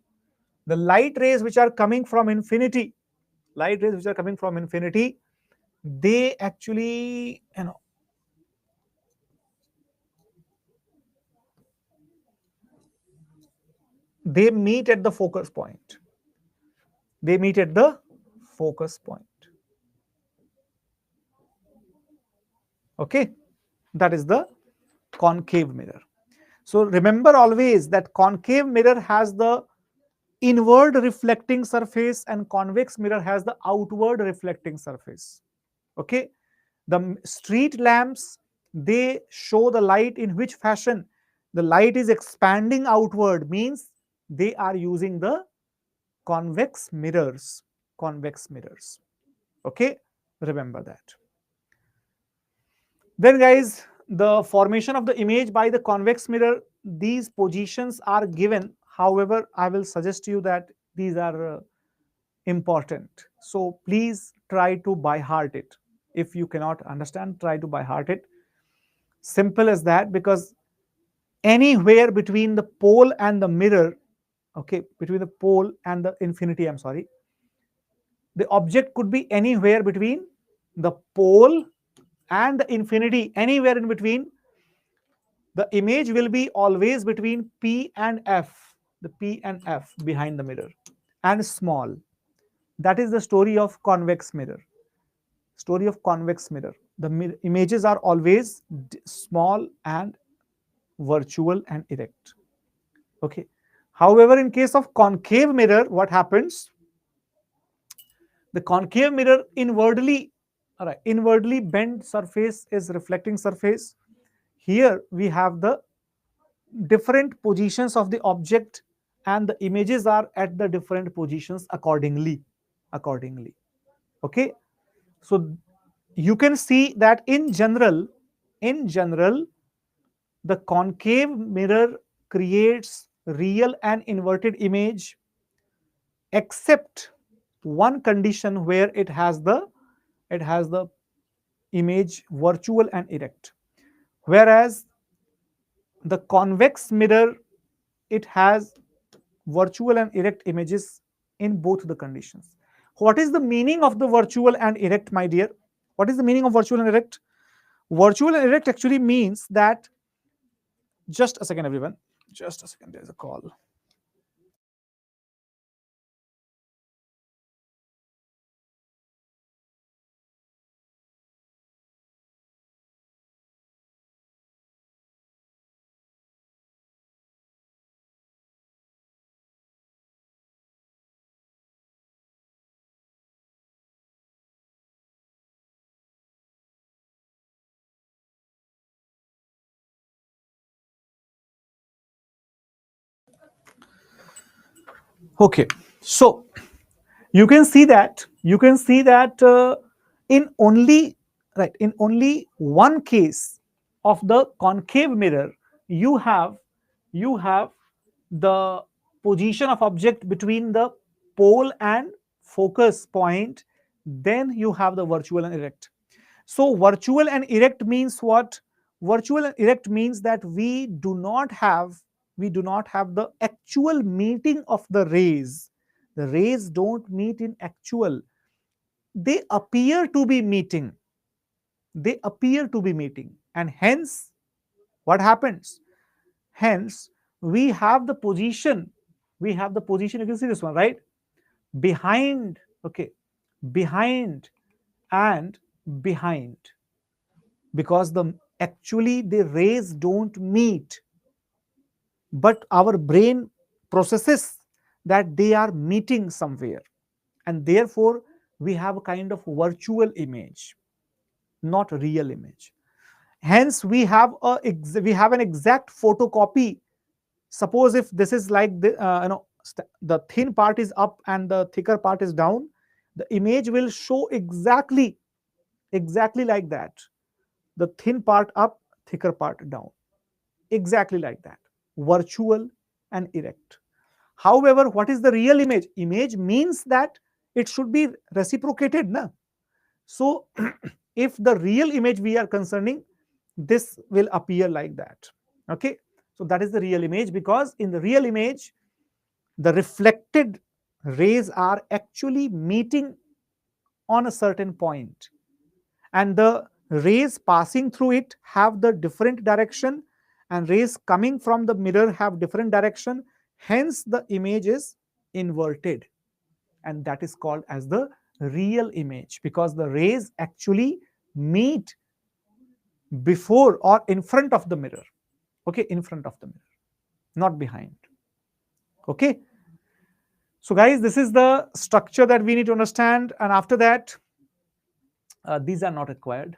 the light rays which are coming from infinity, light rays which are coming from infinity, they actually, they meet at the focus point. They meet at the focus point. Okay, that is the concave mirror. So remember always that concave mirror has the inward reflecting surface and convex mirror has the outward reflecting surface. Okay, the street lamps, they show the light in which fashion? The light is expanding outward, means they are using the convex mirrors. Convex mirrors. Okay, remember that. Then guys, the formation of the image by the convex mirror, these positions are given. However, I will suggest you that these are important. So please try to by heart it. If you cannot understand, try to by heart it. Simple as that, because anywhere between the pole and the mirror, okay, between the pole and the infinity, I'm sorry, the object could be anywhere between the pole and the infinity, anywhere in between. The image will be always between P and F, the P and F behind the mirror, and small. That is the story of convex mirror. Story of convex mirror. The images are always small and virtual and erect. Okay. However, in case of concave mirror, what happens? The concave mirror inwardly, all right, inwardly bent surface is reflecting surface. Here we have the different positions of the object, and the images are at the different positions accordingly. Okay, so you can see that in general, the concave mirror creates real and inverted image, except one condition where it has the image virtual and erect, whereas the convex mirror, it has virtual and erect images in both the conditions. What is the meaning of the virtual and erect, my dear? What is the meaning of virtual and erect? Virtual and erect actually means that, just a second everyone, just a second, there's a call. Okay, so You can see that in only in only one case of the concave mirror, you have the position of object between the pole and focus point. Then you have the virtual and erect. So virtual and erect means what? Virtual and erect means that we do not have the actual meeting of the rays. The rays don't meet in actual. They appear to be meeting. They appear to be meeting. And hence, what happens? Hence, we have the position. We have the position. You can see this one, right? Behind, okay, behind and behind. Because the rays don't meet, but our brain processes that they are meeting somewhere, and therefore we have a kind of virtual image, not real image. Hence we have an exact photocopy. Suppose if this is like the thin part is up and the thicker part is down, the image will show exactly like that. The thin part up, thicker part down, exactly like that. Virtual and erect. However, what is the real image? Image means that it should be reciprocated, na? So if the real image we are concerning, this will appear like that. Okay, so that is the real image, because in the real image the reflected rays are actually meeting on a certain point, and the rays passing through it have the different direction, and rays coming from the mirror have different direction. Hence the image is inverted, and that is called as the real image, because the rays actually meet before or in front of the mirror. Okay, in front of the mirror, not behind. Okay, so guys, this is the structure that we need to understand, and after that these are not required.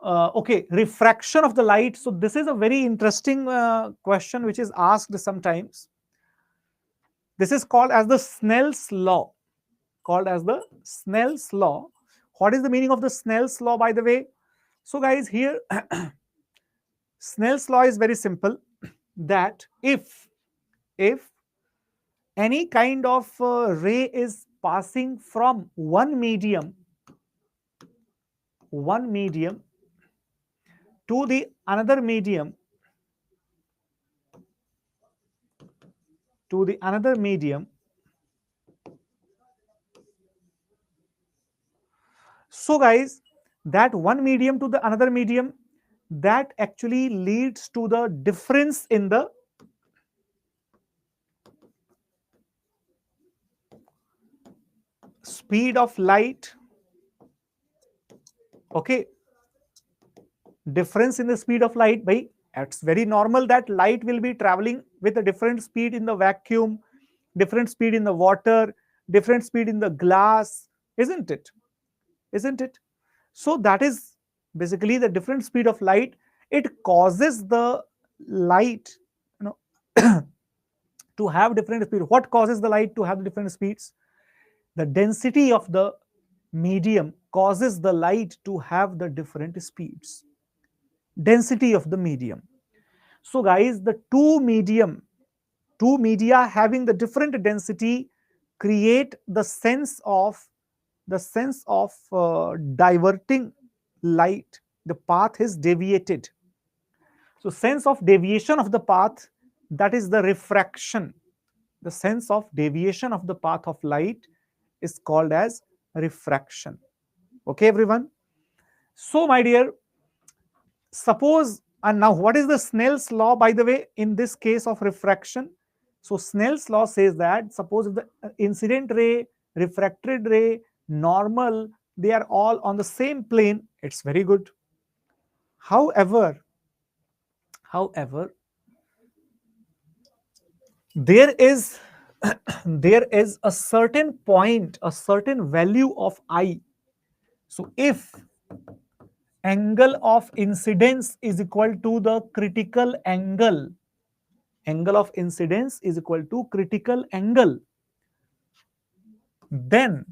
Okay, refraction of the light. So this is a very interesting question which is asked sometimes. This is called as the Snell's law. Called as the Snell's law. What is the meaning of the Snell's law, by the way? So guys, here Snell's law is very simple, that if any kind of ray is passing from one medium to the another medium, so guys, that one medium to the another medium, that actually leads to the difference in the speed of light. Okay, difference in the speed of light. By it's very normal that light will be traveling with a different speed in the vacuum, different speed in the water, different speed in the glass, isn't it? So that is basically the different speed of light. It causes the light, to have different speed. What causes the light to have different speeds? The density of the medium causes the light to have the different speeds. Density of the medium. So guys, the two media having the different density create the sense of diverting light. The path is deviated. So sense of deviation of the path, that is the refraction. The sense of deviation of the path of light is called as refraction. Okay, everyone. So my dear, suppose, and now what is the Snell's law, by the way, in this case of refraction? So Snell's law says that suppose if the incident ray, refracted ray, normal, they are all on the same plane, it's very good. However, there is a certain point, a certain value of I. So if angle of incidence is equal to the critical angle, angle of incidence is equal to critical angle, then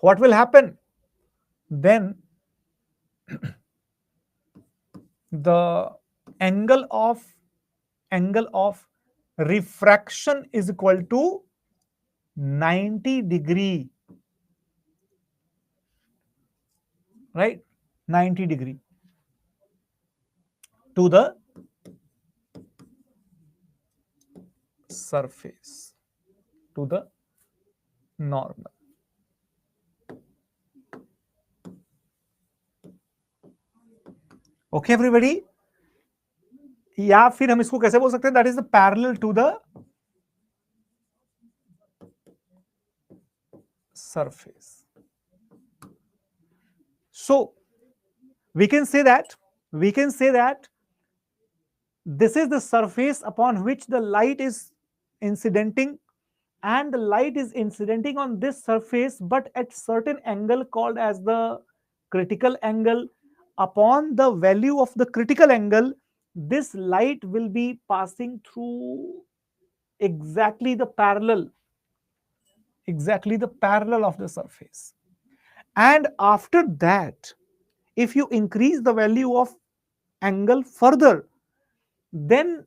what will happen? Then the angle of refraction is equal to 90 degree, right? 90 degree to the surface, to the normal. Okay everybody, या फिर हम इसको कैसे बोल सकते हैं? That is the parallel to the surface. So we can say that this is the surface upon which the light is incidenting, and the light is incidenting on this surface but at certain angle called as the critical angle. Upon the value of the critical angle, this light will be passing through exactly the parallel of the surface. And after that, if you increase the value of angle further, then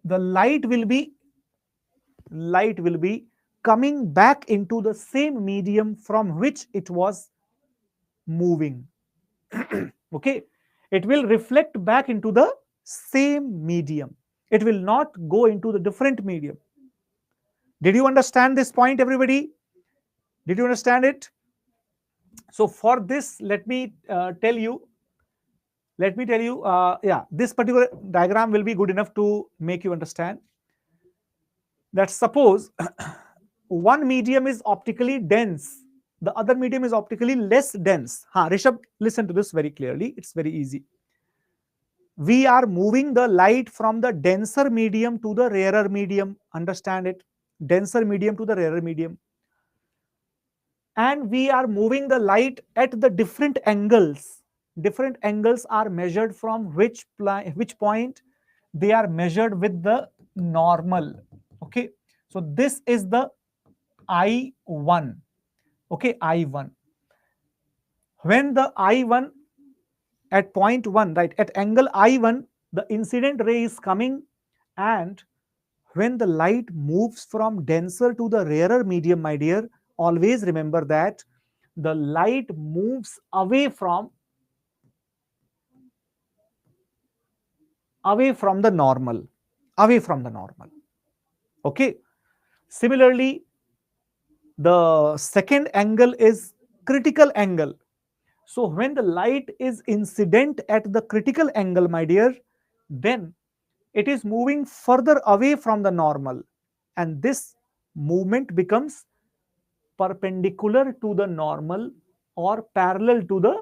the light will be coming back into the same medium from which it was moving. Okay, it will reflect back into the same medium. It will not go into the different medium. Did you understand this point, everybody? Did you understand it? So for this, let me tell you, yeah, this particular diagram will be good enough to make you understand that suppose one medium is optically dense, the other medium is optically less dense. Rishabh, listen to this very clearly. It's very easy. We are moving the light from the denser medium to the rarer medium. Understand it? Denser medium to the rarer medium. And we are moving the light at the different angles. Different angles are measured from which point? They are measured with the normal. Okay. So this is the I1. Okay, I1. When the I1 at point 1, right, at angle I1, the incident ray is coming, and when the light moves from denser to the rarer medium, my dear, always remember that the light moves away from the normal. Okay. Similarly, the second angle is critical angle. So when the light is incident at the critical angle, my dear, then it is moving further away from the normal, and this movement becomes perpendicular to the normal or parallel to the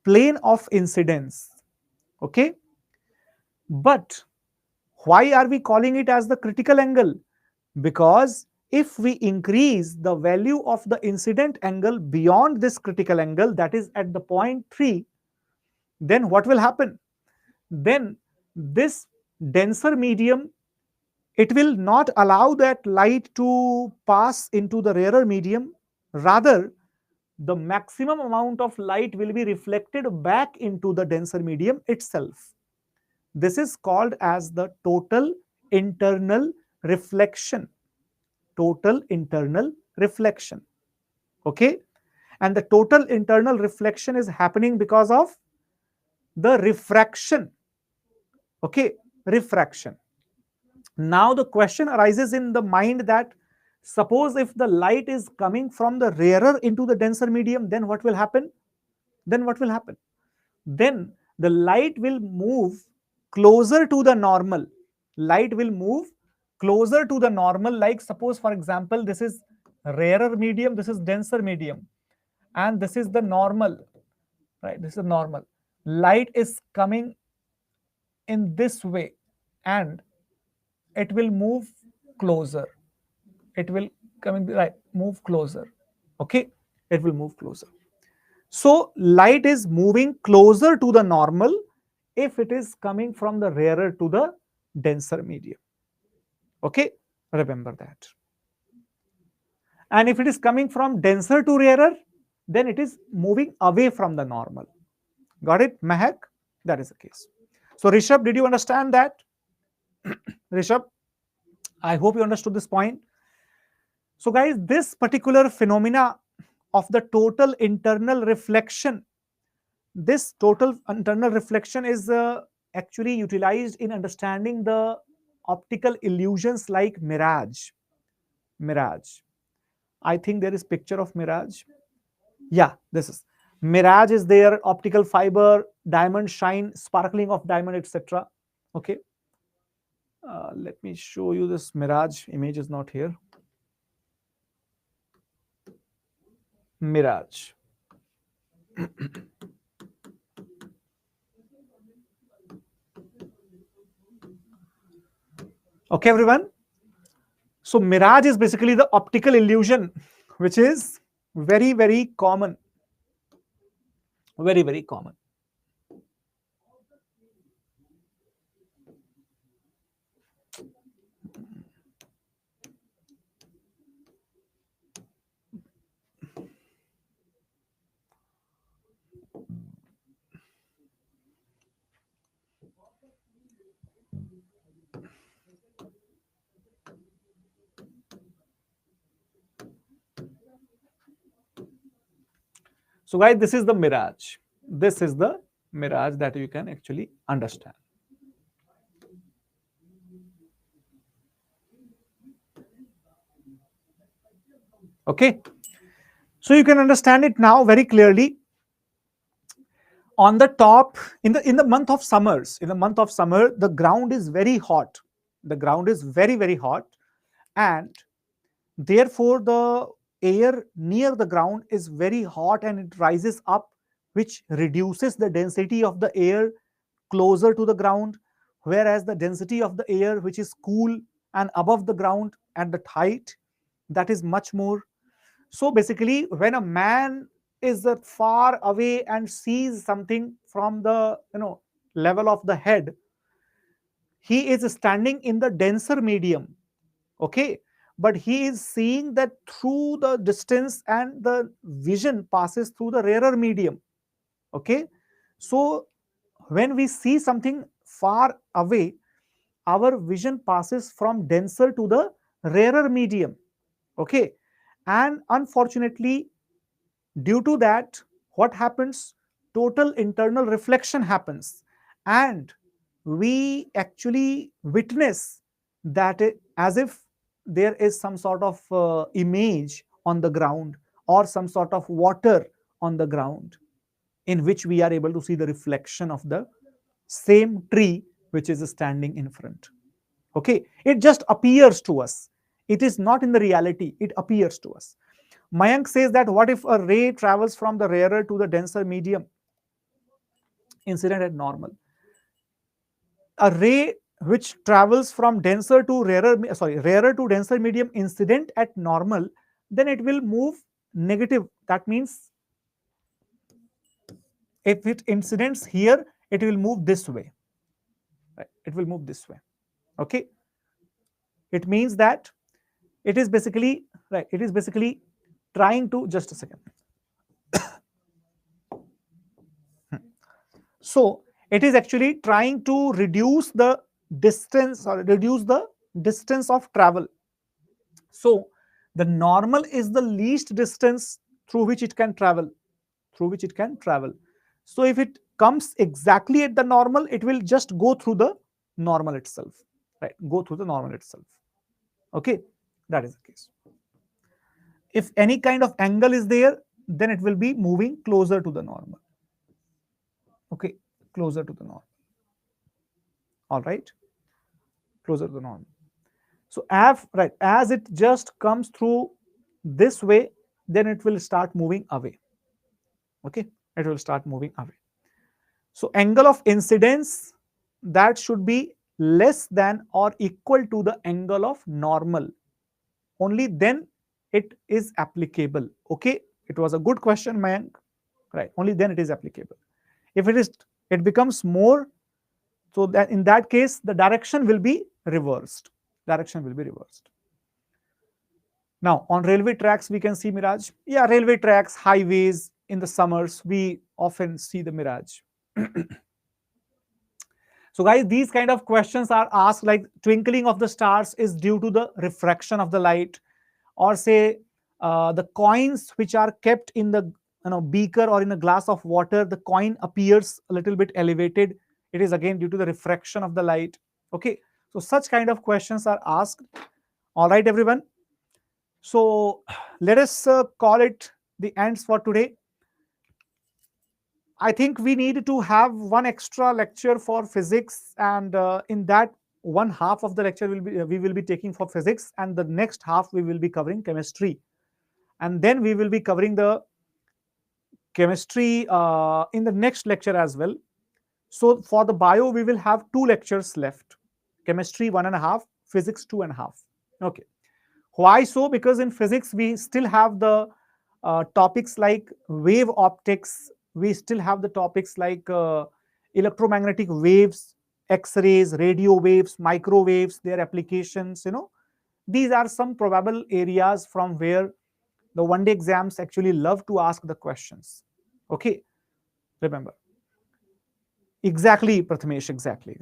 plane of incidence. Okay. But why are we calling it as the critical angle? Because if we increase the value of the incident angle beyond this critical angle, that is at the point 3, then what will happen? Then this denser medium, it will not allow that light to pass into the rarer medium. Rather, the maximum amount of light will be reflected back into the denser medium itself. This is called as the total internal reflection. Total internal reflection. Okay. And the total internal reflection is happening because of the refraction. Okay. Refraction. Now the question arises in the mind that suppose if the light is coming from the rarer into the denser medium, then what will happen? Then the light will move closer to the normal. Light will move closer to the normal. Like suppose, for example, this is rarer medium, this is denser medium, and this is the normal, right? This is normal. Light is coming in this way, and it will move closer. It will move closer. Okay, it will move closer. So light is moving closer to the normal if it is coming from the rarer to the denser medium. Okay, Remember that. And if it is coming from denser to rarer, then it is moving away from the normal. Got it, Mehak? That is the case. So Rishabh, did you understand that? Rishabh, I hope you understood this point. So guys, this particular phenomena of the total internal reflection, this total internal reflection is actually utilized in understanding the optical illusions like mirage. Mirage. I think there is picture of mirage. Yeah, this is mirage is there, optical fiber, diamond shine, sparkling of diamond, etc. Okay. Let me show you this mirage. Image is not here. Mirage. Okay, everyone. So mirage is basically the optical illusion, which is very, very common. Very, very common. So guys, this is the mirage. This is the mirage that you can actually understand. Okay. So you can understand it now very clearly. On the top, in the month of summers, in the month of summer, the ground is very hot. The ground is very, very hot, and therefore the air near the ground is very hot and it rises up, which reduces the density of the air closer to the ground, whereas the density of the air which is cool and above the ground at the height, that is much more. So basically, when a man is far away and sees something from the level of the head, he is standing in the denser medium. Okay, but he is seeing that through the distance, and the vision passes through the rarer medium. Okay, so when we see something far away, our vision passes from denser to the rarer medium. Okay, and unfortunately, due to that, what happens? Total internal reflection happens, and we actually witness that as if there is some sort of image on the ground, or some sort of water on the ground, in which we are able to see the reflection of the same tree which is standing in front. Okay, it just appears to us. It is not in the reality, it appears to us. Mayank says that what if a ray travels from the rarer to the denser medium incident at normal? A ray which travels from denser to rarer to denser medium incident at normal, then it will move negative. That means if it incidents here, it will move this way. Right? It will move this way. Okay. It means that it is basically right. It is basically trying to, just a second. So it is actually trying to reduce the distance, or reduce the distance of travel. So the normal is the least distance through which it can travel, So if it comes exactly at the normal, it will just go through the normal itself, right? Go through the normal itself. Okay, that is the case. If any kind of angle is there, then it will be moving closer to the normal. Okay, closer to the normal. All right, closer to the normal. So as it just comes through this way, then it will start moving away. Okay, it will start moving away. So angle of incidence, that should be less than or equal to the angle of normal. Only then it is applicable. Okay, it was a good question, Mayank. Right, only then it is applicable. If it becomes more, so that in that case the direction will be reversed. Now, on railway tracks, we can see mirage. Yeah, railway tracks, highways, in the summers, we often see the mirage. So guys, these kind of questions are asked, like twinkling of the stars is due to the refraction of the light, or say the coins which are kept in the beaker or in a glass of water, the coin appears a little bit elevated. It is again due to the refraction of the light. Okay, so such kind of questions are asked. All right, everyone. So let us call it the ends for today. I think we need to have one extra lecture for physics, and in that one half of the lecture we will be taking for physics, and the next half we will be covering chemistry, and then we will be covering the chemistry in the next lecture as well. So for the bio, we will have 2 lectures left: chemistry 1.5, physics 2.5. Okay. Why so? Because in physics we still have the topics like wave optics. We still have the topics like electromagnetic waves, X-rays, radio waves, microwaves, their applications. These are some probable areas from where the one-day exams actually love to ask the questions. Okay, remember. Exactly, Prathamesh. Exactly.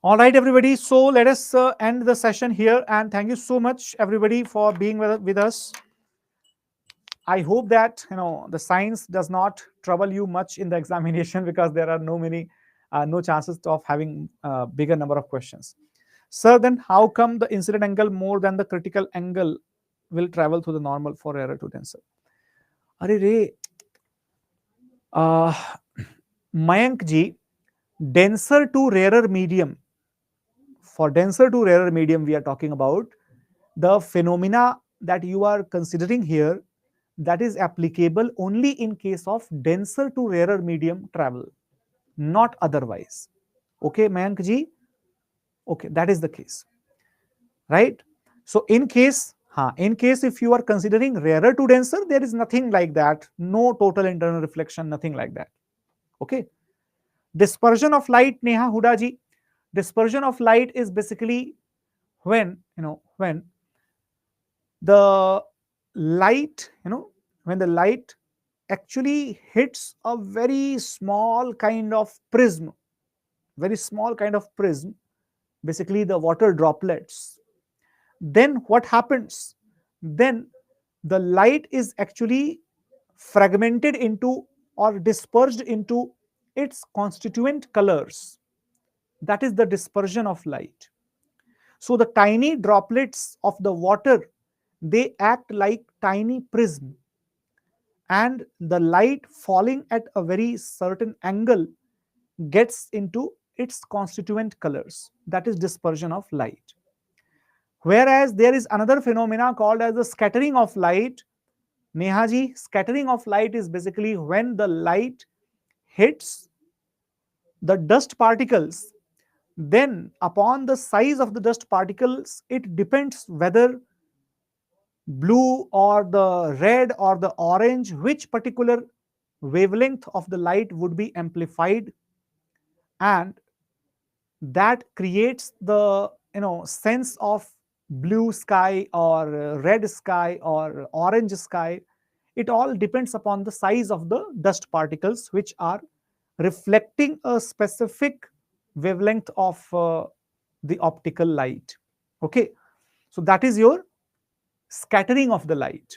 All right, everybody. So let us end the session here, and thank you so much, everybody, for being with us. I hope that the science does not trouble you much in the examination, because there are no chances of having a bigger number of questions. Sir, then how come the incident angle more than the critical angle will travel through the normal for error to denser? Are re, Mayank ji, denser to rarer medium. For denser to rarer medium, we are talking about the phenomena that you are considering here, that is applicable only in case of denser to rarer medium travel, not otherwise. Okay, Mayank ji? Okay, that is the case, right? So in case if you are considering rarer to denser, there is nothing like that, no total internal reflection, nothing like that. Okay. Dispersion of light, Neha Huda ji. Dispersion of light is basically when the light, when the light actually hits a very small kind of prism, basically the water droplets. Then what happens? Then the light is actually fragmented into or dispersed into its constituent colors. That is the dispersion of light. So the tiny droplets of the water, they act like tiny prism, and the light falling at a very certain angle gets into its constituent colors. That is dispersion of light. Whereas there is another phenomena called as the scattering of light. Nehaji, scattering of light is basically when the light hits the dust particles. Then upon the size of the dust particles, it depends whether blue or the red or the orange, which particular wavelength of the light would be amplified, and that creates the sense of blue sky or red sky or orange sky. It all depends upon the size of the dust particles which are reflecting a specific wavelength of the optical light. Okay, so that is your scattering of the light.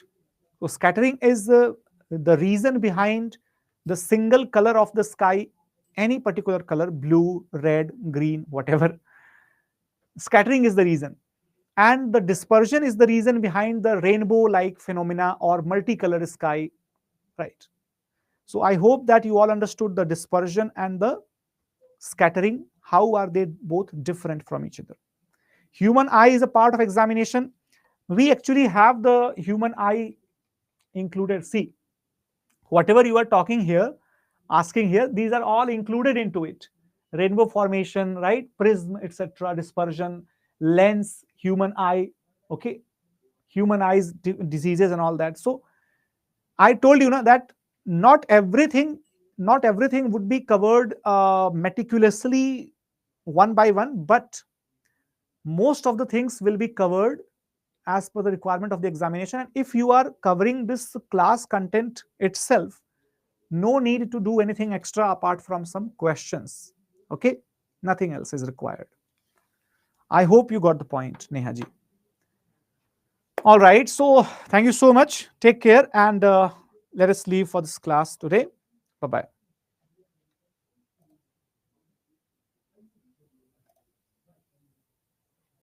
So scattering is the reason behind the single color of the sky, any particular color, blue, red, green, whatever. Scattering is the reason. And the dispersion is the reason behind the rainbow-like phenomena or multicolored sky, right? So I hope that you all understood the dispersion and the scattering. How are they both different from each other? Human eye is a part of examination. We actually have the human eye included. See, whatever you are talking here, asking here, these are all included into it. Rainbow formation, right? Prism, etc., dispersion, lens, human eye, okay? Human eyes diseases and all that. So I told you that not everything would be covered meticulously one by one, but most of the things will be covered as per the requirement of the examination. And if you are covering this class content itself, no need to do anything extra apart from some questions. Okay, nothing else is required. I hope you got the point, Neha ji. All right, so thank you so much. Take care, and let us leave for this class today. Bye-bye.